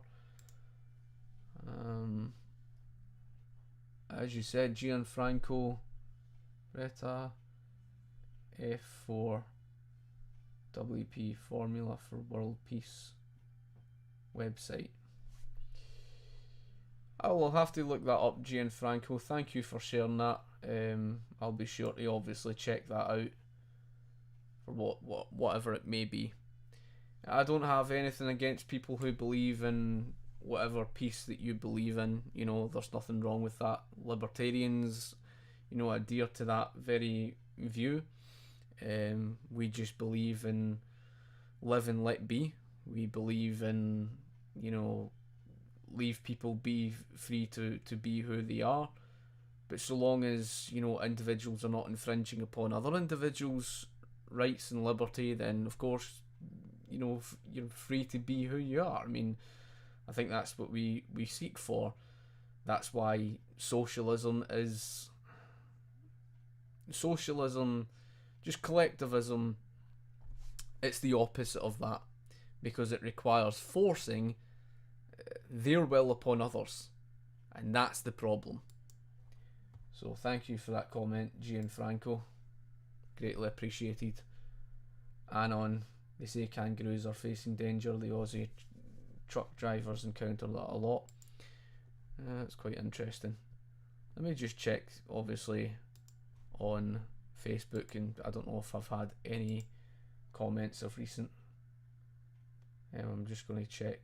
Speaker 2: As you said, Gianfranco Retta F4 WP Formula for World Peace website. I will have to look that up, Gianfranco. Thank you for sharing that. I'll be sure to obviously check that out for whatever it may be. I don't have anything against people who believe in whatever peace that you believe in. There's nothing wrong with that. Libertarians, adhere to that very view. We just believe in live and let be. We believe in, leave people be free to be who they are. But so long as, individuals are not infringing upon other individuals' rights and liberty, then of course, you're free to be who you are. I mean, I think that's what we seek for. That's why socialism, just collectivism, it's the opposite of that, because it requires forcing their will upon others, and that's the problem. So thank you for that comment, Gianfranco. Greatly appreciated. Anon, they say kangaroos are facing danger. The Aussie truck drivers encounter that a lot. It's quite interesting. Let me just check, obviously, on Facebook, and I don't know if I've had any comments of recent. I'm just going to check.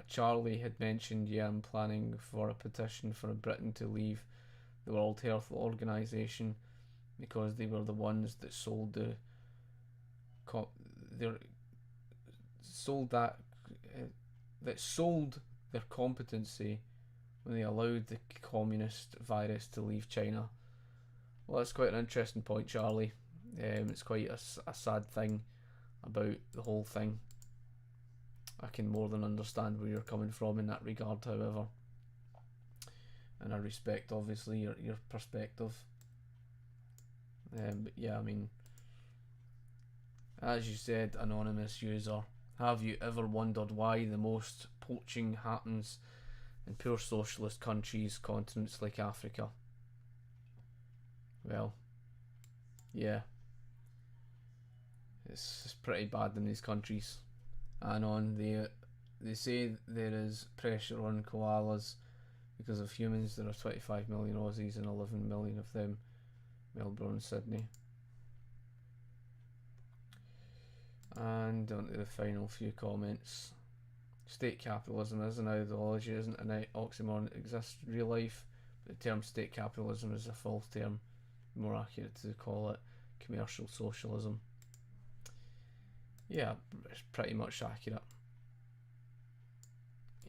Speaker 2: Charlie had mentioned, I'm planning for a petition for Britain to leave the World Health Organization because they were the ones that sold their competency when they allowed the communist virus to leave China. Well, that's quite an interesting point, Charlie. It's quite a sad thing about the whole thing. I can more than understand where you're coming from in that regard, however, and I respect obviously your perspective. But yeah, I mean, as you said, anonymous user, have you ever wondered why the most poaching happens in poor socialist countries, continents like Africa? Well, yeah, it's pretty bad in these countries. and on they say there is pressure on koalas because of humans. There are 25 million Aussies and 11 million of them. Melbourne, Sydney. And on to the final few comments. State capitalism is an ideology, isn't an oxymoron. It exists in real life. But the term state capitalism is a false term. More accurate to call it commercial socialism. Yeah, it's pretty much accurate.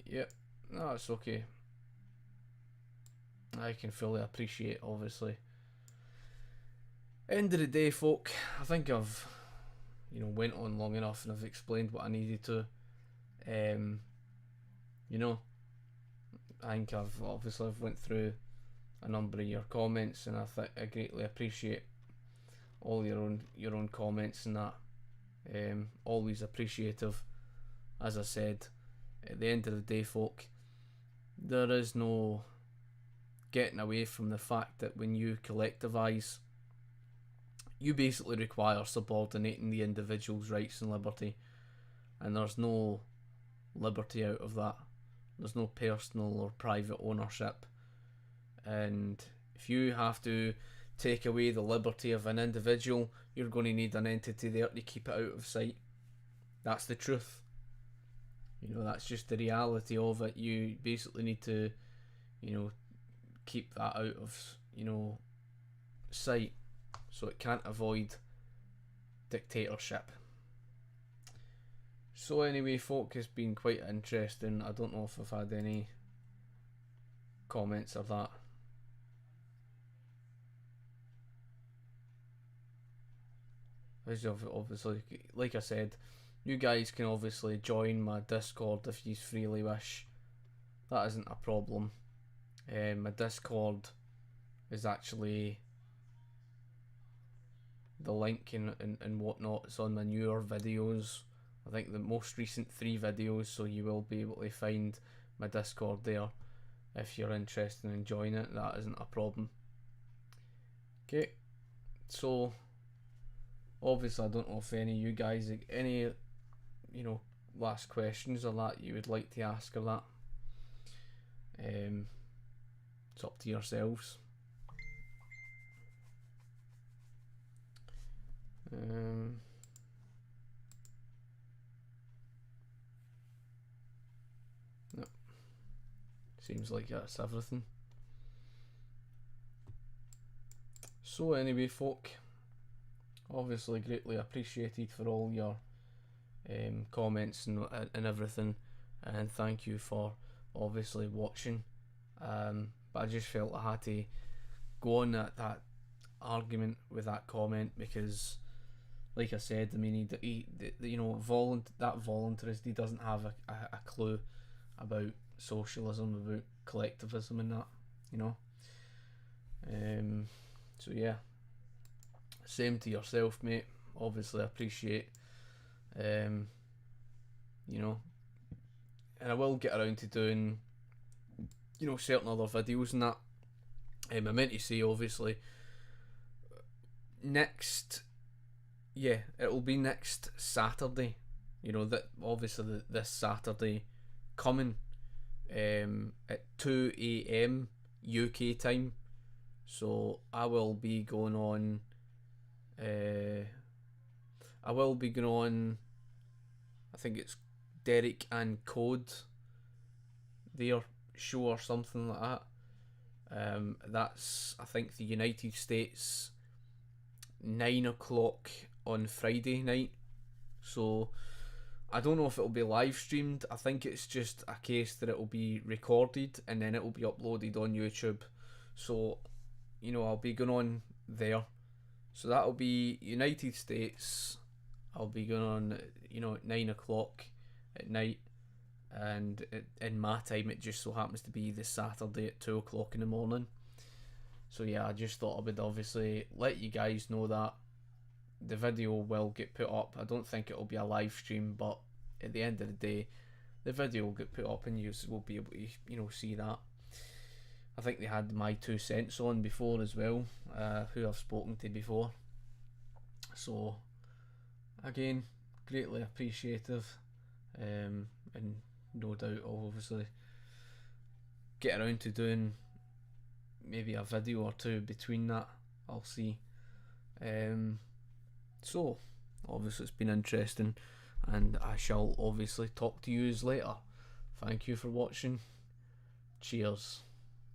Speaker 2: Yep, no, it's okay. I can fully appreciate, obviously. End of the day, folk, I think I've, went on long enough and I've explained what I needed to. I think I've went through a number of your comments, and I greatly appreciate all your own comments and that. Always appreciative. As I said, at the end of the day, folk, there is no getting away from the fact that when you collectivise, you basically require subordinating the individual's rights and liberty, and there's no liberty out of that. There's no personal or private ownership, and if you have to take away the liberty of an individual, you're going to need an entity there to keep it out of sight. That's the truth. That's just the reality of it. You basically need to, keep that out of, sight, so it can't avoid dictatorship. So anyway, folk, it's been quite interesting. I don't know if I've had any comments of that. Obviously, like I said, you guys can obviously join my Discord if you freely wish. That isn't a problem. My Discord is actually the link and whatnot. It's on my newer videos. I think the most recent 3 videos, so you will be able to find my Discord there if you're interested in joining it. That isn't a problem. Okay, so obviously I don't know if any of you guys, any last questions or that you would like to ask or that. It's up to yourselves. No. Seems like that's everything. So anyway, folk, obviously greatly appreciated for all your comments and everything, and thank you for obviously watching. But I just felt I had to go on that argument with that comment because, like I said, I mean, that voluntarist, he doesn't have a clue about socialism, about collectivism and that, So yeah, same to yourself, mate. Obviously appreciate, and I will get around to doing, certain other videos and that. I meant to say, obviously, it'll be next Saturday. That obviously this Saturday coming, at 2 a.m. UK time. So I will be going on. I think it's Derek and Code, their show or something like that. That's, I think, the United States 9 o'clock on Friday night. So I don't know if it'll be live streamed. I think it's just a case that it'll be recorded and then it'll be uploaded on YouTube. So I'll be going on there. So that'll be United States. I'll be going on, at 9 o'clock at night, and in my time it just so happens to be this Saturday at 2 o'clock in the morning. So yeah, I just thought I would obviously let you guys know that the video will get put up. I don't think it'll be a live stream, but at the end of the day, the video will get put up and you will be able to, see that. I think they had my 2 cents on before as well, who I've spoken to before. So again, greatly appreciative,
Speaker 1: and no doubt I'll obviously get around to doing maybe a video or two between that. I'll see. So obviously it's been interesting, and I shall obviously talk to you later. Thank you for watching. Cheers.